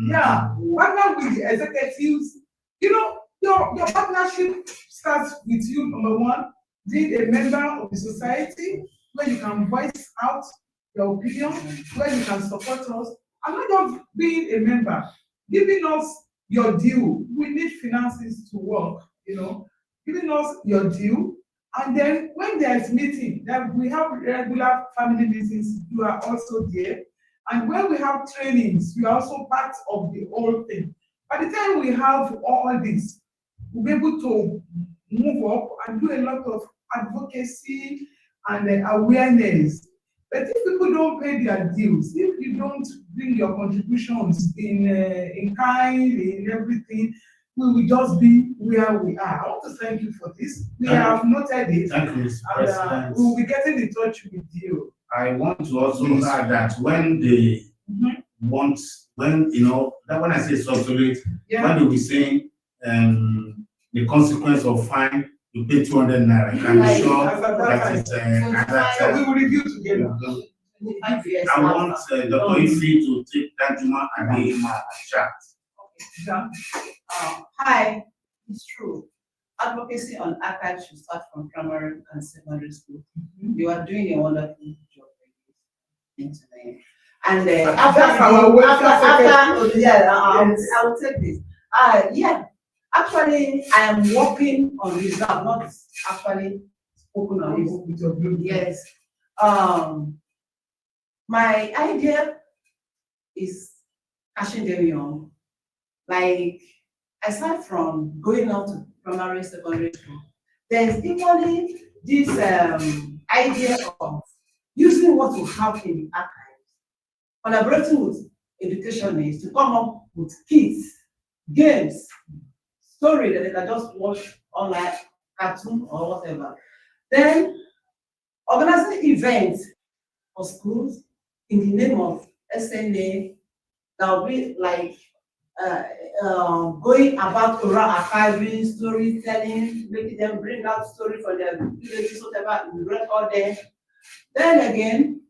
Yeah, partner with the executives. You know, your partnership starts with you, number one, being a member of the society where you can voice out your opinion, where you can support us, and not just being a member, giving us your due. We need finances to work, you know, giving us your due. And then when there is meeting, that we have regular family meetings, you are also there. And when we have trainings, you are also part of the whole thing. By the time we have all this, we'll be able to move up and do a lot of advocacy and awareness. But if people don't pay their dues, if you don't bring your contributions in kind, in everything, we will just be where we are. I want to thank you for this. We have noted it. Thank you, Mr. President. We will be getting in touch with you. I want to also add that when they want, when I say obsolete, when they will be saying the consequence of fine, you pay 200 naira. I'm sure that is we will review together. I want Dr. Ife to take that Juma and the chat. Hi, it's true. Advocacy on archives should start from primary and secondary school. You are doing a wonderful job. And after I will take this. Actually, I am working on this. I'm not actually spoken on this. Yes. My idea is catching them young. Like, aside from going out to primary, secondary school, there's equally this idea of using what we have in the archives, collaborating with educationists to come up with kits, games, story that they can just watch online, cartoon or whatever. Then organizing events for schools in the name of SNA that will be like going about oral archiving, storytelling, making them bring out story from their villages, whatever, we record them. Then again,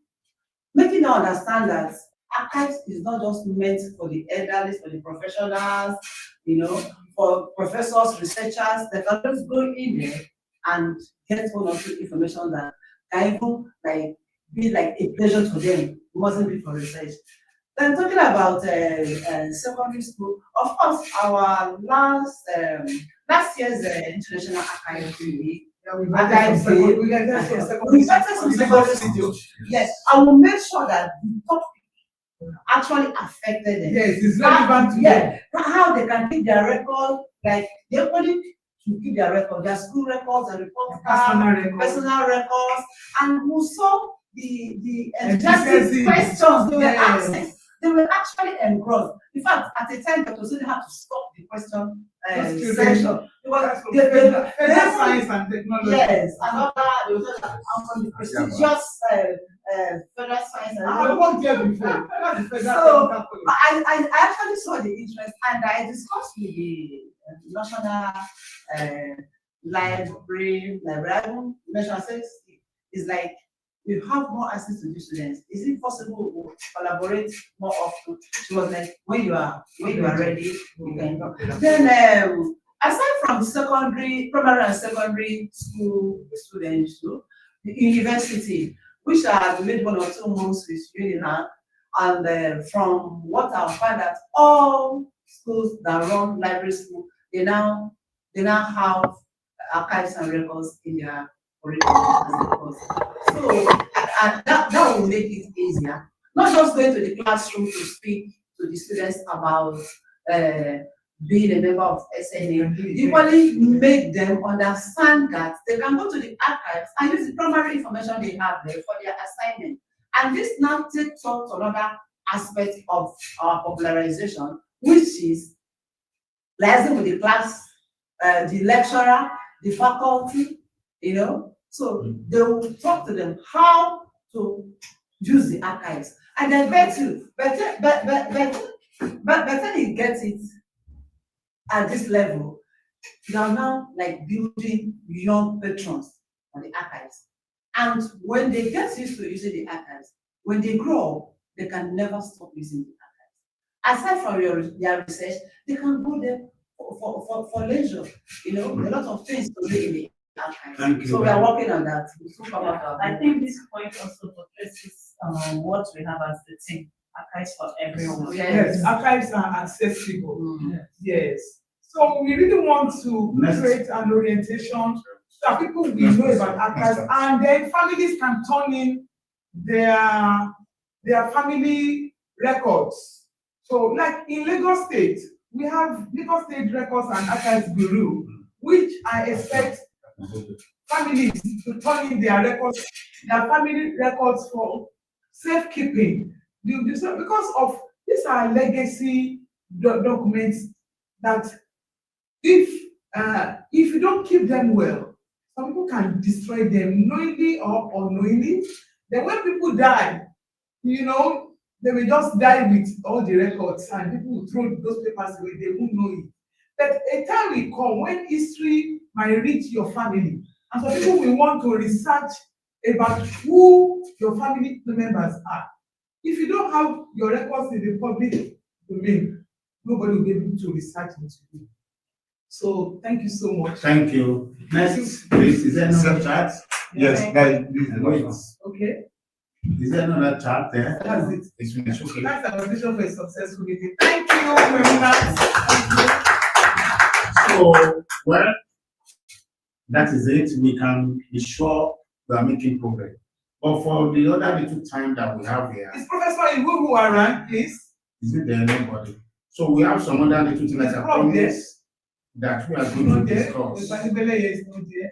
making them understand that archives is not just meant for the elderly, for the professionals, for professors, researchers. They can just go in there and get one or two information that can even be like a pleasure to them. It mustn't be for research. Then talking about secondary school, of course, our last year's International Archive Week. We got some secondary school. Yes, I will make sure that the topic actually affected them. Yes, it's relevant to them. How they can keep their record, like they only to keep their record, their school records and report cards, personal records, and we saw the enthusiastic questions they were asking. They were actually engrossed. In fact, at the time, Dr. Sudi had to stop the question session. Because the science and technology. Yes, another, there was from the prestigious federal science. I worked there before. So, I actually saw the interest and I discussed with the National Library, it's like, we have more access to the students. Is it possible to collaborate more often? She was like, when you are ready, you can go. Then, aside from primary and secondary school students, the university, which I made 1 or 2 months with UNILAG, and from what I found that all schools that run library school, they now have archives and records in their curriculum. So that will make it easier. Not just going to the classroom to speak to the students about being a member of SNA, equally make them understand that they can go to the archives and use the primary information they have there for their assignment. And this now takes us to another aspect of our popularization, which is liaising with the class, the lecturer, the faculty, so they will talk to them how to use the archives. And I bet you, better he gets it at this level, they are now like building young patrons on the archives. And when they get used to using the archives, when they grow up, they can never stop using the archives. Aside from their research, they can go there for leisure. A lot of things to do in the archives. Thank you. So we are working on that. I think this point also addresses what we have as the team. Archives for everyone. Yes, archives are accessible. Yes. So we really want to create an orientation so that people will know about archives, and then families can turn in their family records. So, like in Lagos State, we have Lagos State Records and Archives Bureau, which I expect families to turn in their records, their family records for safekeeping. Because of these are legacy documents that if you don't keep them well, some people can destroy them knowingly or unknowingly. Then when people die, they will just die with all the records and people will throw those papers away, they won't know it. But a time will come when history might reach your family, and so people will want to research about who your family members are. If you don't have your records in the public domain, nobody will be able to research into you. So thank you so much. Thank you. Next, please, is there another chart? Yes, Wait. Okay. Is there another chart there? That's it. It's finished. Okay. That's our vision for a successful meeting. Thank you very much. So, well, that is it. We can be sure we are making progress. But for the other little time that we have here, Is Professor Iwu around, please? is it there? Nobody. So we have some other little things I promise that we are going Not to there. discuss. Mr. is not there.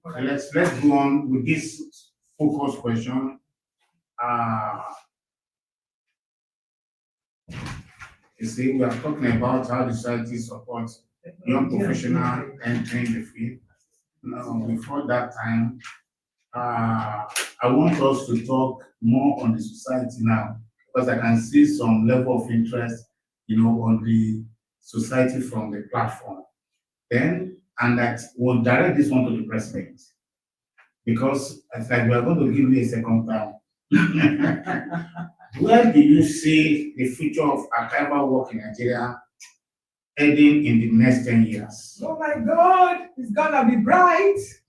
Okay, let's go on with this focus question. You see, we are talking about how the society supports young professional entering the field. Now, before that time, I want us to talk more on the society now, because I can see some level of interest on the society from the platform. Then, and that will direct this one to the president. Because it's like we are going to give you a second term. Where do you see the future of archival work in Nigeria heading in the next 10 years? Oh my God, it's gonna be bright. It's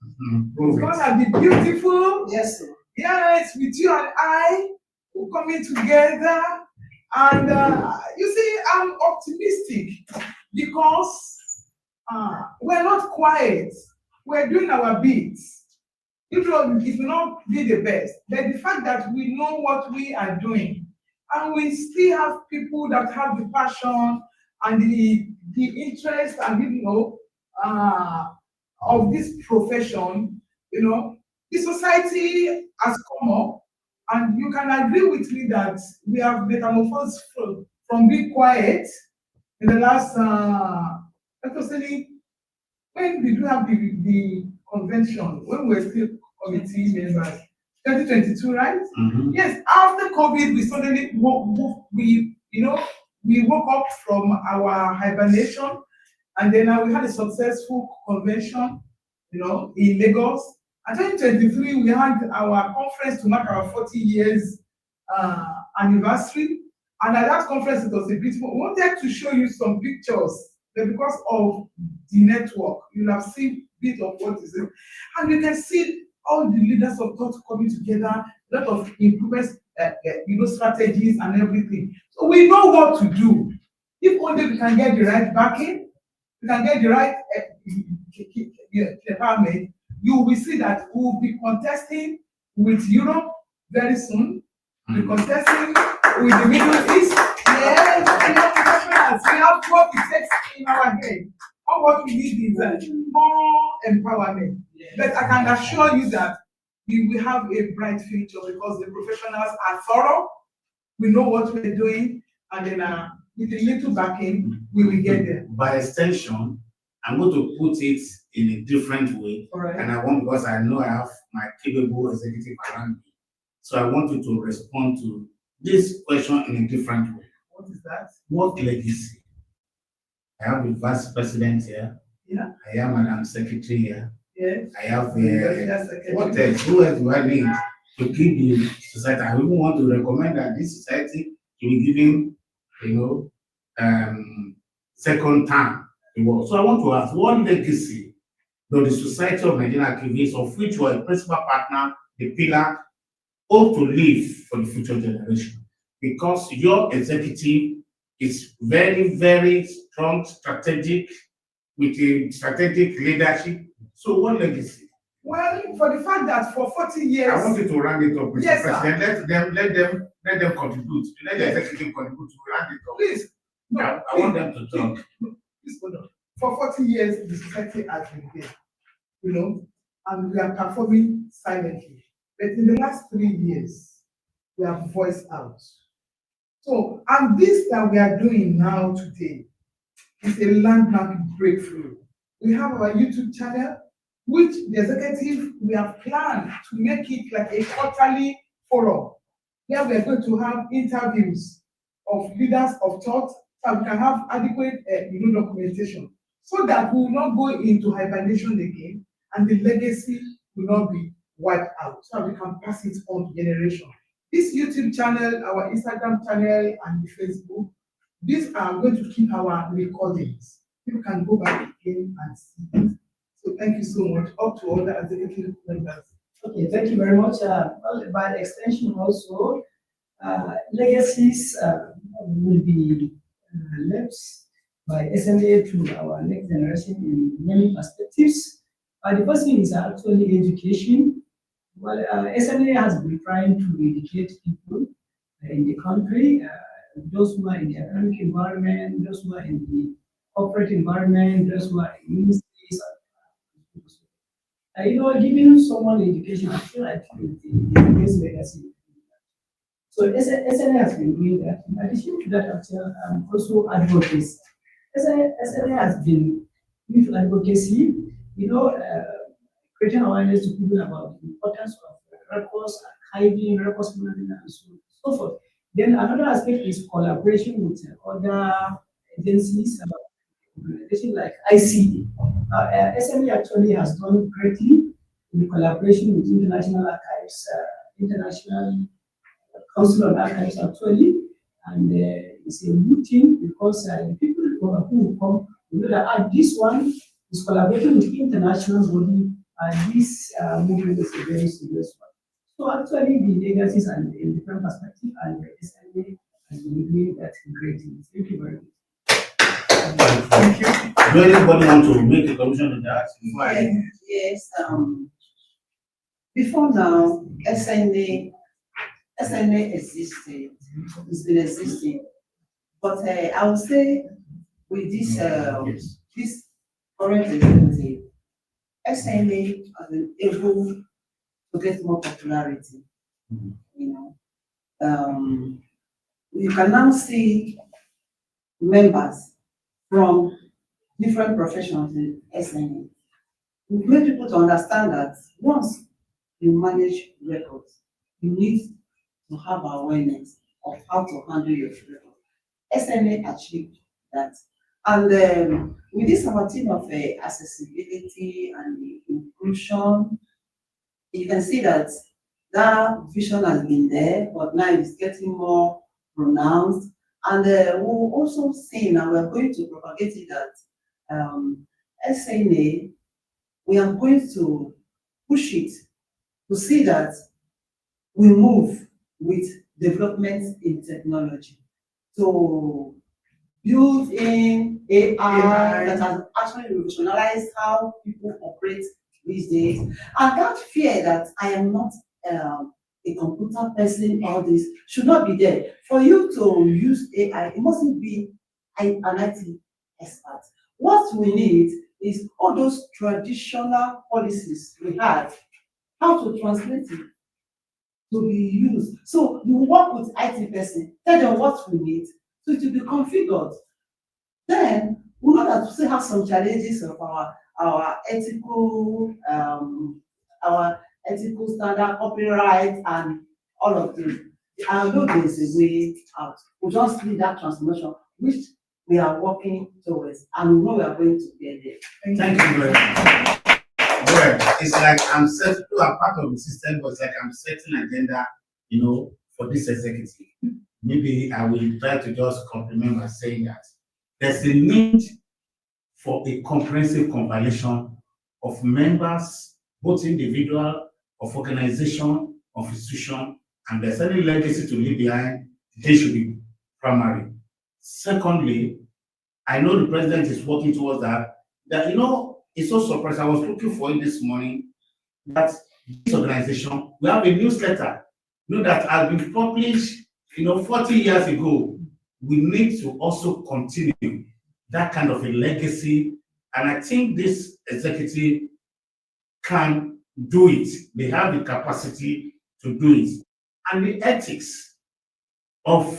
gonna be beautiful. Yes, sir. Yes, with you and I, we're coming together. And you see, I'm optimistic because we're not quiet. We're doing our bits. It will not be the best, but the fact that we know what we are doing, and we still have people that have the passion and the interest and of this profession, the society has come up, and you can agree with me that we have metamorphosed from being quiet in the last especially when we do have the convention, when we were still committee members, 2022, right? Mhm. Yes, after COVID, we suddenly we woke up from our hibernation, and then we had a successful convention, in Lagos. And 2023, we had our conference to mark our 40 years anniversary. And at that conference, it was a bit more. We wanted to show you some pictures, but because of the network, you'll have seen a bit of what is it. And you can see all the leaders of thought coming together, a lot of improvements, strategies and everything. So we know what to do. If only we can get the right backing, we can get the right department, you will see that we will be contesting with Europe very soon. We'll be contesting with the Middle East. Yes, professionals, we have what it takes in our head. All what we need is more empowerment. But I can assure you that we will have a bright future because the professionals are thorough. We know what we're doing, and then with a little backing, we will get there. By extension, I'm going to put it in a different way. All right. And I want, because I know I have my capable executive around me. So I want you to respond to this question in a different way. What is that? What legacy? I have the vice president here. Yeah. I have Madam Secretary here. Yes. I have Secretary. what else? Who else do I need to keep the society? I even want to recommend that this society to be given, second term. So I want to ask, what legacy does the Society of Nigerian Archivists, of which you are a principal partner, the pillar, hope to leave for the future generation? Because your executive is very, very strong, strategic, with a strategic leadership. So what legacy? Well, for the fact that for 40 years. I want you to round it up, Mr. Yes, President. Let them contribute. Let the executive contribute to round it up. Please. No, I want them to talk. Please hold on. For 40 years, the society has been there, and we are performing silently. But in the last 3 years, we have voiced out. So, and this that we are doing now today is a landmark breakthrough. We have our YouTube channel, which the executive, we have planned to make it like a quarterly forum, where we are going to have interviews of leaders of thought, so we can have adequate documentation, so that we will not go into hibernation again, and the legacy will not be wiped out, so we can pass it on to generation. This YouTube channel, our Instagram channel, and the Facebook, these are going to keep our recordings. People can go back again and see it. So thank you so much. Up to all the executive members. Okay, thank you very much. Well, by extension also, legacies will be left by SMA to our next generation in many perspectives. The first thing is actually education. Well, SMA has been trying to educate people in the country, those who are in the academic environment, those who are in the corporate environment, those who are in ministries. Giving someone education, I feel like is the best legacy. So SMA has been doing that. In addition to that, also advocacy. SMA has been with advocacy, creating awareness to people about the importance of records, archiving, records management, and so forth. Then another aspect is collaboration with other agencies, organizations like ICD. SME actually has done greatly in collaboration with international archives, international council on archives actually, and it's a good thing because the people who come, you know that this one is collaborating with international body, and this movement is a very serious one. So actually, the agencies and in different perspective, and the SME has been doing that greatly. Thank you very much. Thank you. Do anybody want to make a contribution on that? Yes, before now, SNA existed, it's been existing. But I would say with this current executive, SNA has been able to get more popularity. You know, you can now see members from different professions in SNA. We make people to understand that once you manage records, you need to have awareness of how to handle your records. SNA achieved that. And with this our team of accessibility and inclusion, you can see that that vision has been there, but now it's getting more pronounced. And we'll also see, and we're going to propagate it that SNA, we are going to push it to see that we move with developments in technology. So build in AI that has actually revolutionized how people operate these days. And that fear that I am not a computer person, all this should not be there. For you to use AI, it mustn't be an IT expert. What we need is all those traditional policies we had, how to translate it to be used. So you work with IT person, tell them what we need, so it will be configured. Then we know that we still have some challenges of our ethical standard, copyright, and all of them. I know there's a way out. We just need that transformation, which we are working towards, and we know we are going to get there. Thank you very much. Well, it's like I'm part of the system, but it's like I'm setting an agenda, for this executive. Maybe I will try to just compliment by saying that there's a need for a comprehensive compilation of members, both individual, of organization, of institution, and there's any legacy to leave behind, they should be primary. Secondly, I know the president is working towards that, it's so surprised. I was looking for it this morning that this organization, we have a newsletter, that has been published, 40 years ago. We need to also continue that kind of a legacy. And I think this executive can do it. They have the capacity to do it. And the ethics of,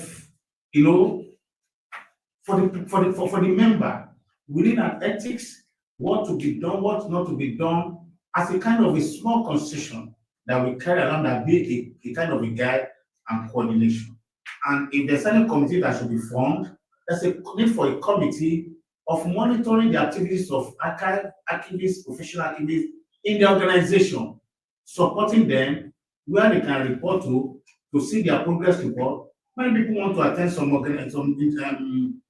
for the member, we need an ethics, what to be done, what not to be done, as a kind of a small constitution that we carry around that be a kind of a guide and coordination. And if there's any committee that should be formed, there's a need for a committee of monitoring the activities of archivists, professional archivists in the organization, supporting them where they can report to see their progress report. Many people want to attend some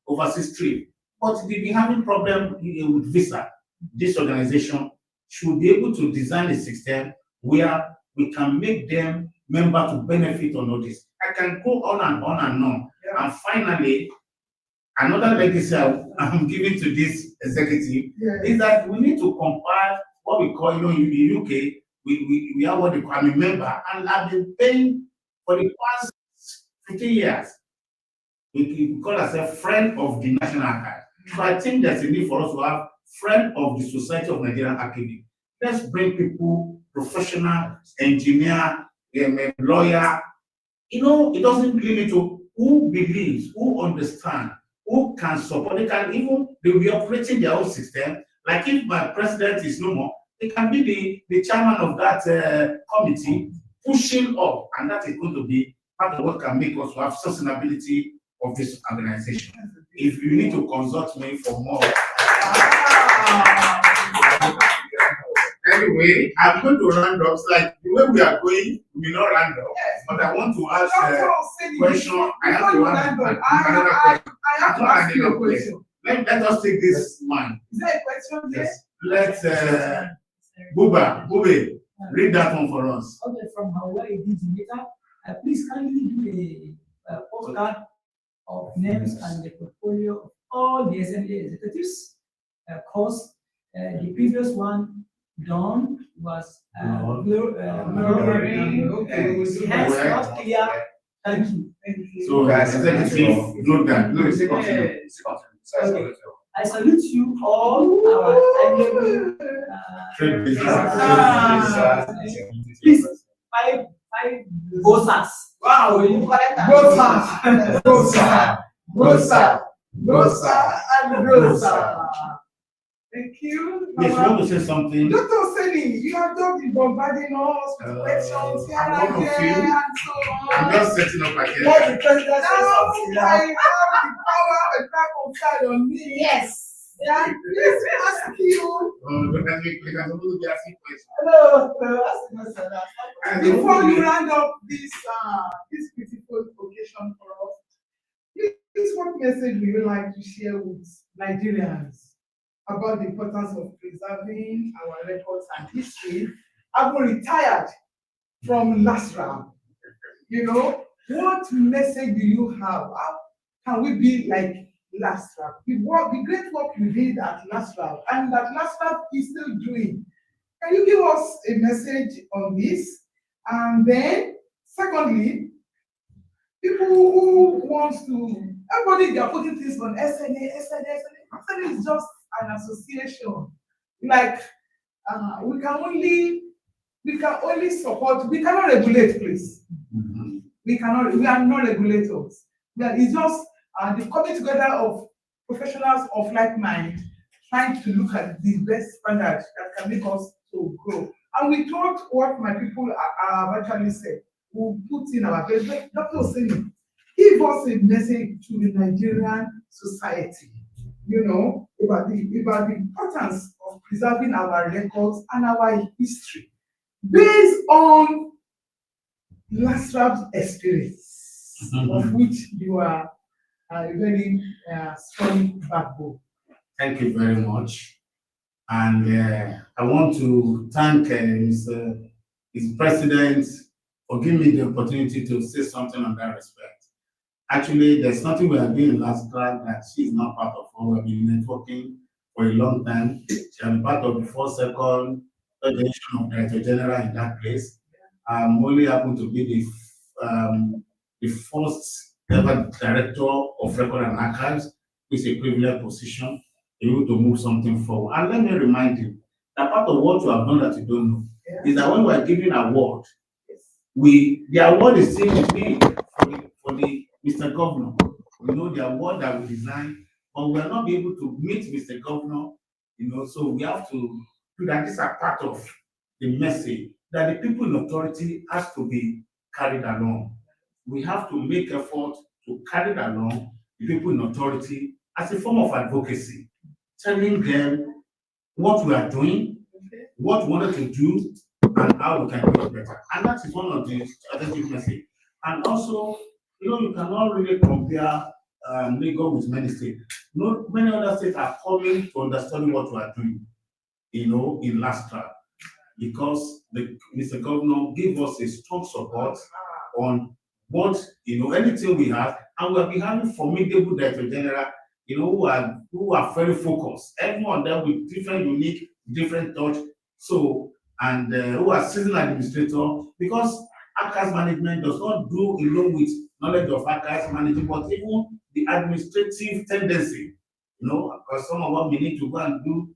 overseas trip, but they be having problem with visa. This organization should be able to design a system where we can make them member to benefit on all this. I can go on and on and on. Yeah. And finally, another legacy I'm giving to this executive is that we need to compile what we call, in the UK, we have what they call, I'm a member, and I've been paying for the past 50 years. We call ourselves friend of the National Archive. So I think there's a need for us to have friend of the Society of Nigerian Archivists. Let's bring people, professional, engineer, lawyer. It doesn't limit to who believes, who understands, who can support. They will be operating their own system. Like if my president is no more, they can be the chairman of that committee, pushing up, and that is going to be part of what can make us have sustainability of this organization. If you need to consult me for more. Anyway, I'm going to round up. Like the way we are going, we may not round up, but I want to ask a question. I have to ask another question. I have to ask you a question. Let us take this one. Is there a question? Yes. Let's Bube, read that one for us. Okay, from Hawaii Digimeter, please kindly do a postcard of names and the portfolio of all the SME executives. Of course, the previous one done was Okay. hence not clear. Thank you. So executive, note that. No, it's Okay. I salute you all, our amiable trade please, five voters. Wow, you correct that. Rosa, and Rosa. Thank you. Yes, you want to say something? Dr. Seni, you have just been bombarding us with questions here I'm and one of there you. and so on. I'm just setting up again. Let the president say Now something I have now. the power and back on side on me. Yes. Yeah, please ask you. Because we can supposed to be asking questions. No, that's the question. And Before you round up this beautiful occasion for us, please, what message would you like to share with Nigerians about the importance of preserving our records and history? I've been retired from LASRA. You know, what message do you have? How can we be like LASRA? The great work you did at LASRA and that LASRA is still doing. Can you give us a message on this? And then, secondly, people who want to, everybody, they are putting things on SNA. SNA is just an association. Like, we can only support, we cannot regulate, please. We are not regulators. It's just the coming together of professionals of like mind, trying to look at the best standards that can make us to grow. And we thought what my people have actually said, we'll put in our best. Dr. Oseni, give us a message to the Nigerian society, you know, about the importance of preserving our records and our history based on LASRA's experience, of which you are a very strong backbone. Thank you very much. And I want to thank his president for giving me the opportunity to say something on that respect. Actually, there's nothing we are doing in LASRA that she is not part of. We've been networking for a long time. She has been part of the first, second, third generation of Director General in that place. I'm only happen to be the first ever Director of Record and Archives, which is a privileged position, able to move something forward. And let me remind you that part of what you have done that you don't know is that when we are giving an award, the award is still with me for the Mr. Governor. You know, the award that we designed, but we are not able to meet Mr. Governor, you know, so we have to do that. These are part of the message that the people in authority has to be carried along. We have to make effort to carry along the people in authority as a form of advocacy, telling them what we are doing, what we wanted to do, and how we can do it better. And that is one of the strategic messages. And also, you know, you cannot really compare Lagos with many states. Many other states are coming to understand what we are doing, you know, in LASRA, because Mr. Governor gave us a strong support on what, you know, anything we have, and we have been having formidable Director General, you know, who are very focused. Everyone there with different, unique, different touch. So, and who are seasoned administrator, because archives management does not do alone with knowledge of archives management, but even the administrative tendency, you know, because some of us may need to go and do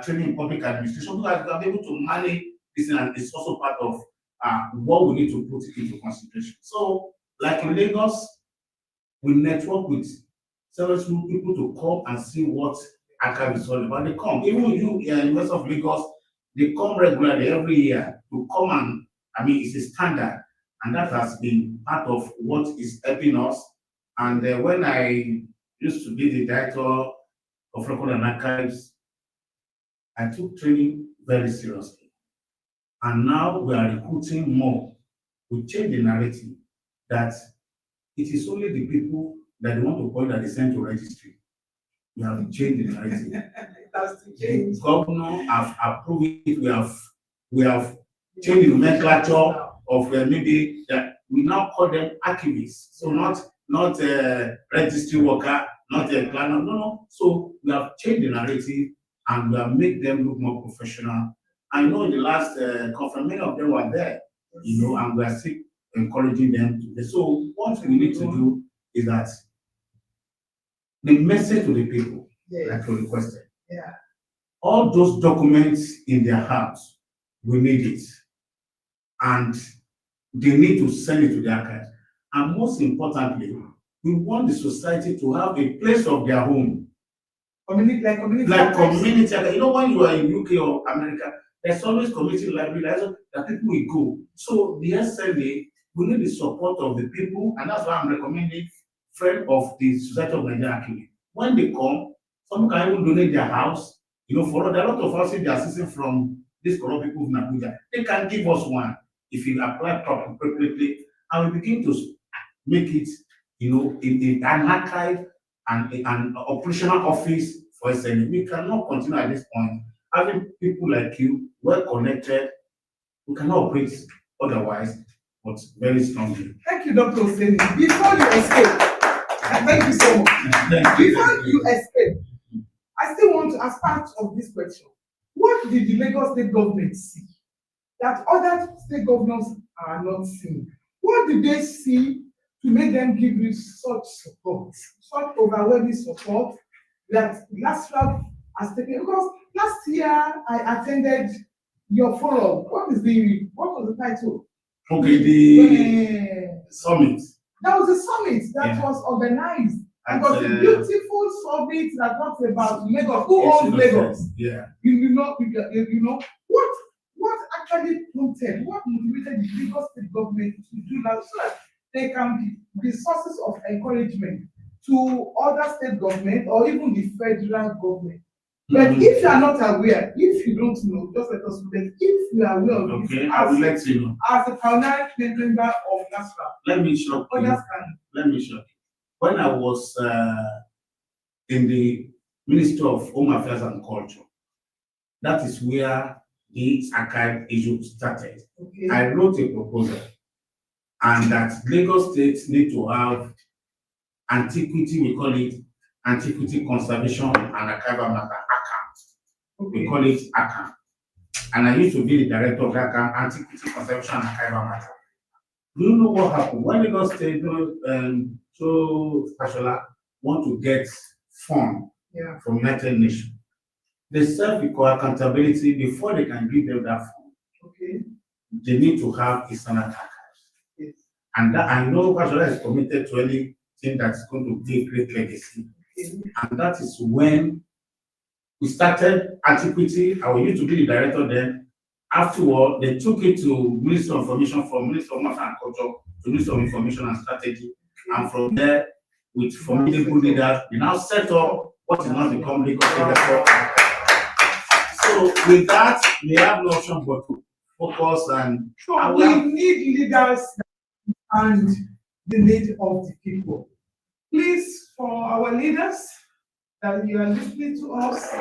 training in public administration, so that we are able to manage this, and it's also part of what we need to put into consideration. So, like in Lagos, we network with several people to come and see what archive is all about. They come, even you in the University of Lagos, they come regularly every year to come and, I mean, it's a standard. And that has been part of what is helping us. And when I used to be the director of Record and Archives, I took training very seriously. And now we are recruiting more. We change the narrative that it is only the people that they want to point that they send to registry. We have changed the narrative. It has to change. The governor have approved it. We have changed the nomenclature of maybe that we now call them archivists. So not registry worker, not a planner. No. So we have changed the narrative and we have made them look more professional. I know in the last conference, many of them were there, and we are still encouraging them to do. So what we need to do is that the message to the people, like you requested, all those documents in their house, we need it. And they need to send it to the archives. And most importantly, we want the society to have a place of their own. Community. Like community. When you are in UK or America, there's always community library that people will go. So the SLA, we need the support of the people, and that's why I'm recommending friends of the Society of Nigerian Archivists. When they come, some can even donate their house. There are a lot of houses they are assisting from these corrupt people in Abuja. They can give us one if you apply appropriately, and we begin to make it, in an archive and an operational office for SNA. We cannot continue at this point having people like you, well connected. We cannot operate otherwise, but very strongly. Thank you, Dr. Oseni. Before you escape, thank you so much. Before you escape, I still want to, as part of this question, what did the Lagos State government see that other state governors are not seeing? What did they see to make them give you such support, such overwhelming support that LASFLAB has taken? Because last year I attended your forum. What was the title? Okay, the summit. That was a summit that was organized. It was a beautiful summit that talks about Lagos. Who owns Lagos? Yeah. What actually prompted, what motivated the Lagos State government to do that so that they can be sources of encouragement to other state government or even the federal government? But if you are not aware, if you don't know, just let us know. But if you are aware of this, I will let you know. As a pioneer member of LASFLAB, let me shock you. When I was in the Ministry of Home Affairs and Culture, that is where the archive issue started. Okay. I wrote a proposal, and that Lagos State need to have antiquity, we call it Antiquity Conservation and Archival Matter account. Okay. We call it account. And I used to be the director of that account, Antiquity Conservation and Archival Matter. Do you know what happened? When Lagos State want to get fund from United Nations, they self-require accountability before they can give them that fund. Okay. They need to have a standard archives. Yes. And that I know Kashola is committed to anything that's going to be a great legacy. Okay. And that is when we started Antiquity. I used to be the director then. Afterward, they took it to Minister of Information, from Minister of Mathematics and Culture to Minister of Information and Strategy. And from there, with formidable leaders, we now set up what is now become Lagos State Record. So with that, we have no option but to focus and. So we need leaders and the need of the people. Please, for our leaders that you are listening to us,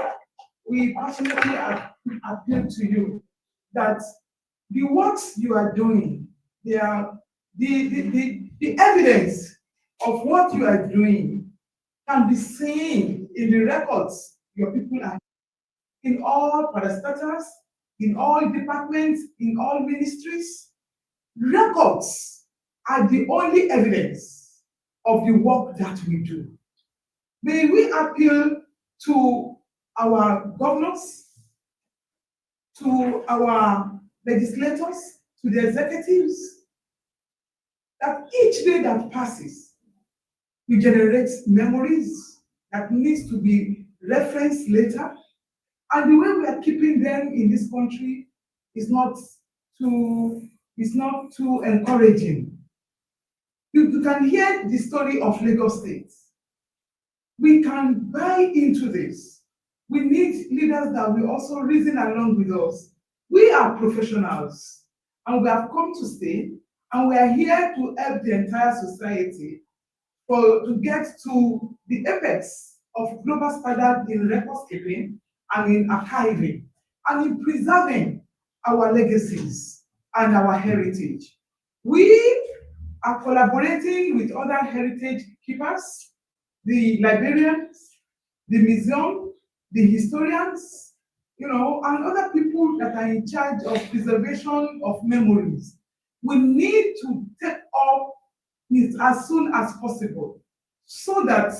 we passionately appeal to you that the works you are doing, they are the evidence of what you are doing can be seen in the records your people are in all parastatals, in all departments, in all ministries. Records are the only evidence of the work that we do. May we appeal to our governors, to our legislators, to the executives, that each day that passes, we generate memories that needs to be referenced later. And the way we are keeping them in this country is not to, is not too encouraging. You can hear the story of Lagos State. We can buy into this. We need leaders that will also reason along with us. We are professionals and we have come to stay, and we are here to help the entire society to get to the apex of global standard in record keeping and in archiving and in preserving our legacies and our heritage. We are collaborating with other heritage keepers, the librarians, the museum, the historians, and other people that are in charge of preservation of memories. We need to take up it as soon as possible so that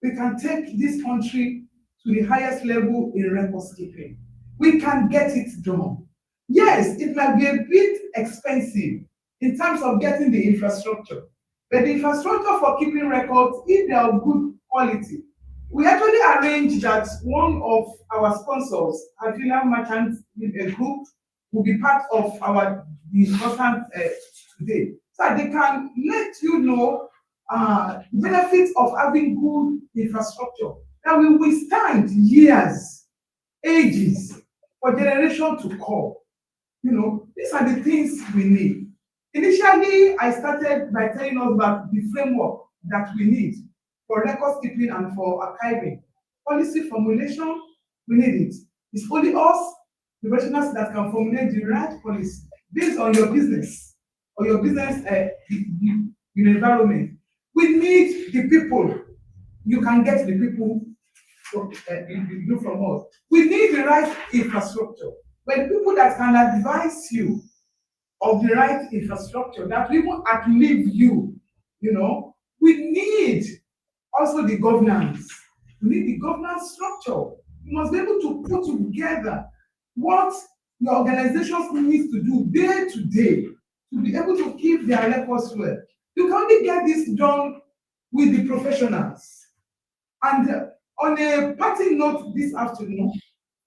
we can take this country to the highest level in record keeping. We can get it done. Yes, it might be a bit expensive in terms of getting the infrastructure, but the infrastructure for keeping records, if they are of good quality, we actually arranged that one of our sponsors, Nigerian Merchants Group, will be part of our discussion today, so that they can let you know the benefits of having good infrastructure that will withstand years, ages, for generation to come. These are the things we need. Initially, I started by telling us about the framework that we need for record keeping and for archiving. Policy formulation, we need it. It's only us, the professionals, that can formulate the right policy based on your business or your business environment. We need the people. You can get the people from us. We need the right infrastructure. But the people that can advise you of the right infrastructure, that will outlive you, we need also the governance. We need the governance structure. You must be able to put together what your organizations need to do day to day to be able to keep their records well. You can only get this done with the professionals. And on a parting note this afternoon,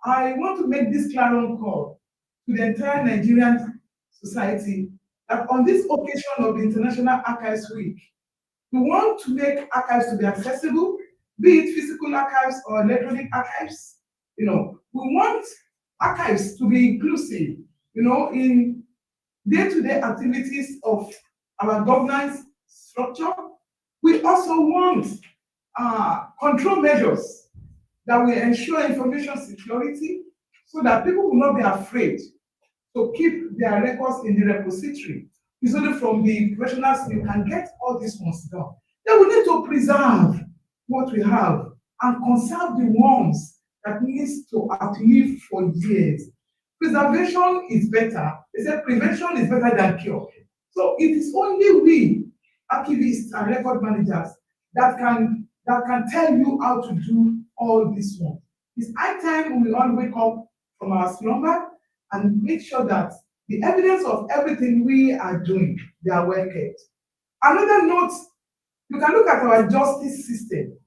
I want to make this clarion call to the entire Nigerian society that on this occasion of the International Archives Week, we want to make archives to be accessible, be it physical archives or electronic archives. We want archives to be inclusive, in day-to-day activities of our governance structure. We also want control measures that will ensure information security so that people will not be afraid to keep their records in the repository. It's only from the professionals you can get all these ones done. Then we need to preserve what we have and conserve the ones that needs to outlive for years. Preservation is better. They say prevention is better than cure. So it is only we, archivists and record managers, that can tell you how to do all this one. It's high time we all wake up from our slumber and make sure that the evidence of everything we are doing, they are well kept. Another note, you can look at our justice system.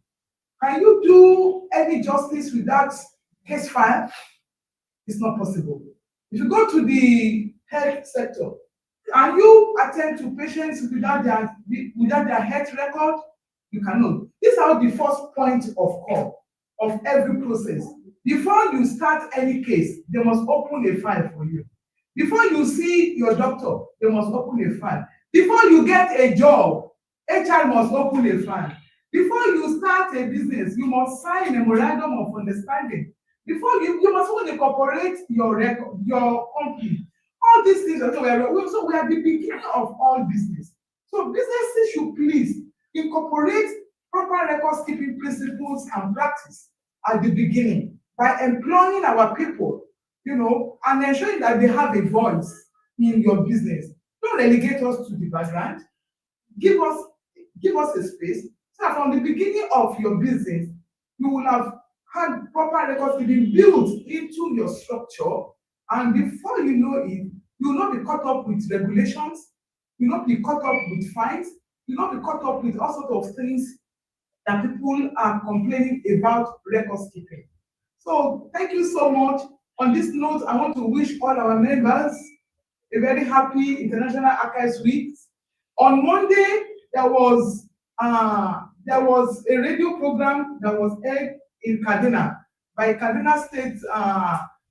Can you do any justice without case file? It's not possible. If you go to the health sector and you attend to patients without their health record, you cannot. This is how the first point of call of every process. Before you start any case, they must open a file for you. Before you see your doctor, they must open a file. Before you get a job, HR must open a file. Before you start a business, you must sign a memorandum of understanding. Before you must even incorporate your record, your company. All these things are so we are the beginning of all business. So businesses should please incorporate proper record keeping principles and practice at the beginning by employing our people, and ensuring that they have a voice in your business. Don't relegate us to the background. Give us a space so that from the beginning of your business, you will have had proper records keeping built into your structure, and before you know it, you will not be caught up with regulations, you will not be caught up with fines, you will not be caught up with all sorts of things that people are complaining about records keeping. So thank you so much. On this note, I want to wish all our members a very happy International Archives Week. On Monday, there was a radio program that was aired in Kaduna by Kaduna State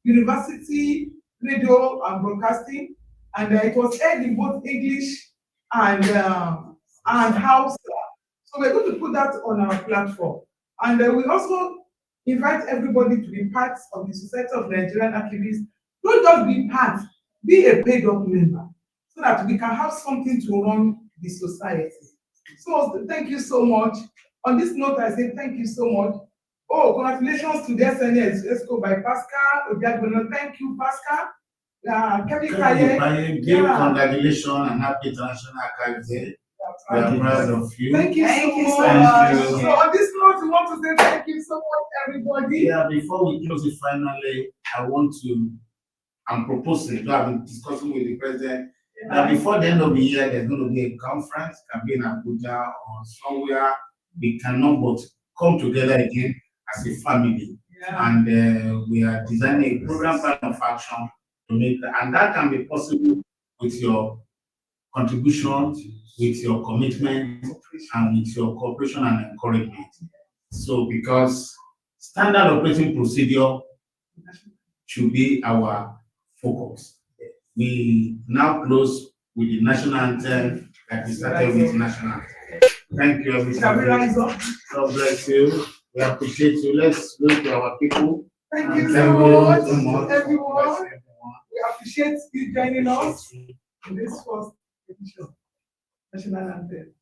University Radio and Broadcasting, and it was aired in both English and Hausa. So we're going to put that on our platform, and we also invite everybody to be part of the Society of Nigerian Archivists. Don't just be part, be a paid-up member, so that we can have something to run the society. So thank you so much. On this note, I say thank you so much. Oh, congratulations to the SNS ESCO by Pascal Obiagbono. Thank you, Pascal. Kevin Kaye. Give congratulations and happy International Archives Day. We are proud of you. Thank you so much. Thank you. So on this note, we want to say thank you so much, everybody. Yeah, before we close it finally, I'm proposing, I've been discussing with the president, that before the end of the year, there's going to be a conference, can be in Abuja or somewhere. We cannot but come together again as a family. Yeah. And we are designing a program plan of action to make that. And that can be possible with your contribution, with your commitment, and with your cooperation and encouragement. So, because standard operating procedure should be our focus. We now close with the national anthem that we started with national anthem. Thank you, everybody. God bless you. We appreciate you. Let's go to our people. Thank you Thank so you much, everyone. everyone. We appreciate you joining us in this first edition, national anthem.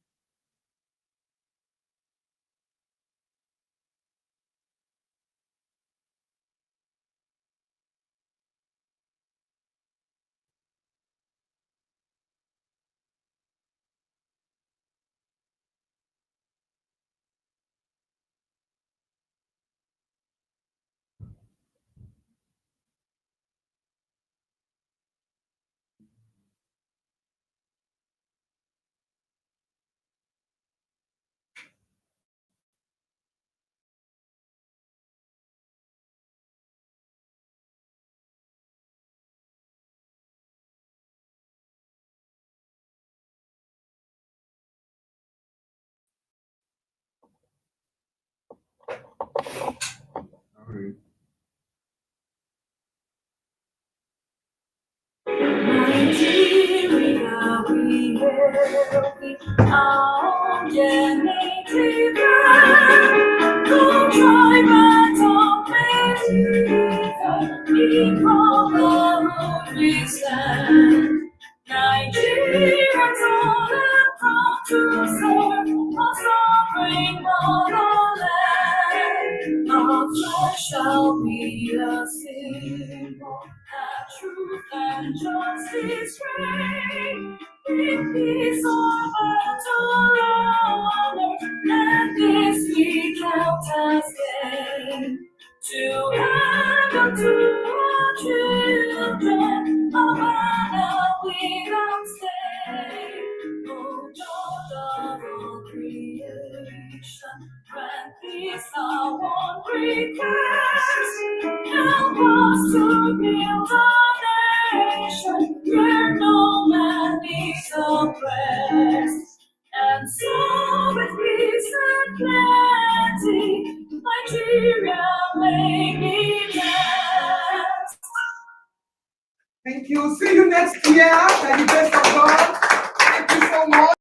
Nigeria, we hail thee, our native land. No tribe and tongue may differ, equal the we stand. Nigerians all have come to serve our sovereign motherland. Our flag shall be a symbol that truth and justice reign. In peace or battle honor, and this we count as gain. To hand unto our children a banner without stain. O God of all creation, grant peace our one request. Help us to build a nation where no man is oppressed. And so with peace and plenty, Nigeria may be blessed. Thank you. See you next year by the grace of God. Thank you so much.